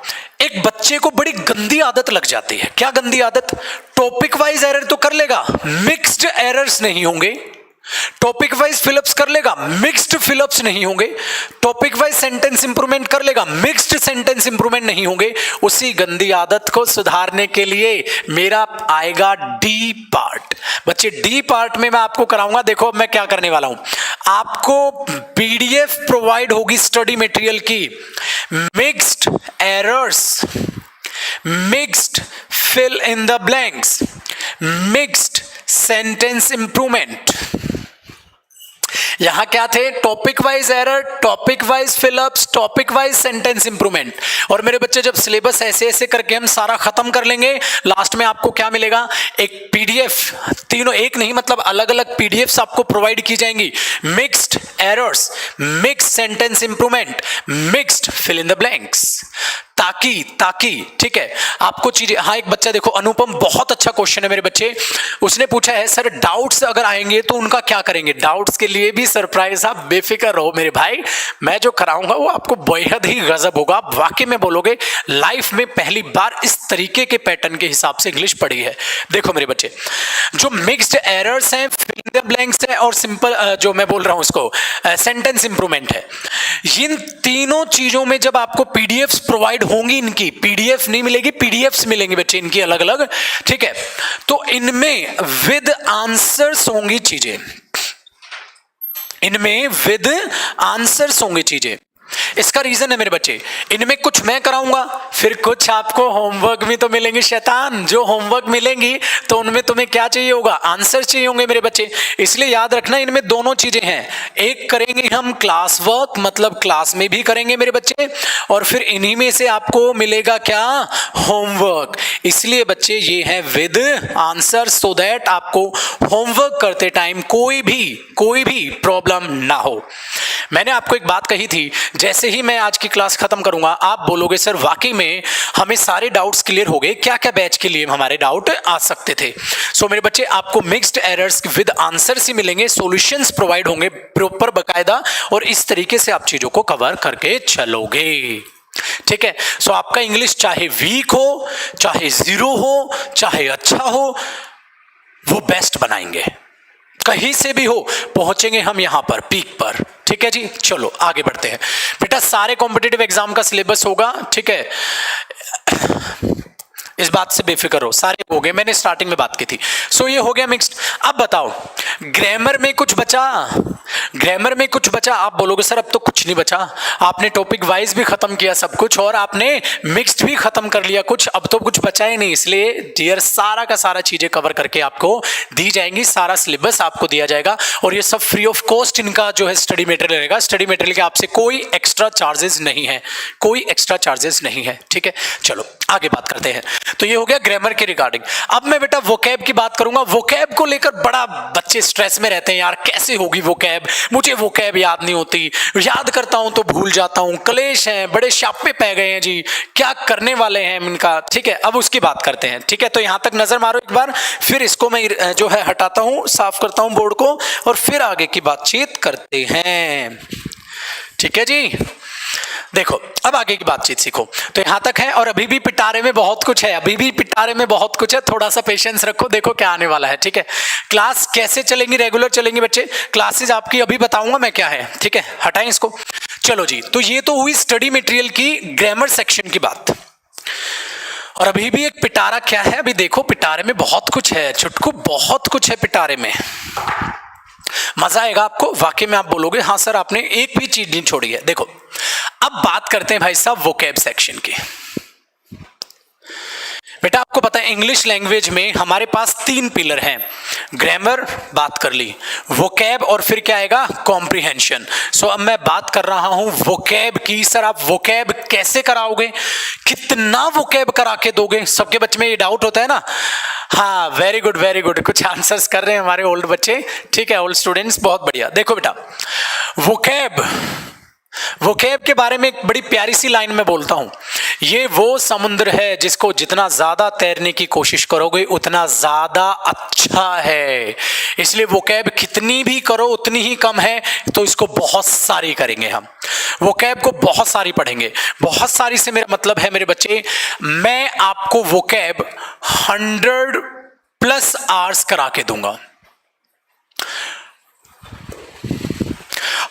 एक बच्चे को बड़ी गंदी आदत लग जाती है। क्या गंदी आदत? टॉपिक वाइज एरर तो कर लेगा, मिक्स्ड एरर्स नहीं होंगे। टॉपिक वाइज फिलअप्स कर लेगा, मिक्स्ड फिलअप्स नहीं होंगे। टॉपिक वाइज सेंटेंस इंप्रूवमेंट कर लेगा, मिक्स्ड सेंटेंस इंप्रूवमेंट नहीं होंगे। उसी गंदी आदत को सुधारने के लिए मेरा आएगा डी पार्ट। बच्चे डी पार्ट में मैं आपको कराऊंगा, देखो अब मैं क्या करने वाला हूं, आपको पीडीएफ प्रोवाइड होगी स्टडी मटेरियल की, mixed errors, mixed fill in the blanks, mixed sentence improvement. यहां क्या थे? Topic wise error, topic wise fill ups, topic wise sentence improvement. और मेरे बच्चे जब सिलेबस ऐसे ऐसे करके हम सारा खत्म कर लेंगे, लास्ट में आपको क्या मिलेगा? एक पीडीएफ, तीनों एक नहीं मतलब अलग अलग पीडीएफ्स आपको प्रोवाइड की जाएंगी। Mixed errors, mixed sentence improvement, mixed fill in the blanks, ताकि ठीक है आपको चीजें। हाँ एक बच्चा देखो, अनुपम, बहुत अच्छा क्वेश्चन है मेरे बच्चे, उसने पूछा है सर डाउट्स अगर आएंगे तो उनका क्या करेंगे? डाउट्स के लिए भी सरप्राइज, आप बेफिक्र रहो मेरे भाई, मैं जो कराऊंगा वो आपको बेहद ही गजब होगा। आप वाकई में बोलोगे लाइफ में पहली बार इस तरीके के पैटर्न के हिसाब से इंग्लिश पढ़ी है। देखो मेरे बच्चे, जो मिक्स्ड एरर्स हैं, फिल इन द ब्लैंक्स है और सिंपल जो मैं बोल रहा हूं उसको सेंटेंस इंप्रूवमेंट है, इन तीनों चीजों में जब आपको पीडीएफ्स प्रोवाइड होंगी, इनकी पीडीएफ नहीं मिलेगी, पीडीएफ्स मिलेंगे बच्चे इनकी अलग अलग, ठीक है, तो इनमें विद आंसर्स होंगी चीजें, इनमें विद आंसर्स होंगी चीजें। इसका रीजन है मेरे बच्चे, इनमें कुछ मैं कराऊंगा, फिर कुछ आपको होमवर्क भी तो मिलेंगे। शैतान, जो होमवर्क मिलेंगी तो उनमें तुम्हें क्या चाहिए होगा? आंसर चाहिए होंगे मेरे बच्चे। इसलिए याद रखना इनमें दोनों चीजें हैं, एक करेंगे हम क्लास वर्क, मतलब क्लास में भी करेंगे मेरे बच्चे, और फिर इन्हीं में से आपको मिलेगा क्या? होमवर्क। इसलिए बच्चे ये है विद आंसर, सो दैट आपको होमवर्क करते टाइम कोई भी प्रॉब्लम ना हो। मैंने आपको एक बात कही थी, जैसे ही मैं आज की क्लास खत्म करूंगा आप बोलोगे सर वाकई में हमें सारे डाउट्स क्लियर हो गए, क्या क्या बैच के लिए हमारे डाउट आ सकते थे। सो मेरे बच्चे आपको मिक्स्ड एरर्स विद आंसर्स ही मिलेंगे, सॉल्यूशंस प्रोवाइड होंगे प्रॉपर बकायदा, और इस तरीके से आप चीजों को कवर करके चलोगे। ठीक है, सो आपका इंग्लिश चाहे वीक हो, चाहे जीरो हो, चाहे अच्छा हो, वो बेस्ट बनाएंगे। कहीं से भी हो पहुंचेंगे हम यहां पर पीक पर। ठीक है जी, चलो आगे बढ़ते हैं बेटा। सारे कॉम्पिटिटिव एग्जाम का सिलेबस होगा, ठीक है, इस बात से बेफिक्र हो, सारे हो गए, मैंने स्टार्टिंग में बात की थी। सो ये हो गया मिक्स्ड। अब बताओ ग्रामर में कुछ बचा? ग्रामर में कुछ बचा? आप बोलोगे सर अब तो कुछ नहीं बचा, आपने टॉपिक वाइज भी खत्म किया सब कुछ और आपने मिक्स्ड भी खत्म कर लिया कुछ, अब तो कुछ बचा ही नहीं। इसलिए डियर सारा का सारा चीजें कवर करके आपको दी जाएंगी, सारा सिलेबस आपको दिया जाएगा और ये सब फ्री ऑफ कॉस्ट इनका जो है स्टडी मटेरियल रहेगा। स्टडी मटेरियल के आपसे कोई एक्स्ट्रा चार्जेस नहीं है, कोई एक्स्ट्रा चार्जेस नहीं है, ठीक है। चलो आगे बात करते हैं। तो ये हो गया ग्रामर के रिगार्डिंग। अब मैं बेटा वोकैब की बात करूंगा। वोकैब को लेकर बड़ा बच्चे स्ट्रेस में रहते हैं, यार कैसे होगी वोकैब, मुझे वोकैब याद नहीं होती, याद करता हूं तो भूल जाता हूं, क्लेश हैं, बड़े शापे पै गए हैं जी, क्या करने वाले हैं इनका, ठीक है। अब उसकी बात करते हैं, ठीक है। तो यहां तक नजर मारो एक बार, फिर इसको मैं जो है हटाता हूं, साफ करता हूं बोर्ड को और फिर आगे की बातचीत करते हैं, ठीक है जी। देखो अब आगे की बातचीत सीखो। तो यहां तक है और अभी भी पिटारे में बहुत कुछ है, अभी भी पिटारे में बहुत कुछ है, थोड़ा सा पेशेंस रखो, देखो क्या आने वाला है, ठीक है। क्लास कैसे चलेंगी, रेगुलर चलेंगी बच्चे, क्लासेस आपकी अभी बताऊंगा मैं क्या है, ठीक है। हटाएं इसको। चलो जी, तो ये तो हुई स्टडी मटेरियल की ग्रामर सेक्शन की बात। और अभी भी एक पिटारा क्या है, अभी देखो पिटारे में बहुत कुछ है छुटकू, बहुत कुछ है पिटारे में, मजा आएगा आपको। वाकई में आप बोलोगे हाँ सर आपने एक भी चीज नहीं छोड़ी है। देखो अब बात करते हैं भाई साहब वोकैब सेक्शन की। बेटा आपको पता है इंग्लिश लैंग्वेज में हमारे पास 3 पिलर हैं, ग्रामर बात कर ली, वोकैब और फिर क्या आएगा, कॉम्प्रिहेंशन। सो अब मैं बात कर रहा हूं वोकैब की। सर आप वोकैब कैसे कराओगे, कितना वोकैब करा के दोगे? सबके बच्चे में ये डाउट होता है ना। हाँ वेरी गुड वेरी गुड, कुछ आंसर्स कर रहे हैं हमारे ओल्ड बच्चे, ठीक है, ओल्ड स्टूडेंट्स, बहुत बढ़िया। देखो बेटा वोकैब के बारे में एक बड़ी प्यारी सी लाइन में बोलता हूं, ये वो समुद्र है जिसको जितना ज्यादा तैरने की कोशिश करोगे उतना ज्यादा अच्छा है। इसलिए वोकैब कितनी भी करो उतनी ही कम है, तो इसको बहुत सारी करेंगे हम, वोकैब को बहुत सारी पढ़ेंगे। बहुत सारी से मेरा मतलब है मेरे बच्चे, मैं आपको वोकैब 100+ आवर्स करा के दूंगा,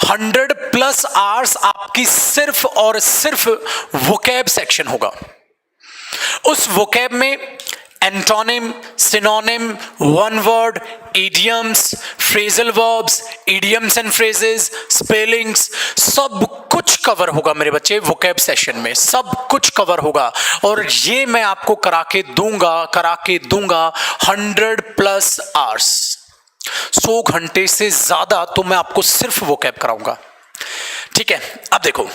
100+ आवर्स आपकी सिर्फ और सिर्फ वोकैब सेक्शन होगा। उस वोकैब में antonym, synonym, one word, idioms, phrasal verbs, idioms and phrases, spellings, सब कुछ कवर होगा मेरे बच्चे वोकैब सेशन में, सब कुछ कवर होगा। और ये मैं आपको करा के दूंगा 100+ आवर्स, 100 घंटे से ज्यादा तो मैं आपको सिर्फ वोकैब कराऊंगा, ठीक है। अब देखो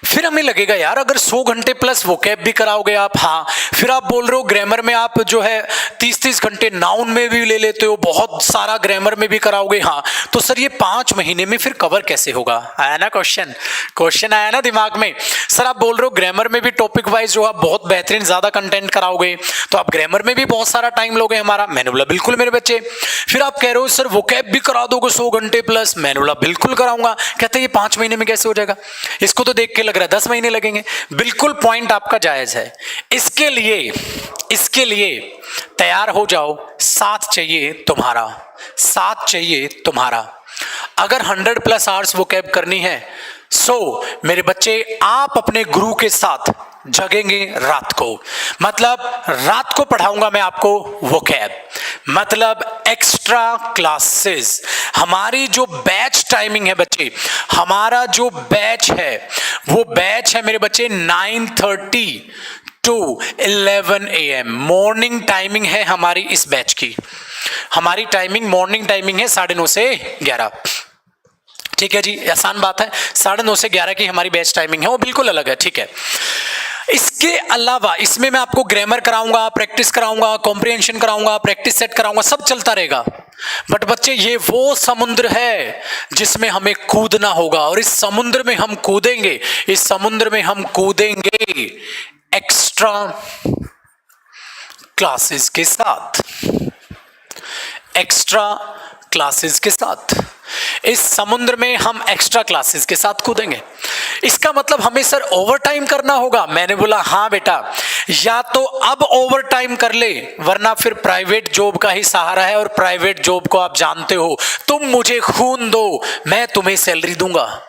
फिर हमें लगेगा यार अगर 100 घंटे प्लस वोकैब भी कराओगे आप, हाँ फिर आप बोल रहे हो ग्रामर में आप जो है 30-30 घंटे नाउन में भी ले लेते हो, बहुत सारा ग्रामर में भी कराओगे, हाँ तो सर ये 5 महीने में फिर कवर कैसे होगा? आया ना क्वेश्चन आया ना दिमाग में। सर आप बोल रहे हो ग्रामर में भी टॉपिक वाइज जो आप बहुत बेहतरीन ज्यादा कंटेंट कराओगे तो आप ग्रामर में भी बहुत सारा टाइम लोगे हमारा। मैंने बोला बिल्कुल मेरे बच्चे। फिर आप कह रहे हो सर वोकैब भी करा दोगे 100 घंटे प्लस, मैंने बोला बिल्कुल कराऊंगा। कहते ये 5 महीने में कैसे हो जाएगा, इसको तो देख के लग रहा है 10 महीने लगेंगे। बिल्कुल पॉइंट आपका जायज है। इसके लिए तैयार हो जाओ, साथ चाहिए तुम्हारा। अगर 100+ आवर्स वोकैब करनी है सो मेरे बच्चे आप अपने गुरु के साथ जगेंगे रात को, मतलब रात को पढ़ाऊंगा मैं आपको वोकैब, मतलब एक्स्ट्रा क्लासेस। हमारी जो बैच टाइमिंग है बच्चे, हमारा जो बैच है वो बैच है मेरे बच्चे 9:30 to 11 AM मॉर्निंग टाइमिंग है हमारी इस बैच की। हमारी टाइमिंग मॉर्निंग टाइमिंग है 9:30 से 11, ठीक है जी, आसान बात है। 9:30 से 11 की हमारी बैच टाइमिंग है, वो बिल्कुल अलग है, ठीक है। इसके अलावा इसमें मैं आपको ग्रामर कराऊंगा, प्रैक्टिस कराऊंगा, कॉम्प्रिहेंशन कराऊंगा, प्रैक्टिस सेट कराऊंगा, सब चलता रहेगा। बट बच्चे ये वो समुद्र है जिसमें हमें कूदना होगा, और इस समुद्र में हम कूदेंगे एक्स्ट्रा क्लासेस के साथ, इस समुद्र में हम एक्स्ट्रा क्लासेस के साथ कूदेंगे। इसका मतलब हमें सर ओवर टाइम करना होगा। मैंने बोला हाँ बेटा, या तो अब ओवर टाइम कर ले, वरना फिर प्राइवेट जॉब का ही सहारा है, और प्राइवेट जॉब को आप जानते हो, तुम मुझे खून दो मैं तुम्हें सैलरी दूंगा।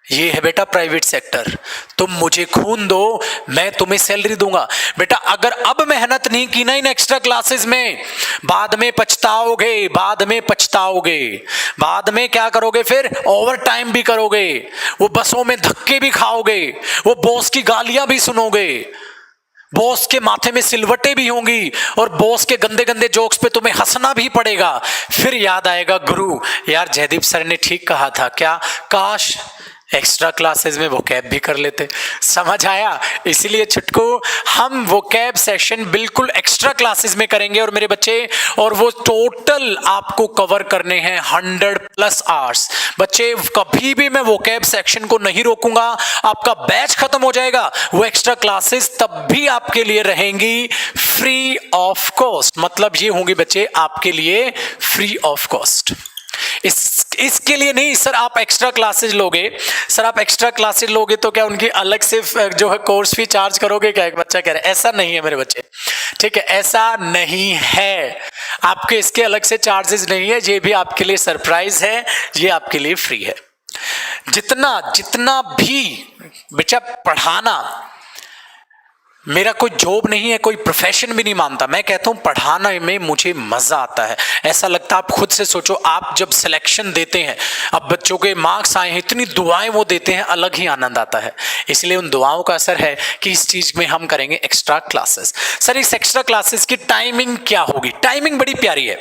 ये है बेटा प्राइवेट सेक्टर। तुम मुझे खून दो, मैं तुम्हें सैलरी दूंगा। बेटा अगर अब मेहनत नहीं की ना इन एक्स्ट्रा क्लासेस में, बाद में पछताओगे, बाद में पछताओगे। बाद में क्या करोगे फिर? ओवर टाइम भी करोगे, वो बसों में धक्के भी खाओगे, वो बॉस की गालियां भी सुनोगे, बॉस के माथे में सिलवटें भी होंगी और बॉस के गंदे गंदे जोक्स पे तुम्हें हंसना भी पड़ेगा। फिर याद आएगा गुरु, यार जयदीप सर ने ठीक कहा था, क्या काश एक्स्ट्रा क्लासेस में वोकैब भी कर लेते। समझ आया? इसीलिए छुटकू हम वोकैब सेशन बिल्कुल एक्स्ट्रा क्लासेस में करेंगे और मेरे बच्चे, और वो टोटल आपको कवर करने हैं 100+ आवर्स। बच्चे कभी भी मैं वोकैब सेक्शन को नहीं रोकूंगा, आपका बैच खत्म हो जाएगा, वो एक्स्ट्रा क्लासेस तब भी आपके लिए रहेंगी फ्री ऑफ कॉस्ट। मतलब ये होंगी बच्चे आपके लिए फ्री ऑफ कॉस्ट। इसके लिए नहीं सर आप एक्स्ट्रा क्लासेज लोगे, सर आप एक्स्ट्रा क्लासेज लोगे तो क्या उनकी अलग से जो है कोर्स फी चार्ज करोगे क्या? एक बच्चा कह रहा है। ऐसा नहीं है मेरे बच्चे, ठीक है, ऐसा नहीं है। आपके इसके अलग से चार्जेस नहीं है, ये भी आपके लिए सरप्राइज है, ये आपके लिए फ्री है। जितना भी बच्चा पढ़ाना मेरा कोई जॉब नहीं है, कोई प्रोफेशन भी नहीं मानता। मैं कहता हूं पढ़ाने में मुझे मजा आता है। ऐसा लगता है, आप खुद से सोचो, आप जब सिलेक्शन देते हैं, अब बच्चों के मार्क्स आए हैं, इतनी दुआएं वो देते हैं, अलग ही आनंद आता है। इसलिए उन दुआओं का असर है कि इस चीज में हम करेंगे एक्स्ट्रा क्लासेस। सर इस एक्स्ट्रा क्लासेस की टाइमिंग क्या होगी? टाइमिंग बड़ी प्यारी है।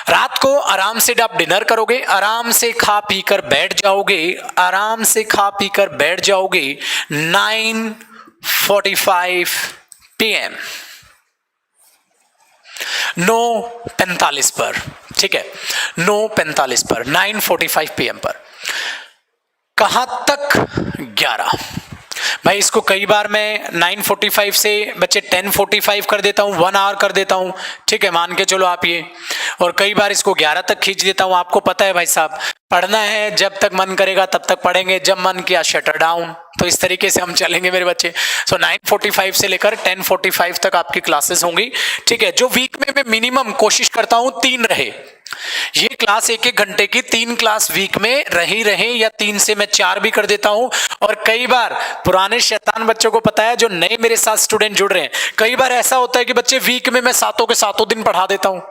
रात को आराम से आप डिनर करोगे, आराम से खा पी कर बैठ जाओगे, आराम से खा पी कर बैठ जाओगे 9:45 PM 9:45 पर, ठीक है, 9:45 पर, 9:45 PM पर। कहां तक? 11। भाई इसको कई बार मैं 9:45 से बच्चे 10:45 कर देता हूं, 1 आवर कर देता हूं, ठीक है, मान के चलो आप ये। और कई बार इसको 11 तक खींच देता हूं। आपको पता है भाई साहब, पढ़ना है जब तक मन करेगा तब तक पढ़ेंगे, जब मन किया शटर डाउन। तो इस तरीके से हम चलेंगे मेरे बच्चे। सो 9:45 से लेकर 10:45 तक आपकी क्लासेस होंगी, ठीक है। जो वीक में मैं मिनिमम कोशिश करता हूं 3 रहे। ये क्लास 1-1 घंटे की 3 क्लास वीक में रहे, या 3 से मैं 4 भी कर देता हूं। और कई बार पुराने शैतान बच्चों को पता है, जो नए मेरे साथ स्टूडेंट जुड़ रहे हैं, कई बार ऐसा होता है कि बच्चे वीक में मैं 7 के 7 दिन पढ़ा देता हूं।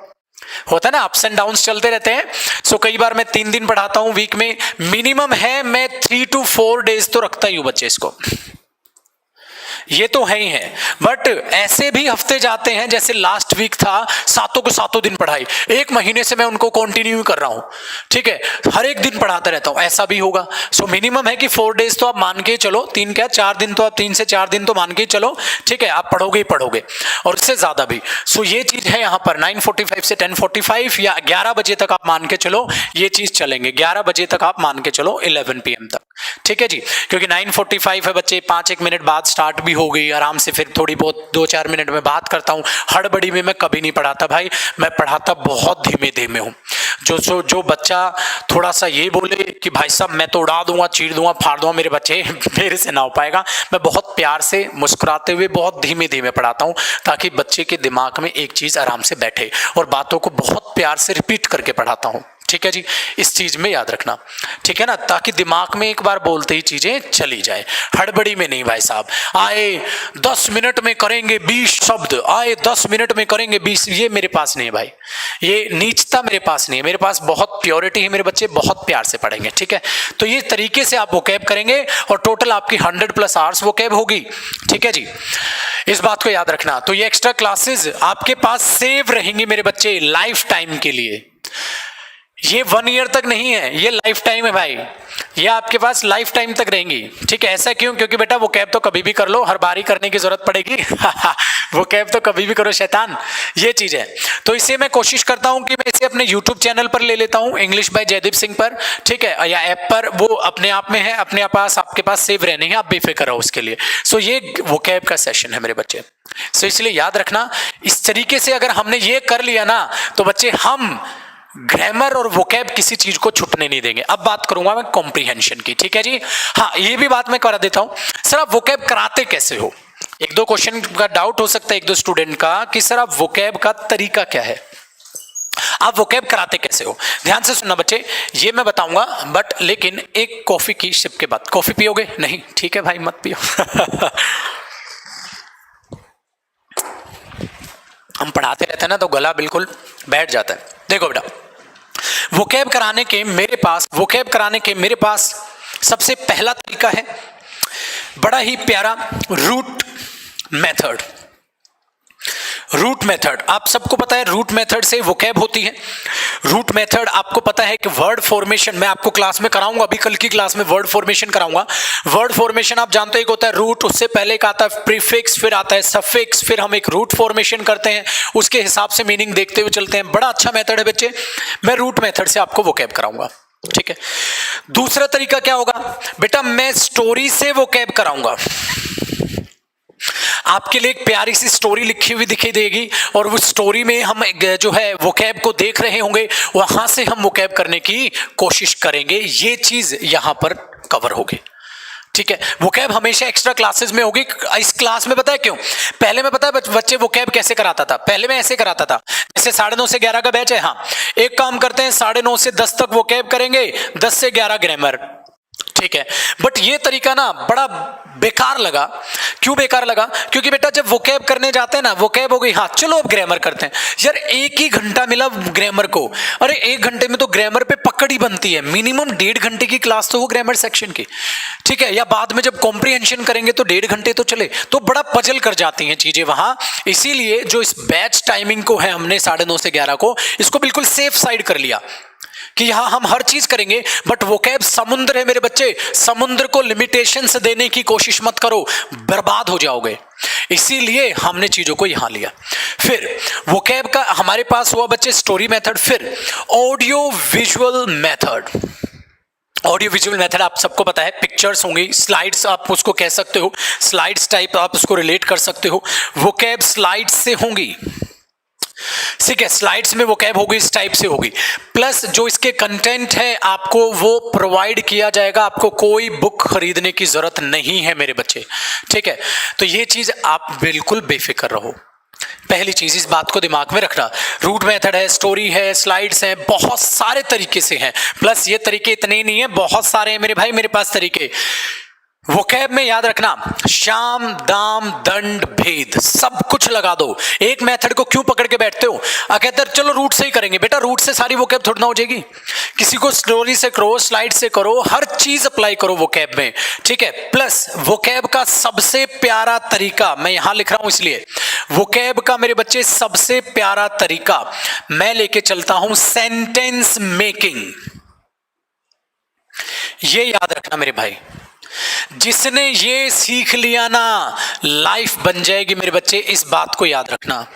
होता है ना, अप्स एंड डाउन्स चलते रहते हैं। सो कई बार मैं 3 दिन पढ़ाता हूं वीक में, मिनिमम है मैं 3 to 4 डेज तो रखता ही हूं बच्चे इसको। ये तो है ही है, बट ऐसे भी हफ्ते जाते हैं, जैसे लास्ट वीक था 7 के 7 दिन पढ़ाई, 1 महीने से मैं उनको कंटिन्यू कर रहा हूं, ठीक है, हर एक दिन पढ़ाता रहता हूं, ऐसा भी होगा। सो मिनिमम है कि 4 डेज तो आप मान के चलो, 3 क्या 4 दिन तो आप 3 से 4 दिन तो मान के चलो, ठीक है, आप पढ़ोगे ही पढ़ोगे, और इससे ज्यादा भी। सो ये चीज है यहाँ पर 9:45 से 10:45 या 11 बजे तक आप मान के चलो, ये चीज चलेंगे 11 बजे तक आप मान के चलो 11 PM तक, ठीक है जी। क्योंकि 9:45 है बच्चे, 5-1 मिनट बाद स्टार्ट भी हो गई, आराम से फिर थोड़ी बहुत 2-4 मिनट में बात करता हूं। हड़बड़ी में मैं कभी नहीं पढ़ाता भाई, मैं पढ़ाता बहुत धीमे धीमे हूं। जो बच्चा थोड़ा सा ये बोले कि भाई साहब मैं तो उड़ा दूंगा, चीर दूंगा, फाड़ दूंगा, मेरे बच्चे मेरे से ना हो पाएगा। मैं बहुत प्यार से मुस्कुराते हुए बहुत धीमे धीमे पढ़ाता हूं, ताकि बच्चे के दिमाग में एक चीज आराम से बैठे, और बातों को बहुत प्यार से रिपीट करके पढ़ाता हूं, ठीक है जी। इस चीज में याद रखना, ठीक है ना, ताकि दिमाग में एक बार बोलते ही चीजें चली जाए। हड़बड़ी में नहीं भाई साहब, आए 10 मिनट में करेंगे 20 शब्द, आए 10 मिनट में करेंगे 20, ये मेरे पास नहीं है भाई, ये नीचता मेरे पास नहीं है। मेरे पास बहुत प्योरिटी है, मेरे बच्चे बहुत प्यार से पढ़ेंगे, ठीक है। तो ये तरीके से आप वोकैब करेंगे और टोटल आपकी 100+ आवर्स वोकैब होगी, ठीक है जी। इस बात को याद रखना। तो ये एक्स्ट्रा क्लासेस आपके पास सेव रहेंगी मेरे बच्चे लाइफ टाइम के लिए। ये 1 ईयर तक नहीं है, ये लाइफ टाइम है भाई, ये आपके पास लाइफ टाइम तक रहेंगी, ठीक है। ऐसा क्यों? क्योंकि बेटा वो कैब तो कभी भी कर लो, हर बारी करने की जरूरत पड़ेगी वो कैब तो कभी भी करो शैतान, ये चीज है। तो इसे मैं कोशिश करता हूं कि मैं इसे अपने YouTube चैनल पर ले लेता हूं, इंग्लिश बाय जयदीप सिंह पर, ठीक है, या ऐप पर, वो अपने आप में है, अपने पास आपके पास सेव रहने हैं, आप बेफिक्र रहो उसके लिए। सो ये वो कैब का सेशन है मेरे बच्चे। सो इसलिए याद रखना, इस तरीके से अगर हमने ये कर लिया ना, तो बच्चे हम ग्रामर और वोकैब किसी चीज को छुटने नहीं देंगे। अब बात करूंगा मैं कॉम्प्रिहेंशन की, ठीक है जी। हाँ, ये भी बात मैं करा देता हूं। सर आप वोकैब कराते कैसे हो? 1-2 क्वेश्चन का डाउट हो सकता है 1-2 स्टूडेंट का कि सर आप वोकैब का तरीका क्या है। आप वोकैब कराते कैसे हो? ध्यान से सुनना बच्चे, ये मैं बताऊंगा, बट लेकिन एक कॉफी की सिप के बाद। कॉफी पियोगे? नहीं, ठीक है भाई, मत पियो। हम पढ़ाते रहते हैं ना तो गला बिल्कुल बैठ जाता है। देखो बेटा, वोकैब कराने के मेरे पास सबसे पहला तरीका है, बड़ा ही प्यारा रूट मेथड। रूट मेथड आप सबको पता है, रूट मेथड से वोकैब होती है। रूट मेथड आपको पता है कि वर्ड फॉर्मेशन मैं आपको क्लास में कराऊंगा, अभी कल की क्लास में वर्ड फॉर्मेशन कराऊंगा। वर्ड फॉर्मेशन आप जानते हैं कि होता है रूट, उससे पहले एक आता है प्रीफिक्स, फिर आता है सफिक्स, फिर हम एक रूट फॉर्मेशन करते हैं, उसके हिसाब से मीनिंग देखते हुए चलते हैं। बड़ा अच्छा मेथड है बच्चे, मैं रूट मेथड से आपको वोकैब कराऊंगा, ठीक है। दूसरा तरीका क्या होगा बेटा, मैं स्टोरी से वोकैब कराऊंगा। आपके लिए एक प्यारी सी स्टोरी लिखी हुई दिखाई देगी और उस स्टोरी में हम जो है वोकैब को देख रहे होंगे, वहां से हम वोकैब करने की कोशिश करेंगे। ये चीज यहां पर कवर होगी, ठीक है। वोकैब हमेशा एक्स्ट्रा क्लासेस में होगी। इस क्लास में पता है क्यों? पहले में पता है बच्चे वोकैब कैसे कराता था? पहले मैं ऐसे कराता था, जैसे 9:30 से 11 का बैच है। हाँ, एक काम करते हैं, 9:30 से 10 तक वोकैब करेंगे, 10 से 11 ग्रामर, ठीक है। बट ये तरीका ना बड़ा बेकार लगा। क्यों बेकार लगा? क्योंकि बेटा जब वोकैब करने जाते हैं ना, वोकैब हो गई, हाँ चलो अब ग्रामर करते हैं। यार एक ही घंटा मिला ग्रामर को, अरे 1 घंटे में तो ग्रामर पे पकड़ ही बनती है। मिनिमम 1.5 घंटे की क्लास तो वो ग्रामर सेक्शन की, ठीक है। या बाद में जब कॉम्प्रिहेंशन करेंगे तो 1.5 घंटे तो चले, तो बड़ा पजल कर जाती हैं चीजें वहां। इसीलिए जो इस बैच टाइमिंग को है हमने 9:30 से 11 को, इसको बिल्कुल सेफ साइड कर लिया कि यहां हम हर चीज करेंगे। बट वोकैब समुद्र है मेरे बच्चे, समुद्र को लिमिटेशंस देने की कोशिश मत करो, बर्बाद हो जाओगे। इसीलिए हमने चीजों को यहां लिया। फिर वोकैब का हमारे पास हुआ बच्चे स्टोरी मेथड। फिर audio visual method. Audio visual method आप सबको पता है, पिक्चर्स होंगी, स्लाइड्स आप उसको कह सकते हो, स्लाइड्स टाइप आप उसको रिलेट कर सकते हो। वोकैब स्लाइड्स से होंगी, ठीक है, स्लाइड्स में वोकैब होगी, इस टाइप से होगी। प्लस जो इसके कंटेंट है आपको वो प्रोवाइड किया जाएगा, आपको कोई बुक खरीदने की जरूरत नहीं है मेरे बच्चे, ठीक है। तो ये चीज आप बिल्कुल बेफिक्र रहो। पहली चीज इस बात को दिमाग में रखना, रूट मेथड है, स्टोरी है, स्लाइड्स हैं, बहुत सारे तरीके से हैं। प्लस ये तरीके इतने ही नहीं है, बहुत सारे हैं मेरे भाई मेरे पास तरीके। वोकैब में याद रखना, शाम दाम दंड भेद सब कुछ लगा दो। एक मेथड को क्यों पकड़ के बैठते हो? कहते चलो रूट से ही करेंगे। बेटा रूट से सारी वोकैब थोड़ी ना हो जाएगी, किसी को स्टोरी से करो, स्लाइड से करो, हर चीज अप्लाई करो वोकैब में, ठीक है। प्लस वोकैब का सबसे प्यारा तरीका मैं यहां लिख रहा हूं, इसलिए वोकैब का मेरे बच्चे सबसे प्यारा तरीका मैं लेके चलता हूं, सेंटेंस मेकिंग। ये याद रखना मेरे भाई, जिसने ये सीख लिया ना लाइफ बन जाएगी मेरे बच्चे। इस बात को याद रखना,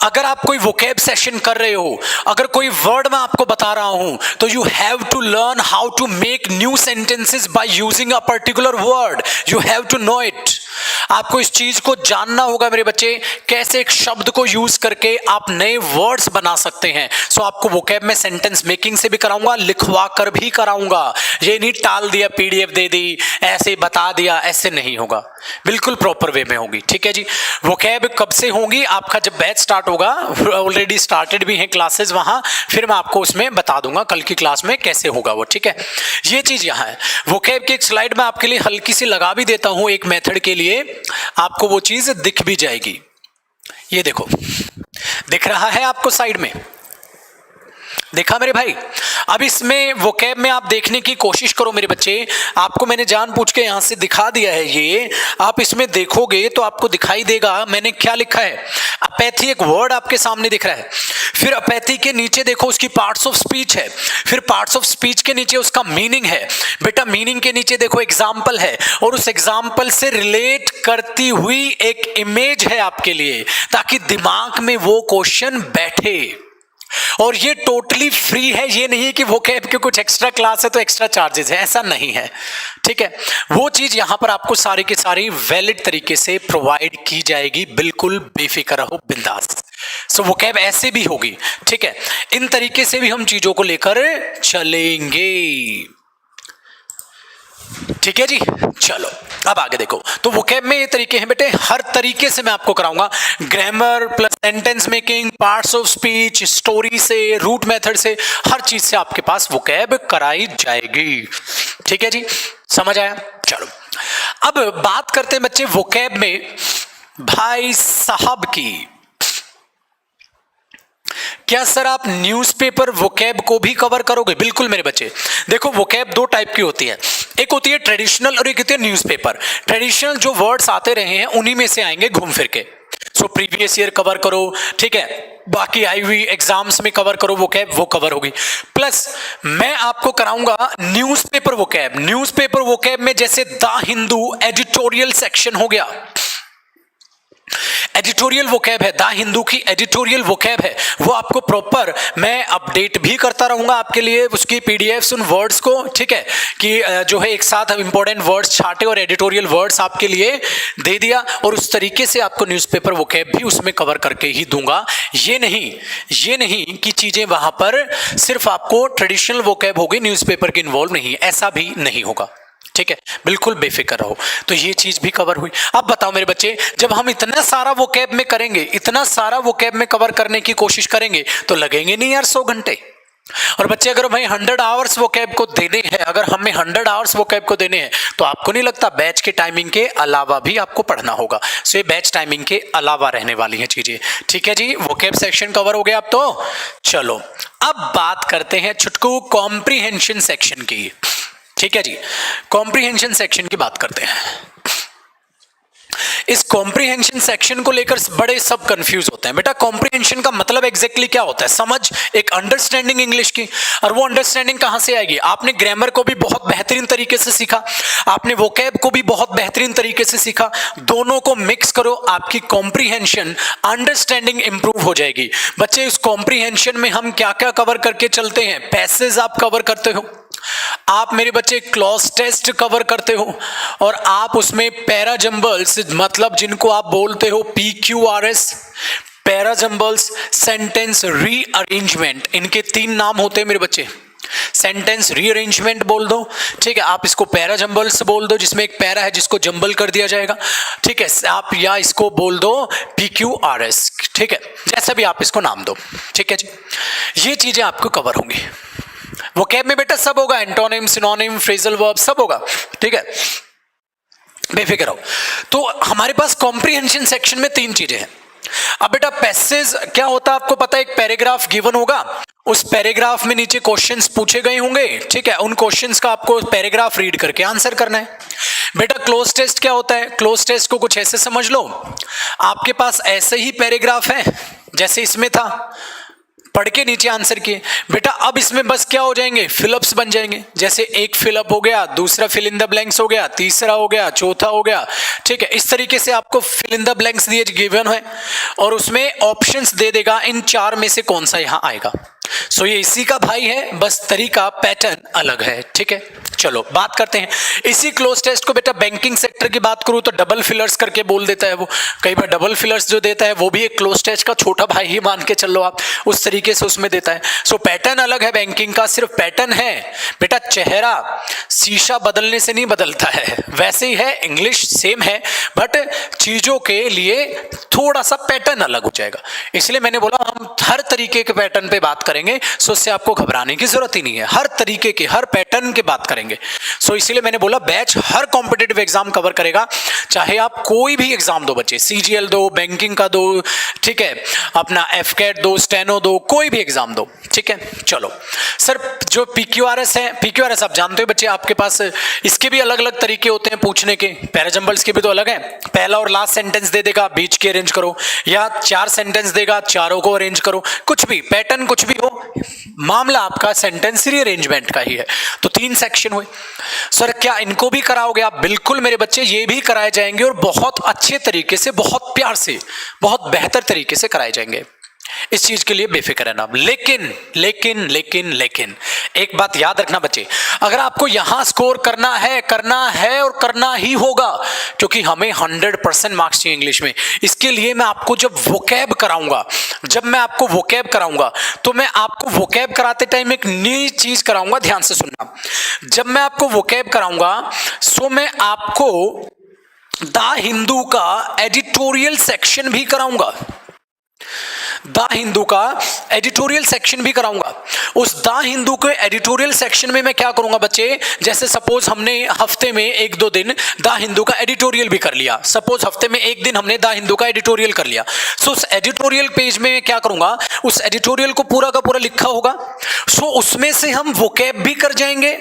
अगर आप कोई वोकैब सेशन कर रहे हो, अगर कोई वर्ड मैं आपको बता रहा हूं, तो you have to learn how to make new sentences by using a particular word. You have to know it. आपको इस चीज को जानना होगा मेरे बच्चे, कैसे एक शब्द को यूज करके आप नए वर्ड्स बना सकते हैं। सो आपको वोकैब में सेंटेंस मेकिंग से भी कराऊंगा, लिखवा कर भी कराऊंगा। ये नहीं टाल दिया, पीडीएफ दे दी, ऐसे बता दिया, ऐसे नहीं होगा, बिल्कुल प्रॉपर वे में होगी, ठीक है जी। वोकैब कब से होंगी? आपका जब बैच स्टार्ट होगा, ऑलरेडी स्टार्टेड भी हैं क्लासेस वहां, फिर मैं आपको उसमें बता दूंगा कल की क्लास में कैसे होगा वो, ठीक है। ये चीज यहां है। वोकैब की एक स्लाइड में आपके लिए हल्की सी लगा भी देता हूं, एक मेथड के लिए आपको वो चीज दिख भी जाएगी। ये देखो, दिख रहा है आपको साइड में? देखा मेरे भाई? अब इसमें वोकैब में आप देखने की कोशिश करो मेरे बच्चे, आपको मैंने जानबूझ के यहां से दिखा दिया है। ये आप इसमें देखोगे तो आपको दिखाई देगा मैंने क्या लिखा है। अपैथी एक वर्ड आपके सामने दिख रहा है, फिर अपैथी के नीचे देखो उसकी पार्ट्स ऑफ स्पीच है, फिर पार्ट्स ऑफ स्पीच के नीचे उसका मीनिंग है। बेटा मीनिंग के नीचे देखो एग्जाम्पल है, और उस एग्जाम्पल से रिलेट करती हुई एक इमेज है आपके लिए, ताकि दिमाग में वो क्वेश्चन बैठे। और ये टोटली फ्री है, ये नहीं है कि वोकैब के कुछ एक्स्ट्रा क्लास है तो एक्स्ट्रा चार्जेस है, ऐसा नहीं है, ठीक है। वो चीज यहां पर आपको सारी की सारी वैलिड तरीके से प्रोवाइड की जाएगी, बिल्कुल बेफिक्र रहो, बिंदास। सो वोकैब ऐसे भी होगी, ठीक है। इन तरीके से भी हम चीजों को लेकर चलेंगे, ठीक है जी। चलो अब आगे देखो, तो वोकैब में ये तरीके हैं बेटे, हर तरीके से मैं आपको कराऊंगा, grammar plus sentence making, parts of speech, story से, रूट मेथड से, हर चीज से आपके पास वोकैब कराई जाएगी। ठीक है जी, समझ आया? चलो अब बात करते हैं बच्चे वोकैब में भाई साहब की। क्या सर आप न्यूज़पेपर वोकैब को भी कवर करोगे? बिल्कुल मेरे बच्चे। देखो वोकैब दो टाइप की होती है, एक होती है ट्रेडिशनल और एक होती है न्यूज़पेपर। ट्रेडिशनल जो वर्ड्स आते रहे हैं उन्हीं में से आएंगे घूम फिर के। सो प्रीवियस ईयर कवर करो, ठीक है, बाकी आई हुई एग्जाम्स में कवर करो वोकैब, वो कवर होगी। प्लस मैं आपको कराऊंगा न्यूज़पेपर वोकैब। न्यूज़पेपर वोकैब में जैसे द हिंदू एडिटोरियल सेक्शन हो गया, एडिटोरियल वोकैब है, द हिंदू की एडिटोरियल वोकैब है, वो आपको प्रॉपर मैं अपडेट भी करता रहूंगा आपके लिए, उसकी पीडीएफ्स उन वर्ड्स को, ठीक है, कि जो है एक साथ इंपॉर्टेंट वर्ड्स छाटे और एडिटोरियल वर्ड्स आपके लिए दे दिया, और उस तरीके से आपको न्यूज़पेपर वोकैब भी उसमें कवर करके ही दूंगा। ये नहीं कि चीजें वहां पर सिर्फ आपको ट्रेडिशनल वोकैब होगी, न्यूज़पेपर के इन्वॉल्व नहीं, ऐसा भी नहीं होगा। ठीक है, बिल्कुल बेफिक्र रहो। तो ये चीज भी कवर हुई। अब बताओ मेरे बच्चे, जब हम इतना सारा वोकैब में करेंगे, इतना सारा वोकैब में कवर करने की कोशिश करेंगे तो लगेंगे नहीं यार 100 घंटे। और बच्चे अगर भाई 100 आवर्स वोकैब को देने हैं, अगर हमें 100 आवर्स वोकैब को देने हैं, तो आपको नहीं लगता बैच के टाइमिंग के अलावा भी आपको पढ़ना होगा। सो ये बैच टाइमिंग के अलावा रहने वाली है चीजें। ठीक है जी, वोकैब सेक्शन कवर हो गया अब तो। चलो अब बात करते हैं छुटकू कॉम्प्रीहेंशन सेक्शन की। ठीक है जी, कॉम्प्रीहेंशन सेक्शन की बात करते हैं। इस कॉम्प्रीहेंशन सेक्शन को लेकर बड़े सब कंफ्यूज होते हैं। बेटा कॉम्प्रीहेंशन का मतलब एग्जैक्टली क्या होता है? समझ, एक अंडरस्टैंडिंग इंग्लिश की। और वो अंडरस्टैंडिंग कहां से आएगी? आपने ग्रामर को भी बहुत बेहतरीन तरीके से सीखा, आपने वोकैब को भी बहुत बेहतरीन तरीके से सीखा, दोनों को मिक्स करो, आपकी कॉम्प्रीहेंशन अंडरस्टैंडिंग इंप्रूव हो जाएगी। बच्चे इस कॉम्प्रीहेंशन में हम क्या क्या कवर करके चलते हैं? पैसेज आप कवर करते हो, आप मेरे बच्चे क्लॉज टेस्ट कवर करते हो, और आप उसमें पैराजंबल्स, मतलब जिनको आप बोलते हो PQRS, पैराजंबल्स, सेंटेंस रीअरेंजमेंट, इनके 3 नाम होते हैं मेरे बच्चे। सेंटेंस रीअरेंजमेंट बोल दो, ठीक है, आप इसको पैराजंबल्स बोल दो, जिसमें एक पैरा है जिसको जंबल कर दिया जाएगा, ठीक है, आप या इसको बोल दो PQRS, ठीक है, जैसा भी आप इसको नाम दो। ठीक है जी, ये चीजें आपको कवर होंगी। वोकैब में बेटा सब होगा, एंटोनिम, सिनोनिम, फ्रेजल वर्ब सब होगा। ठीक है, बेफिक्र हो। तो हमारे पास कॉम्प्रीहेंशन सेक्शन में 3 चीजें हैं। अब बेटा पैसेज क्या होता है आपको पता है? एक पैराग्राफ गिवन होगा, उस पैराग्राफ में नीचे क्वेश्चंस पूछे गए होंगे, ठीक है, उन क्वेश्चंस का आपको पैराग्राफ रीड करके आंसर करना है। बेटा क्लोज टेस्ट क्या होता है? क्लोज टेस्ट को कुछ ऐसे समझ लो, आपके पास ऐसे ही पैराग्राफ है जैसे इसमें था, पढ़ के नीचे आंसर किए। बेटा अब इसमें बस क्या हो जाएंगे? फिलअप्स बन जाएंगे। जैसे एक फिलअप हो गया, दूसरा फिल इन द ब्लैंक्स हो गया, तीसरा हो गया, चौथा हो गया। ठीक है, इस तरीके से आपको फिल इन द ब्लैंक्स दिए गिवन है, और उसमें ऑप्शंस दे देगा इन 4 में से कौन सा यहां आएगा। सो ये इसी का भाई है, बस तरीका पैटर्न अलग है। ठीक है, चलो बात करते हैं इसी क्लोज टेस्ट को। बेटा बैंकिंग सेक्टर की बात करूं तो डबल फिलर्स करके बोल देता है वो, कई बार डबल फिलर्स जो देता है वो भी एक क्लोज टेस्ट का छोटा भाई ही मान के चलो आप, उस तरीके से उसमें देता है। सो पैटर्न अलग है बैंकिंग का, सिर्फ पैटर्न है बेटा, चेहरा शीशा बदलने से नहीं बदलता है, वैसे ही है, इंग्लिश सेम है, बट चीजों के लिए थोड़ा सा पैटर्न अलग हो जाएगा। इसलिए मैंने बोला हम हर तरीके के पैटर्न पे बात करेंगे, सो उससे आपको घबराने की जरूरत ही नहीं है, हर तरीके के हर पैटर्न की बात करेंगे। सो इसलिए मैंने बोला बैच हर कॉम्पिटिटिव एग्जाम कवर करेगा, चाहे आप कोई भी एग्जाम दो बच्चे, CGL दो, बैंकिंग का दो, ठीक है, अपना FCAT दो, स्टेनो दो, कोई भी एग्जाम दो। ठीक है, चलो सर जो PQRS है, PQRS आप जानते हो बच्चे, आपके पास इसके भी अलग अलग तरीके होते हैं पूछने के, पैराजंबल्स के भी तो अलग है। पहला और लास्ट सेंटेंस दे देगा, बीच के अरेंज करो, या 4 सेंटेंस देगा, चारों को अरेंज करो, कुछ भी पैटर्न कुछ भी हो, मामला आपका सेंटेंस रीअरेंजमेंट का ही है। तो 3 सेक्शन हुए। सर क्या इनको भी कराओगे आप? बिल्कुल मेरे बच्चे, ये भी कराए जाएंगे, और बहुत अच्छे तरीके से, बहुत प्यार से, बहुत बेहतर तरीके से कराए जाएंगे। इस चीज के लिए बेफिक्र रहना। लेकिन लेकिन लेकिन लेकिन एक बात याद रखना बच्चे, अगर आपको यहां स्कोर करना है और करना ही होगा, क्योंकि हमें 100% मार्क्स चाहिए इंग्लिश में। इसके लिए मैं आपको जब वोकैब कराऊंगा तो मैं आपको वोकैब कराते टाइम एक नई चीज कराऊंगा, ध्यान से सुनना। जब मैं आपको वोकैब कराऊंगा सो मैं आपको द हिंदू का एडिटोरियल सेक्शन भी कराऊंगा, द हिंदू का एडिटोरियल सेक्शन भी कराऊंगा। उस द हिंदू के एडिटोरियल सेक्शन में मैं क्या करूंगा बच्चे, जैसे सपोज हमने हफ्ते में 1-2 दिन द हिंदू का एडिटोरियल भी कर लिया, सपोज हफ्ते में 1 दिन हमने द हिंदू का एडिटोरियल कर लिया, सो उस एडिटोरियल पेज में मैं क्या करूंगा, उस एडिटोरियल को पूरा का पूरा लिखा होगा, सो उसमें से हम वोकैब भी कर जाएंगे,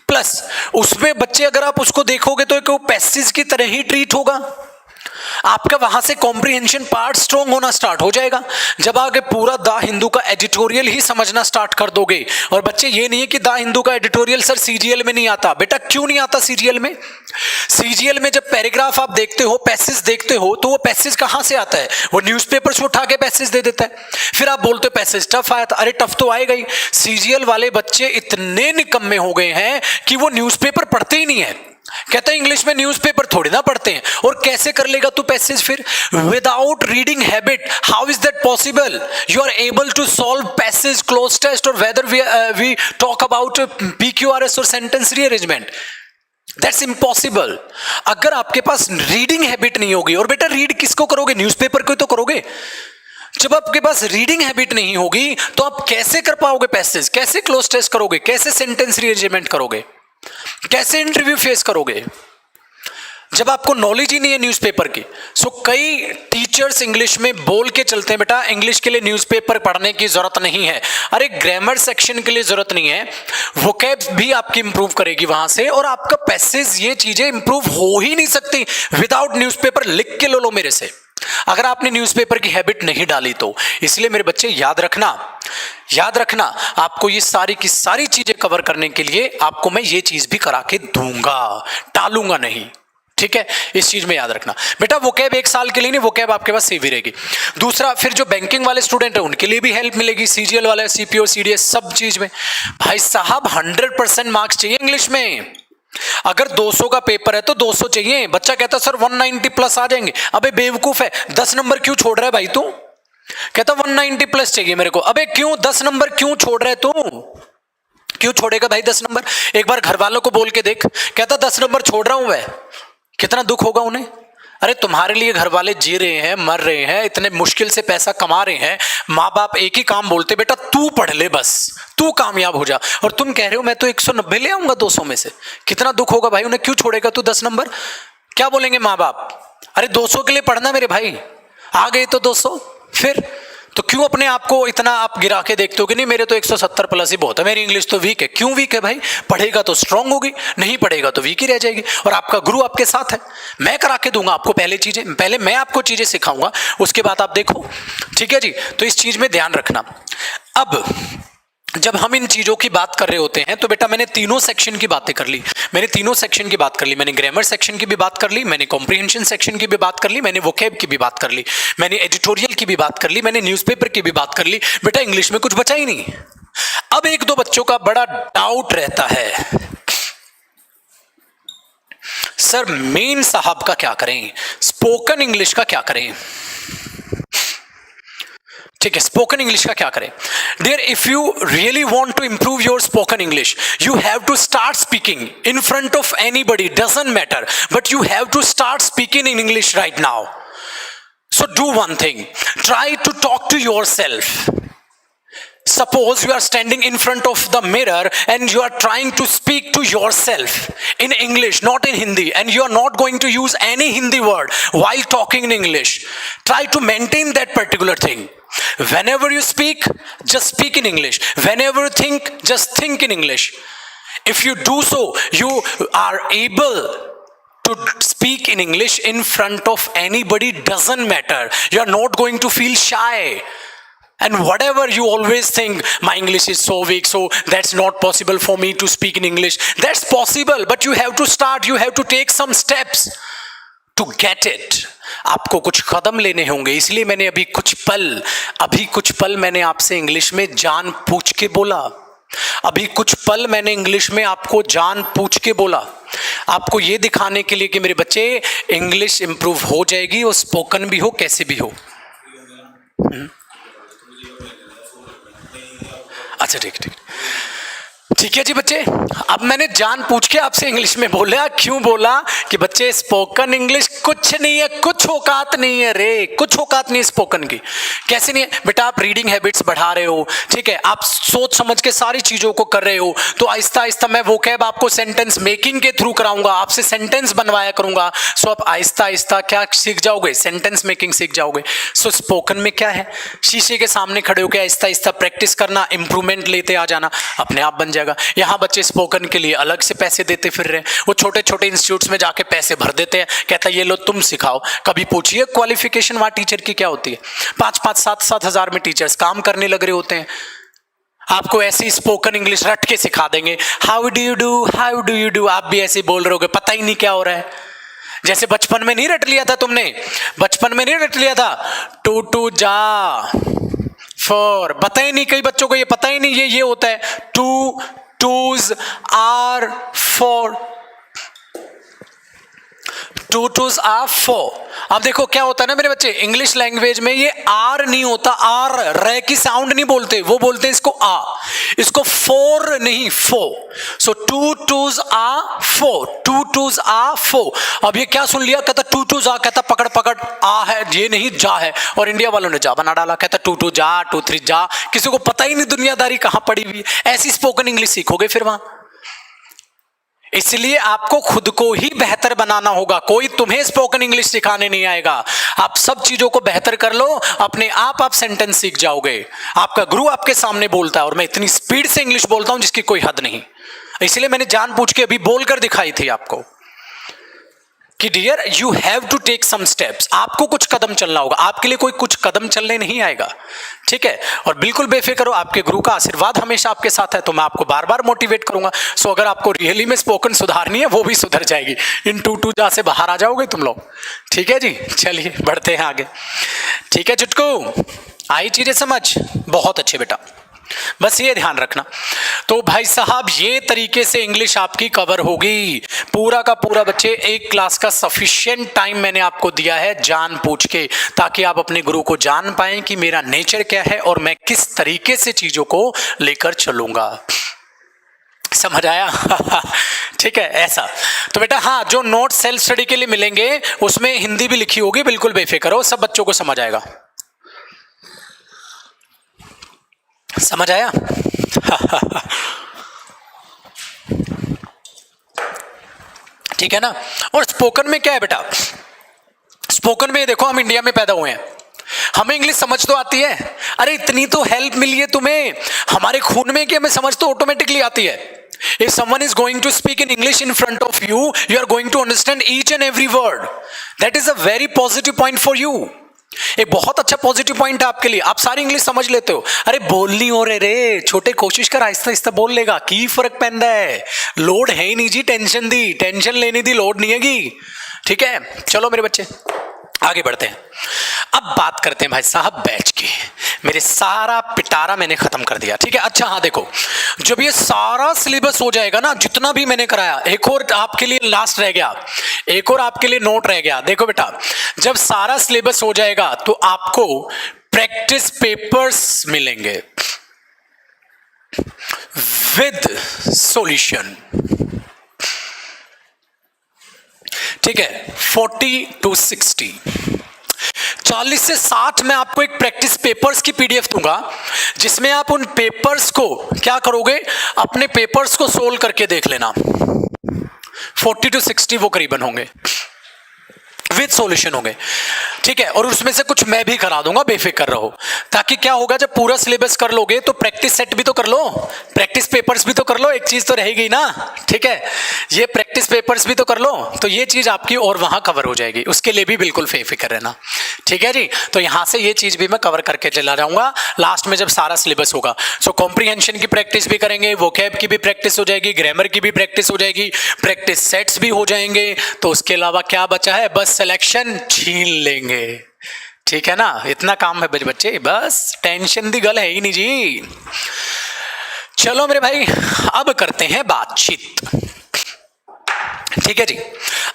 प्लस उसमें बच्चे अगर आप उसको देखोगे तो एक पैसेज की तरह ही ट्रीट होगा। आपका वहां से कॉम्प्रिहेंशन पार्ट स्ट्रॉन्ग होना स्टार्ट हो जाएगा जब आगे पूरा द हिंदू का एडिटोरियल ही समझना स्टार्ट कर दोगे। और बच्चे ये नहीं है कि द हिंदू का एडिटोरियल सर सीजीएल में नहीं आता, बेटा क्यों नहीं आता सीजीएल में? सीजीएल में जब पैराग्राफ आप देखते हो, पैसेज देखते हो, तो वो पैसेज कहां से आता है? वो न्यूज़पेपर से उठा के पैसेज दे देता है। फिर आप बोलते हो पैसेज टफ आया था, अरे टफ तो आएगा ही। सीजीएल वाले बच्चे इतने निकम्मे हो गए हैं कि वो न्यूज़पेपर पढ़ते ही नहीं है, कहता है इंग्लिश में न्यूज़पेपर थोड़ी ना पढ़ते हैं। और कैसे कर लेगा तू पैसेज फिर? Without reading habit how is that possible? You are able to solve passage, cloze test, और whether we talk about PQRS और सेंटेंस रीअरेंजमेंट, दैट्स इम्पॉसिबल। अगर आपके पास रीडिंग हैबिट नहीं होगी, और बेटा रीड किसको करोगे? न्यूज़पेपर को तो करोगे। जब आपके पास रीडिंग हैबिट नहीं होगी तो आप कैसे कर पाओगे पैसेज? कैसे क्लोज टेस्ट करोगे? कैसे सेंटेंस रीअरेंजमेंट करोगे? कैसे इंटरव्यू फेस करोगे जब आपको नॉलेज ही नहीं है न्यूज़पेपर की? सो कई टीचर्स इंग्लिश में बोल के चलते हैं बेटा इंग्लिश के लिए न्यूज़पेपर पढ़ने की जरूरत नहीं है। अरे ग्रामर सेक्शन के लिए जरूरत नहीं है, वोकैब भी आपकी इंप्रूव करेगी वहां से, और आपका पैसेज, ये चीजें इंप्रूव हो ही नहीं सकती विदाउट न्यूज़पेपर। लिख के लो मेरे से, अगर आपने न्यूज़पेपर की हैबिट नहीं डाली तो। इसलिए मेरे बच्चे याद रखना आपको ये सारी की सारी चीजें कवर करने के लिए आपको मैं ये चीज भी करा के दूंगा, टालूंगा नहीं, ठीक है? इस चीज में याद रखना बेटा। वोकैब 1 साल के लिए नहीं, वोकैब आपके पास सेव ही रहेगी। दूसरा, फिर जो बैंकिंग वाले स्टूडेंट है उनके लिए भी हेल्प मिलेगी, सीजीएल वाले, सीपीओ, सीडीएस, सब चीज में। भाई साहब 100% मार्क्स चाहिए इंग्लिश में। अगर 200 का पेपर है तो 200 चाहिए। बच्चा कहता सर 190 प्लस आ जाएंगे। अबे बेवकूफ है, 10 नंबर क्यों छोड़ रहा है भाई तू? कहता 190 प्लस चाहिए मेरे को। अबे क्यों 10 नंबर क्यों छोड़ रहा है तू? क्यों छोड़ेगा भाई 10 नंबर? एक बार घर वालों को बोल के देख, कहता 10 नंबर छोड़ रहा हूं मैं, कितना दुख होगा उन्हें। अरे तुम्हारे लिए घर वाले जी रहे हैं, मर रहे हैं, इतने मुश्किल से पैसा कमा रहे हैं, माँ बाप एक ही काम बोलते, बेटा तू पढ़ ले, बस तू कामयाब हो जा, और तुम कह रहे हो मैं तो 190 ले आऊंगा 200 में से। कितना दुख होगा भाई उन्हें। क्यों छोड़ेगा तू 10 नंबर? क्या बोलेंगे माँ बाप? अरे 200 के लिए पढ़ना मेरे भाई, आ गए तो 200। फिर तो क्यों अपने आप को इतना आप गिरा के देखते हो कि नहीं मेरे तो 170 प्लस ही बहुत है, मेरी इंग्लिश तो वीक है। क्यों वीक है भाई? पढ़ेगा तो स्ट्रांग होगी, नहीं पढ़ेगा तो वीक ही रह जाएगी। और आपका गुरु आपके साथ है, मैं करा के दूंगा आपको पहले मैं आपको चीजें सिखाऊंगा, उसके बाद आप देखो, ठीक है जी? तो इस चीज में ध्यान रखना। अब जब हम इन चीजों की बात कर रहे होते हैं तो बेटा मैंने तीनों सेक्शन की बातें कर ली, मैंने ग्रामर सेक्शन की भी बात कर ली, मैंने कॉम्प्रिहेंशन सेक्शन की भी बात कर ली, मैंने वोकैब की भी बात कर ली, मैंने एडिटोरियल की भी बात कर ली, मैंने न्यूज़पेपर की भी बात कर ली। बेटा इंग्लिश में कुछ बचा ही नहीं। अब 1-2 बच्चों का बड़ा डाउट रहता है, सर मेन साहब का क्या करें, स्पोकन इंग्लिश का क्या करें? ठीक है, स्पोकन इंग्लिश का क्या करें? Dear, if you really want to improve your spoken English, you have to start speaking in front of anybody, doesn't matter, but you have to start speaking in English right now. So do one thing, try to talk to yourself. Suppose you are standing in front of the mirror and you are trying to speak to yourself in English, not in Hindi, and you are not going to use any Hindi word while talking in English. Try to maintain that particular thing. Whenever you speak, just speak in English. Whenever you think, just think in English. If you do so, you are able to speak in English in front of anybody, doesn't matter. You are not going to feel shy. And whatever you always think, my English is so weak, so that's not possible for me to speak in English. That's possible, but you have to start, you have to take some steps. To get it आपको कुछ कदम लेने होंगे। इसलिए मैंने अभी कुछ पल मैंने आपसे इंग्लिश में जान पूछ के बोला। अभी कुछ पल मैंने इंग्लिश में आपको जान पूछ के बोला, आपको यह दिखाने के लिए कि मेरे बच्चे इंग्लिश इंप्रूव हो जाएगी, वो स्पोकन भी हो कैसे भी हो। अच्छा ठीक है जी बच्चे। अब मैंने जान पूछ के आपसे इंग्लिश में बोला, क्यों बोला कि बच्चे स्पोकन इंग्लिश कुछ नहीं है, कुछ औकात नहीं है रे, कुछ औकात नहीं है स्पोकन की। कैसे नहीं है बेटा? आप रीडिंग हैबिट्स बढ़ा रहे हो, ठीक है, आप सोच समझ के सारी चीजों को कर रहे हो, तो आहिस्ता आहिस्ता मैं वोकैब आपको सेंटेंस मेकिंग के थ्रू कराऊंगा, आपसे सेंटेंस बनवाया करूंगा। सो आप आहिस्ता आहिस्ता क्या सीख जाओगे? सेंटेंस मेकिंग सीख जाओगे। सो स्पोकन में क्या है? शीशे के सामने खड़े होकर आहिस्ता आहिस्ता प्रैक्टिस करना, इंप्रूवमेंट लेते आ जाना, अपने आप बन जाएगा। यहां बच्चे स्पोकन के लिए अलग से पैसे देते फिर रहे, वो छोटे छोटे इंस्टीट्यूट्स में जाके पैसे भर देते हैं, कहता है ये लो तुम सिखाओ। कभी पूछिए क्वालिफिकेशन वहां टीचर की क्या होती है? 5-5, 7-7 हजार में टीचर्स काम करने लग रहे होते हैं। आपको ऐसी स्पोकन इंग्लिश रट के सिखा देंगे, हाउ डू यू डू, आप भी ऐसे बोल रहे होगे, पता ही नहीं क्या हो रहा है। जैसे बचपन में नहीं रट लिया था तुमने, बचपन में नहीं रट लिया था टू जा फॉर, पता ही नहीं, कई बच्चों को ये पता ही नहीं ये होता है, two twos are four, two twos are four. अब देखो क्या होता है ना मेरे बच्चे, इंग्लिश लैंग्वेज में ये आर नहीं होता, आर रे की साउंड नहीं बोलते, वो बोलते हैं इसको आ, इसको फोर नहीं फो। सो to twos uh four, two twos uh four. अब ये क्या सुन लिया? कहता टू टू जा, कहता पकड़ पकड़, आ है ये नहीं जा है, और इंडिया वालों ने जा बना डाला, कहता टू टू जा, 2 3 जा। किसी को पता ही नहीं दुनियादारी कहां पड़ी हुई। ऐसी स्पोकन इंग्लिश सीखोगे फिर वहां। इसलिए आपको खुद को ही बेहतर बनाना होगा, कोई तुम्हें स्पोकन इंग्लिश सिखाने नहीं आएगा। आप सब चीजों को बेहतर कर लो, अपने आप सेंटेंस सीख जाओगे। आपका गुरु आपके सामने बोलता है और मैं इतनी स्पीड से इंग्लिश बोलता हूं जिसकी कोई हद नहीं। इसलिए मैंने जानबूझ के अभी बोलकर दिखाई थी आपको कि dear you have to take some steps. आपको कुछ कदम चलना होगा, आपके लिए कोई कुछ कदम चलने नहीं आएगा, ठीक है। और बिल्कुल बेफिक्र हो, आपके गुरु का आशीर्वाद हमेशा आपके साथ है, तो मैं आपको बार बार मोटिवेट करूंगा। सो अगर आपको रियली में स्पोकन सुधारनी है वो भी सुधर जाएगी, इन टू जा से बाहर आ जाओगे तुम लोग, ठीक है जी। चलिए बढ़ते हैं आगे, ठीक है। चुटकू आई चीजें समझ? बहुत अच्छे बेटा, बस ये ध्यान रखना। तो भाई साहब ये तरीके से इंग्लिश आपकी कवर होगी, पूरा का पूरा बच्चे एक क्लास का सफिशिएंट टाइम मैंने आपको दिया है जान पूछ के, ताकि आप अपने गुरु को जान पाएं कि मेरा नेचर क्या है और मैं किस तरीके से चीजों को लेकर चलूंगा। समझ आया? ठीक है ऐसा। तो बेटा हाँ, जो नोट सेल्फ स्टडी के लिए मिलेंगे उसमें हिंदी भी लिखी होगी, बिल्कुल बेफिक्र हो, सब बच्चों को समझ आएगा। समझ आया? ठीक है ना। और स्पोकन में क्या है बेटा? स्पोकन में देखो, हम इंडिया में पैदा हुए हैं, हमें इंग्लिश समझ तो आती है। अरे इतनी तो हेल्प मिली है तुम्हें हमारे खून में कि हमें समझ तो ऑटोमेटिकली आती है। If someone is going to speak in English in front of you, you are going to understand each and every word. That is a very positive point for you. एक बहुत अच्छा पॉजिटिव पॉइंट है आपके लिए, आप सारी English समझ लेते हो। अरे बोलनी हो रे छोटे, कोशिश कर आहिस्ता आहिस्ता बोल लेगा, की फर्क पैंदा है, लोड है ही नहीं जी, टेंशन दी, टेंशन लेनी दी, लोड नहीं हैगी, ठीक है। चलो मेरे बच्चे आगे बढ़ते हैं। अब बात करते हैं भाई साहब बैच की। मेरे सारा पिटारा मैंने खत्म कर दिया, ठीक है। अच्छा हाँ देखो, जब ये सारा सिलेबस हो जाएगा ना, जितना भी मैंने कराया, एक और आपके लिए लास्ट रह गया, एक और आपके लिए नोट रह गया। देखो बेटा, जब सारा सिलेबस हो जाएगा तो आपको प्रैक्टिस पेपर्स मिलेंगे विद सॉल्यूशन, ठीक है। 40 to 60, 40 से 60 में आपको एक प्रैक्टिस पेपर्स की पीडीएफ दूंगा, जिसमें आप उन पेपर्स को क्या करोगे, अपने पेपर्स को सोल्व करके देख लेना। 40 to 60 वो करीबन होंगे, विद सॉल्यूशन होंगे, ठीक है। और उसमें से कुछ मैं भी करा दूंगा, बेफिक्र रहो। ताकि क्या होगा, जब पूरा सिलेबस कर लोगे तो प्रैक्टिस सेट भी तो कर लो, प्रैक्टिस पेपर्स भी तो कर लो, एक चीज तो रहेगी ना, ठीक है। ये प्रैक्टिस पेपर्स भी तो कर लो, तो ये चीज आपकी और वहां कवर हो जाएगी, उसके लिए भी बिल्कुल बेफिक्र रहना, ठीक है जी। तो यहां से ये चीज भी मैं कवर करके चला जाऊंगा लास्ट में जब सारा सिलेबस होगा। सो कॉम्प्रीहेंशन की प्रैक्टिस भी करेंगे, वोकैब की भी प्रैक्टिस हो जाएगी, ग्रामर की भी प्रैक्टिस हो जाएगी, प्रैक्टिस सेट्स भी हो जाएंगे। तो उसके अलावा क्या बचा है, बस सिलेक्शन छीन लेंगे। ठीक है ना, इतना काम है मेरे बच्चे, बस टेंशन दी गल है ही नहीं जी। चलो मेरे भाई, अब करते हैं बातचीत। ठीक है जी,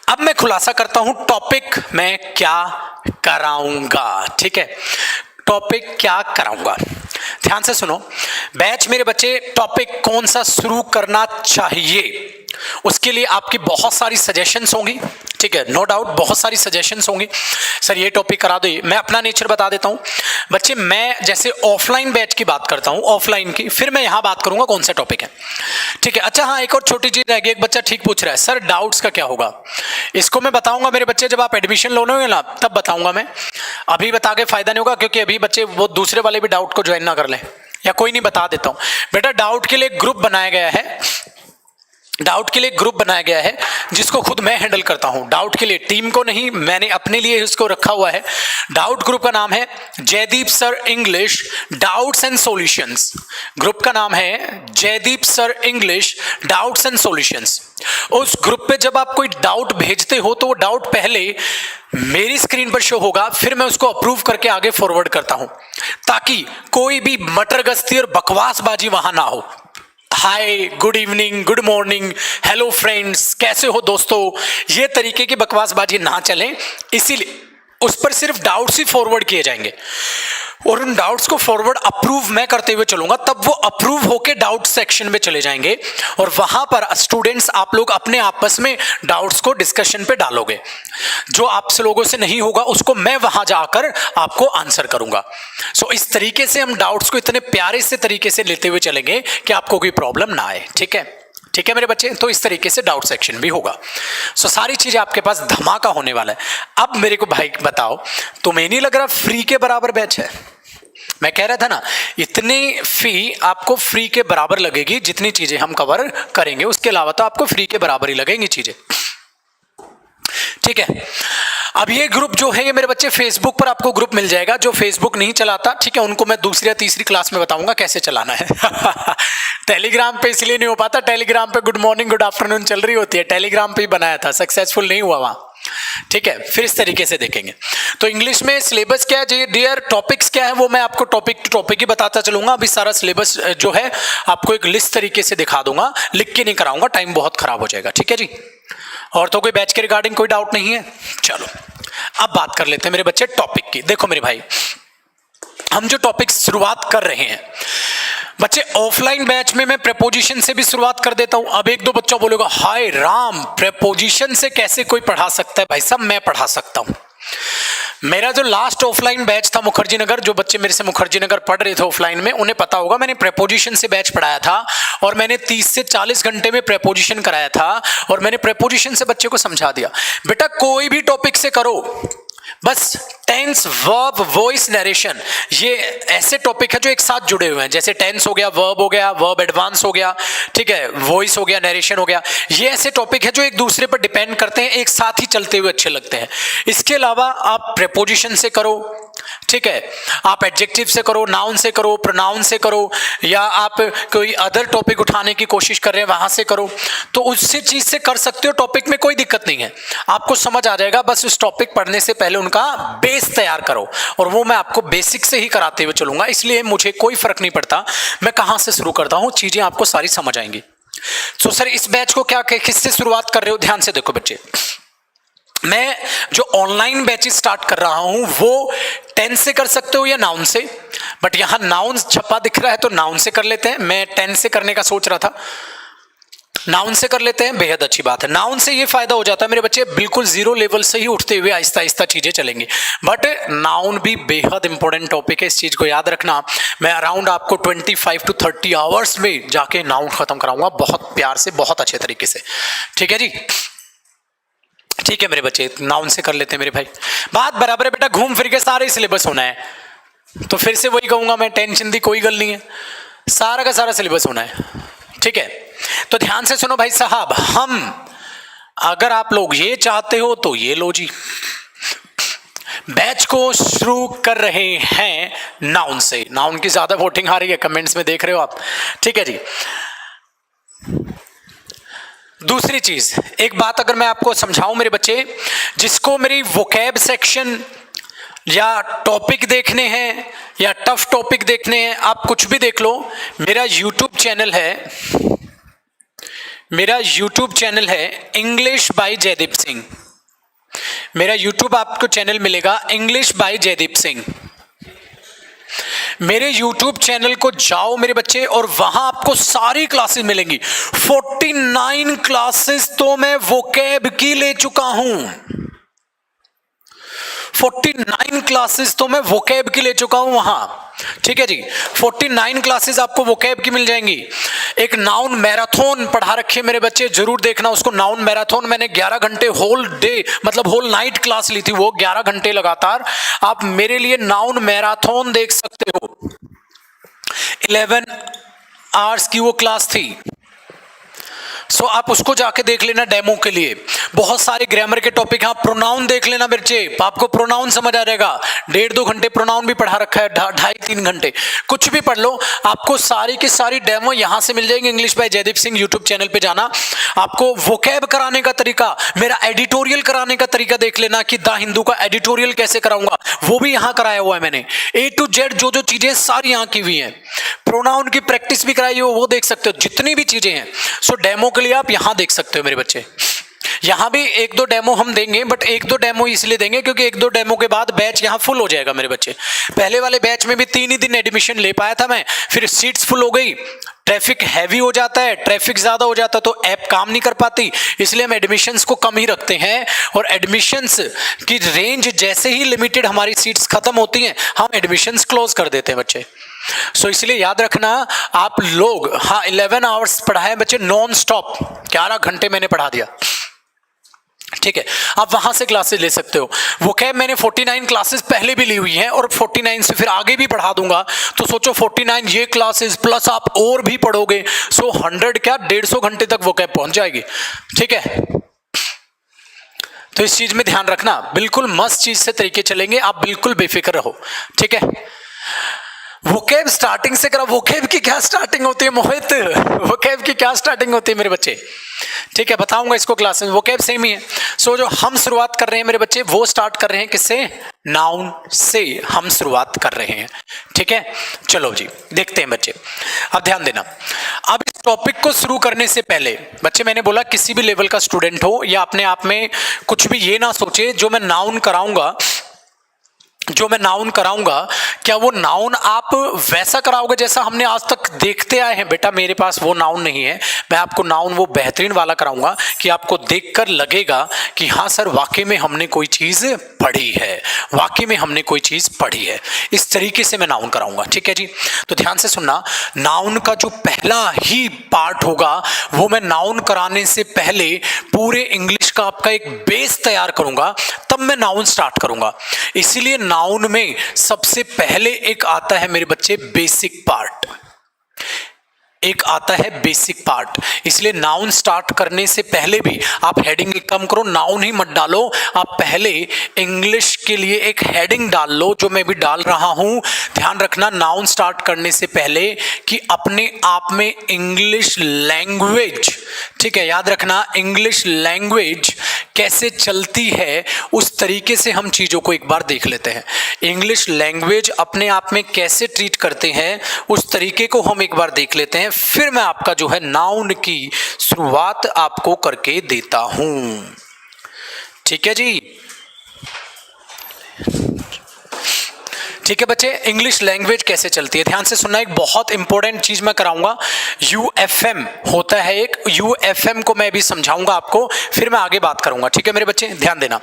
अब मैं खुलासा करता हूं टॉपिक मैं क्या कराऊंगा। ठीक है, टॉपिक क्या कराऊंगा, ध्यान से सुनो। बैच मेरे बच्चे टॉपिक कौन सा शुरू करना चाहिए उसके लिए आपकी बहुत सारी सजेशंस होंगी। ठीक है, नो डाउट बहुत सारी सजेशंस होंगी, सर ये टॉपिक करा दो। मैं अपना नेचर बता देता हूं बच्चे, मैं जैसे ऑफलाइन बैच की बात करता हूं, ऑफलाइन की, फिर मैं यहां बात करूंगा कौन सा टॉपिक है। ठीक है, अच्छा हाँ, एक और छोटी चीज रह गई। एक बच्चा ठीक पूछ रहा है, सर डाउट्स का क्या होगा। इसको मैं बताऊंगा मेरे बच्चे, जब आप एडमिशन लोगे ना तब बताऊंगा मैं, अभी बता के फायदा नहीं होगा, क्योंकि अभी बच्चे वो दूसरे वाले भी डाउट को ज्वाइन ना कर लें। या कोई नहीं, बता देता हूं बेटा, डाउट के लिए ग्रुप बनाया गया है, डाउट के लिए ग्रुप बनाया गया है जिसको खुद मैं हैंडल करता हूं। डाउट के लिए टीम को नहीं, मैंने अपने लिए इसको रखा हुआ है। डाउट ग्रुप का नाम है Jaydeep sir English doubts and solutions. Group का नाम है Jaydeep sir English doubts and solutions. उस ग्रुप पे जब आप कोई डाउट भेजते हो तो वो डाउट पहले मेरी स्क्रीन पर शो होगा, फिर मैं उसको अप्रूव करके आगे फॉरवर्ड करता हूं, ताकि कोई भी मटरगस्ती और बकवासबाजी वहां ना हो। Hi, good evening, good morning, hello friends, कैसे हो दोस्तों, ये तरीके की बकवासबाजी ना चलें, इसीलिए उस पर सिर्फ डाउट्स ही फॉरवर्ड किए जाएंगे और उन डाउट्स को फॉरवर्ड अप्रूव मैं करते हुए चलूंगा, तब वो अप्रूव होके डाउट सेक्शन में चले जाएंगे और वहां पर स्टूडेंट्स आप लोग अपने आपस में डाउट्स को डिस्कशन पे डालोगे। जो आप लोगों से नहीं होगा उसको मैं वहां जाकर आपको आंसर करूंगा। सो इस तरीके से हम डाउट्स को इतने प्यारे से तरीके से लेते हुए चलेंगे कि आपको कोई प्रॉब्लम ना आए। ठीक है, ठीक है मेरे बच्चे, तो इस तरीके से डाउट सेक्शन भी होगा। सो सारी चीजें आपके पास धमाका होने वाला है। अब मेरे को भाई बताओ, तुम्हें नहीं लग रहा फ्री के बराबर बैच है? मैं कह रहा था ना, इतनी फी आपको फ्री के बराबर लगेगी जितनी चीजें हम कवर करेंगे, उसके अलावा तो आपको फ्री के बराबर ही लगेंगी चीजें। ठीक है, अब ये ग्रुप जो है ये मेरे बच्चे फेसबुक पर आपको ग्रुप मिल जाएगा। जो फेसबुक नहीं चलाता, ठीक है, उनको मैं दूसरी या तीसरी क्लास में बताऊंगा कैसे चलाना है। टेलीग्राम पे इसलिए नहीं हो पाता, टेलीग्राम पे गुड मॉर्निंग गुड आफ्टरनून चल रही होती है, टेलीग्राम पे ही बनाया था, सक्सेसफुल नहीं हुआ वहां। ठीक है, फिर इस तरीके से देखेंगे। तो इंग्लिश में सिलेबस क्या है डियर, टॉपिक्स क्या है, वो मैं आपको टॉपिक टू टॉपिक ही बताता चलूंगा। अभी सारा सिलेबस जो है आपको एक लिस्ट तरीके से दिखा दूंगा, लिख के नहीं कराऊंगा, टाइम बहुत खराब हो जाएगा। ठीक है जी, और तो कोई बैच के रिगार्डिंग कोई डाउट नहीं है? चलो अब बात कर लेते हैं मेरे बच्चे टॉपिक की। देखो मेरे भाई, हम जो टॉपिक शुरुआत कर रहे हैं बच्चे, ऑफलाइन बैच में मैं प्रेपोजिशन से भी शुरुआत कर देता हूं। अब एक दो बच्चा बोलेगा, हाय राम, प्रेपोजिशन से कैसे कोई पढ़ा सकता है? भाई साहब, मैं पढ़ा सकता हूं। मेरा जो लास्ट ऑफलाइन बैच था मुखर्जी नगर, जो बच्चे मेरे से मुखर्जी नगर पढ़ रहे थे ऑफलाइन में, उन्हें पता होगा मैंने प्रेपोजिशन से बैच पढ़ाया था और मैंने 30 से 40 घंटे में प्रेपोजिशन कराया था और मैंने प्रेपोजिशन से बच्चे को समझा दिया, बेटा कोई भी टॉपिक से करो, बस टेंस, वर्ब, वॉइस, नरेशन, ये ऐसे टॉपिक है जो एक साथ जुड़े हुए हैं। जैसे टेंस हो गया, वर्ब एडवांस हो गया, ठीक है, वॉइस हो गया, नरेशन हो गया, ये ऐसे टॉपिक है जो एक दूसरे पर डिपेंड करते हैं, एक साथ ही चलते हुए अच्छे लगते हैं। इसके अलावा आप प्रेपोजिशन से करो, ठीक है, आप एडजेक्टिव से करो, नाउन से करो, प्रोनाउन से करो, या आप कोई अदर टॉपिक उठाने की कोशिश कर रहे हैं वहां से करो, तो उससे चीज से कर सकते हो। टॉपिक में कोई दिक्कत नहीं है, आपको समझ आ जाएगा। बस उस टॉपिक पढ़ने से पहले उनका बेस तैयार करो, और वो मैं आपको बेसिक से ही कराते हुए चलूंगा, इसलिए मुझे कोई फर्क नहीं पड़ता मैं कहां से शुरू करता हूं, चीजें आपको सारी समझ आएंगी। तो सर इस बैच को क्या किससे शुरुआत कर रहे हो? ध्यान से देखो बच्चे, मैं जो ऑनलाइन बैचेस स्टार्ट कर रहा हूं वो टेंस से कर सकते हो या नाउन से, बट यहां नाउन छपा दिख रहा है तो नाउन से कर लेते हैं। मैं टेंस से करने का सोच रहा था, नाउन से कर लेते हैं, बेहद अच्छी बात है। नाउन से ये फायदा हो जाता है मेरे बच्चे, बिल्कुल जीरो लेवल से ही उठते हुए आहिस्ता आहिस्ता चीजें चलेंगी। बट नाउन भी बेहद इंपॉर्टेंट टॉपिक है, इस चीज को याद रखना। मैं अराउंड आपको 25 to 30 आवर्स में जाके नाउन खत्म कराऊंगा, बहुत प्यार से, बहुत अच्छे तरीके से। ठीक है जी, ठीक है मेरे बच्चे, नाउन से कर लेते हैं मेरे भाई। बात बराबर है बेटा, घूम फिर के सारे सिलेबस होना है, तो फिर से वही कहूंगा मैं, टेंशन दी कोई गल नहीं है, सारा का सारा सिलेबस होना है। ठीक है, तो ध्यान से सुनो भाई साहब, हम अगर आप लोग ये चाहते हो तो ये लो जी, बैच को शुरू कर रहे हैं नाउन से। नाउन की ज्यादा वोटिंग आ रही है, कमेंट्स में देख रहे हो आप। ठीक है जी, दूसरी चीज, एक बात अगर मैं आपको समझाऊं मेरे बच्चे, जिसको मेरी वोकैब सेक्शन या टॉपिक देखने हैं या टफ टॉपिक देखने हैं, आप कुछ भी देख लो, मेरा यूट्यूब चैनल है इंग्लिश बाय जयदीप सिंह। मेरा यूट्यूब आपको चैनल मिलेगा इंग्लिश बाय जयदीप सिंह। मेरे यूट्यूब चैनल को जाओ मेरे बच्चे, और वहां आपको सारी क्लासेस मिलेंगी। 49 क्लासेस तो मैं वोकैब की ले चुका हूं। 49 क्लासेस तो मैं वोकैब की ले चुका हूं वहां। ठीक है जी, 49 क्लासेस आपको वोकैब की मिल जाएंगी। एक नाउन मैराथन पढ़ा रखे मेरे बच्चे, जरूर देखना उसको। नाउन मैराथन मैंने 11 घंटे होल डे, मतलब होल नाइट क्लास ली थी, वो 11 घंटे लगातार। आप मेरे लिए नाउन मैराथन देख सकते हो। 11 आवर्स की वो क्लास थी। सो आप उसको जाके देख लेना डेमो के लिए। बहुत सारे ग्रामर के टॉपिक हैं। प्रोनाउन देख लेना बच्चे, आपको प्रोनाउन समझ आ जाएगा। 1.5-2 घंटे प्रोनाउन भी पढ़ा रखा है, 2.5-3 घंटे, कुछ भी पढ़ लो, आपको सारी की सारी डेमो यहां से मिल जाएंगे। English by Jaydeep Singh YouTube channel पे जाना, आपको वोकैब कराने का तरीका, मेरा एडिटोरियल कराने का तरीका देख लेना कि द हिंदू का एडिटोरियल कैसे कराऊंगा, वो भी यहां कराया हुआ है मैंने। A to Z जो जो चीजें सारी यहां की हुई हैं। प्रोनाउन की प्रैक्टिस भी कराई हो, वो देख सकते हो, जितनी भी चीजें हैं। सो डेमो के लिए आप यहां देख सकते हो मेरे बच्चे। यहां भी 1-2 डेमो हम देंगे, बट 1-2 डेमो इसलिए देंगे क्योंकि 1-2 डेमो के बाद बैच यहां फुल हो जाएगा मेरे बच्चे। पहले वाले बैच में भी 3 ही दिन एडमिशन ले पाया था मैं, फिर सीट्स फुल हो गई, ट्रैफिक हैवी हो जाता है, ट्रैफिक ज्यादा हो जाता तो ऐप काम नहीं कर पाती, इसलिए हम एडमिशंस को कम ही रखते हैं। और एडमिशंस की रेंज जैसे ही लिमिटेड हमारी सीट्स खत्म होती हैं, हम एडमिशंस क्लोज कर देते हैं बच्चे। सो इसलिए याद रखना आप लोग, हाँ 11 आवर्स पढ़ाए बच्चे नॉन स्टॉप, 11 घंटे मैंने पढ़ा दिया। ठीक है, आप वहां से क्लासेस ले सकते हो। वो क्या, मैंने 49 क्लासेस पहले भी ली हुई हैं और 49 से फिर आगे भी पढ़ा दूंगा। तो सोचो 49 ये क्लासेस प्लस आप और भी पढ़ोगे, सो 100 क्या 150 घंटे तक वो कैब पहुंच जाएगी। ठीक है, तो इस चीज में ध्यान रखना, बिल्कुल मस्त चीज से तरीके चलेंगे, आप बिल्कुल बेफिक्र रहो। ठीक है, वोकैब स्टार्टिंग से करा। वोकैब की क्या स्टार्टिंग होती है मोहित? वोकैब की क्या स्टार्टिंग होती है मेरे बच्चे? ठीक है, बताऊंगा इसको क्लास में। वोकैब सेम ही है। सो जो हम शुरुआत कर रहे हैं मेरे बच्चे, वो स्टार्ट कर रहे हैं किससे? नाउन से हम शुरुआत कर रहे हैं। ठीक है, चलो जी देखते हैं बच्चे। अब ध्यान देना, अब इस टॉपिक को शुरू करने से पहले बच्चे, मैंने बोला किसी भी लेवल का स्टूडेंट हो या अपने आप में कुछ भी ये ना सोचे जो मैं नाउन कराऊंगा क्या वो नाउन आप वैसा कराओगे जैसा हमने आज तक देखते आए हैं? बेटा मेरे पास वो नाउन नहीं है। मैं आपको नाउन वो बेहतरीन वाला कराऊंगा कि आपको देखकर लगेगा कि हाँ सर वाकई में हमने कोई चीज पढ़ी है, वाकई में हमने कोई चीज पढ़ी है। इस तरीके से मैं नाउन कराऊंगा। ठीक है जी, तो ध्यान से सुनना। नाउन का जो पहला ही पार्ट होगा वो मैं नाउन कराने से पहले पूरे इंग्लिश का आपका एक बेस तैयार करूंगा, तब मैं नाउन स्टार्ट करूंगा। इसीलिए नाउन में सबसे पहले एक आता है मेरे बच्चे बेसिक पार्ट, एक आता है बेसिक पार्ट। इसलिए नाउन स्टार्ट करने से पहले भी आप हेडिंग कम करो, नाउन ही मत डालो, आप पहले इंग्लिश के लिए एक हेडिंग डाल लो, जो मैं भी डाल रहा हूं। ध्यान रखना नाउन स्टार्ट करने से पहले कि अपने आप में इंग्लिश लैंग्वेज, ठीक है, याद रखना इंग्लिश लैंग्वेज कैसे चलती है उस तरीके से हम चीजों को एक बार देख लेते हैं। इंग्लिश लैंग्वेज अपने आप में कैसे ट्रीट करते हैं उस तरीके को हम एक बार देख लेते हैं, फिर मैं आपका जो है नाउन की शुरुआत आपको करके देता हूं। ठीक है जी, ठीक है बच्चे, इंग्लिश लैंग्वेज कैसे चलती है ध्यान से सुनना। एक बहुत इंपॉर्टेंट चीज मैं कराऊंगा, यूएफएम होता है एक, यूएफएम को मैं भी समझाऊंगा आपको, फिर मैं आगे बात करूंगा। ठीक है मेरे बच्चे, ध्यान देना।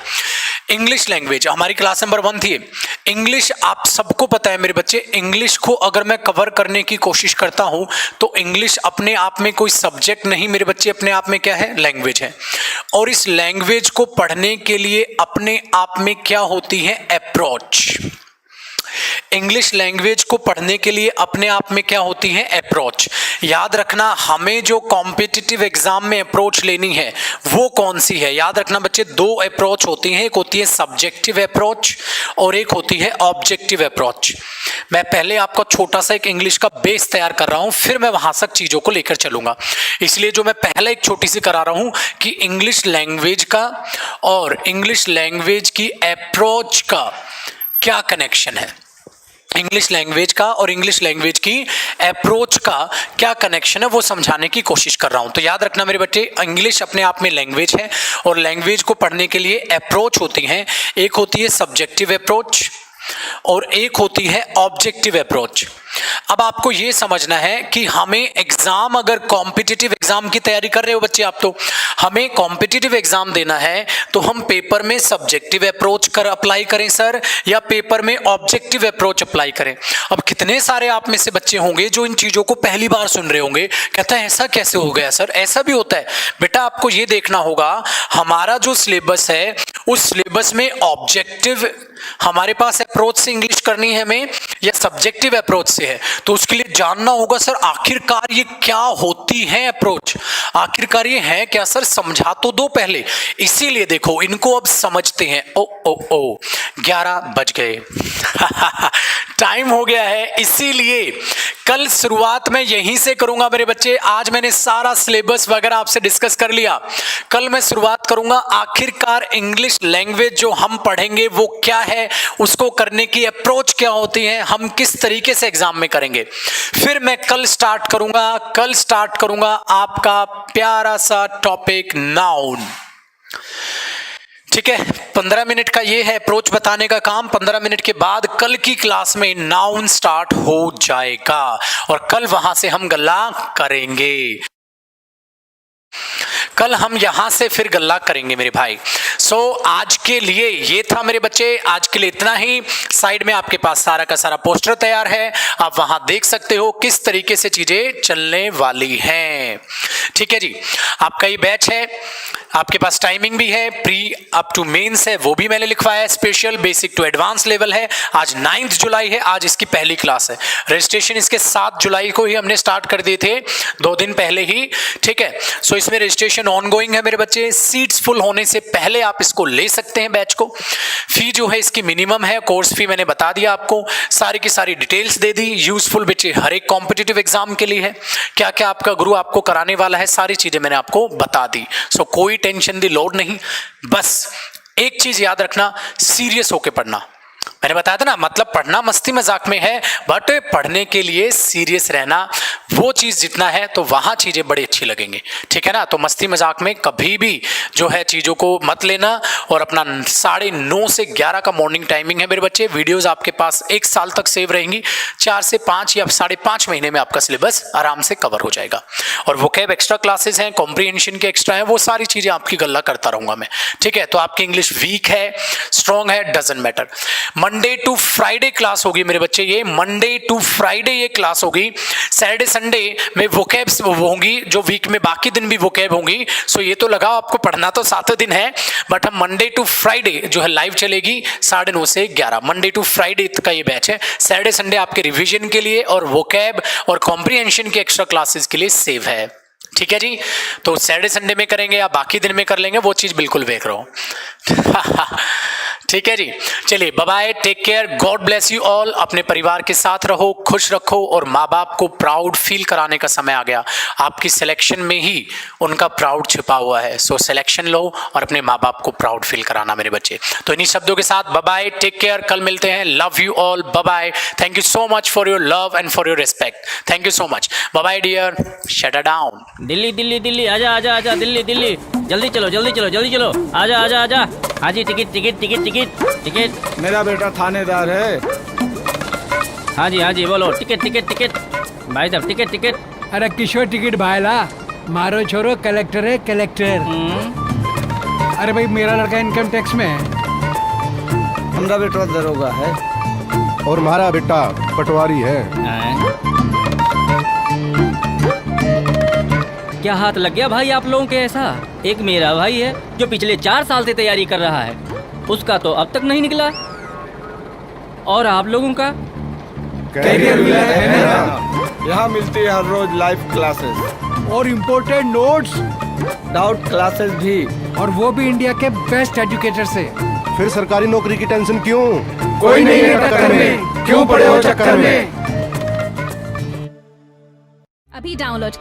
इंग्लिश लैंग्वेज हमारी क्लास नंबर 1 थी। इंग्लिश आप सबको पता है मेरे बच्चे, इंग्लिश को अगर मैं कवर करने की कोशिश करता हूं तो इंग्लिश अपने आप में कोई सब्जेक्ट नहीं मेरे बच्चे, अपने आप में क्या है? लैंग्वेज है। और इस लैंग्वेज को पढ़ने के लिए अपने आप में क्या होती है? अप्रोच। इंग्लिश लैंग्वेज को पढ़ने के लिए अपने आप में क्या होती है? अप्रोच। याद रखना, हमें जो कॉम्पिटिटिव एग्जाम में अप्रोच लेनी है वो कौन सी है? याद रखना बच्चे, दो अप्रोच होती हैं, एक होती है सब्जेक्टिव अप्रोच और एक होती है ऑब्जेक्टिव अप्रोच। मैं पहले आपका छोटा सा एक इंग्लिश का बेस तैयार कर रहा हूं, फिर मैं वहां तक चीजों को लेकर चलूंगा। इसलिए जो मैं पहले एक छोटी सी करा रहा हूं कि इंग्लिश लैंग्वेज का और इंग्लिश लैंग्वेज की अप्रोच का क्या कनेक्शन है, इंग्लिश लैंग्वेज का और इंग्लिश लैंग्वेज की अप्रोच का क्या कनेक्शन है वो समझाने की कोशिश कर रहा हूं। तो याद रखना मेरे बच्चे, इंग्लिश अपने आप में लैंग्वेज है और लैंग्वेज को पढ़ने के लिए अप्रोच होती है। एक होती है सब्जेक्टिव अप्रोच और एक होती है ऑब्जेक्टिव अप्रोच। अब आपको यह समझना है कि हमें एग्जाम, अगर कॉम्पिटिटिव एग्जाम की तैयारी कर रहे हो बच्चे आप, तो हमें कॉम्पिटिटिव एग्जाम देना है तो हम पेपर में सब्जेक्टिव अप्रोच कर अप्लाई करें सर, या पेपर में ऑब्जेक्टिव अप्रोच अप्लाई करें? अब कितने सारे आप में से बच्चे होंगे जो इन चीजों को पहली बार सुन रहे होंगे, कहता है ऐसा कैसे हो गया सर? ऐसा भी होता है बेटा। आपको यह देखना होगा, हमारा जो सिलेबस है उस सिलेबस में ऑब्जेक्टिव हमारे पास अप्रोच से इंग्लिश करनी है हमें या सब्जेक्टिव अप्रोच से है, तो उसके लिए जानना होगा सर आखिरकार ये क्या होती है अप्रोच, आखिरकार ये है क्या सर, समझा तो दो पहले। इसीलिए देखो इनको अब समझते हैं। ओ ओ ओ 11 बज गए टाइम हो गया है, इसीलिए कल शुरुआत मैं यहीं से करूंगा मेरे बच्चे। आज मैंने सारा सिलेबस वगैरह आपसे डिस्कस कर लिया, कल मैं शुरुआत करूंगा आखिरकार इंग्लिश लैंग्वेज जो हम पढ़ेंगे वो क्या है, उसको करने की अप्रोच क्या होती है, हम किस तरीके से एग्जाम में करेंगे। फिर मैं कल स्टार्ट करूंगा आपका प्यारा सा टॉपिक नाउन। ठीक है, 15 मिनट का ये है अप्रोच बताने का काम। 15 मिनट के बाद कल की क्लास में नाउन स्टार्ट हो जाएगा और कल वहां से हम गल्ला करेंगे। कल हम यहां से फिर गल्ला करेंगे मेरे भाई। आज के लिए ये था मेरे बच्चे, आज के लिए इतना ही। साइड में आपके पास सारा का सारा पोस्टर तैयार है, आप वहां देख सकते हो किस तरीके से चीजें चलने वाली हैं। ठीक है जी, आपका ये बैच है, आपके पास टाइमिंग भी है, प्री अप टू मेंस है वो भी मैंने लिखवाया है, special basic to advance level है। आज 9 जुलाई है, आज इसकी पहली क्लास है। रजिस्ट्रेशन इसके 7 जुलाई को ही हमने स्टार्ट कर दिए थे, 2 दिन पहले ही। ठीक है, सो इसमें रजिस्ट्रेशन ऑनगोइंग है मेरे बच्चे। सीट्स फुल होने से पहले आप इसको ले सकते हैं बैच को। फी जो है इसकी मिनिमम है, कोर्स फी मैंने बता दिया आपको, सारी की सारी डिटेल्स दे दी। यूजफुल बच्चे हर एक कॉम्पिटिटिव एग्जाम के लिए है, क्या क्या आपका गुरु आपको कराने वाला है सारी चीजें मैंने आपको बता दी। सो कोई टेंशन दी लोड नहीं, बस एक चीज याद रखना, सीरियस होके पढ़ना। मैंने बताया था ना, मतलब पढ़ना मस्ती मजाक में है, बट पढ़ने के लिए सीरियस रहना, वो चीज जितना है तो वहां चीजें बड़ी अच्छी लगेंगी। ठीक है ना, तो मस्ती मजाक में कभी भी जो है चीजों को मत लेना। और अपना 9:30 से 11 का मॉर्निंग टाइमिंग है मेरे बच्चे। वीडियोस आपके पास 1 साल तक सेव रहेंगी, 4 से 5 या 5.5 महीने में आपका सिलेबस आराम से कवर हो जाएगा। और वोकैब एक्स्ट्रा क्लासेस हैं, कॉम्प्रिहेंशन के एक्स्ट्रा है, वो सारी चीजें आपकी गल्ला करता रहूंगा मैं। ठीक है, तो आपकी इंग्लिश वीक है स्ट्रॉन्ग है, doesn't matter. Monday to Friday class होगी मेरे बच्चे, ये मंडे टू फ्राइडे ये क्लास होगी। सैटरडे संडे में वोकैब्स होंगी, जो वीक में बाकी दिन भी वोकैब होंगी। सो ये तो लगाओ, आपको पढ़ना तो 7 दिन है, बट हम मंडे टू फ्राइडे जो है लाइव चलेगी 9:30 से 11, मंडे टू फ्राइडे का ये बैच है। सैटरडे संडे आपके रिवीजन के लिए और वोकैब और कॉम्प्रिहेंशन के एक्स्ट्रा क्लासेस के लिए सेव है। ठीक है जी, तो सैटरडे संडे में करेंगे या बाकी दिन में कर लेंगे, वो चीज बिल्कुल देख रहा हूं ठीक है जी, चलिए bye bye, take care, God bless you all. अपने परिवार के साथ रहो, खुश रखो, और माँ बाप को प्राउड फील कराने का समय आ गया। आपकी सिलेक्शन में ही उनका प्राउड छिपा हुआ है। सो सिलेक्शन लो और अपने माँ बाप को प्राउड फील कराना मेरे बच्चे। तो इन्हीं शब्दों के साथ बाय बाय, टेक केयर, कल मिलते हैं। Love you all, bye bye. Thank you so much for your love and for your respect. Thank you so much, bye bye dear, shut it down. Delhi Delhi Delhi, आजा आजा आजा, दिल्ली दिल्ली, जल्दी चलो जल्दी चलो जल्दी चलो, आजा आजा आजा। हाँ जी, ticket ticket ticket ticket ticket. मेरा बेटा थानेदार है। हाँ जी बोलो, टिकट टिकट टिकट भाई साहब, टिकट टिकट। अरे किशोर टिकट भाईला, मारो छोरो कलेक्टर है कलेक्टर। अरे भाई मेरा लड़का इनकम टैक्स में है। हमारा बेटा दरोगा है। और हमारा बेटा पटवारी है। क्या हाथ लग गया भाई आप लोगों के ऐसा? एक मेरा भाई है जो पिछले 4 साल से तैयारी कर रहा है, उसका तो अब तक नहीं निकला, और आप लोगों का कैरियर विलर है मेरा। यहाँ मिलती है हर रोज लाइव क्लासेस और इम्पोर्टेड नोट्स, डाउट क्लासेस भी। और वो भी इंडिया के बेस्ट एजुकेटर से। फिर सरकारी नौकरी की टेंशन क्यों? कोई नहीं है टक्कर में, क्यों पड़े हो चक्कर में। अभी डाउनलोड करें।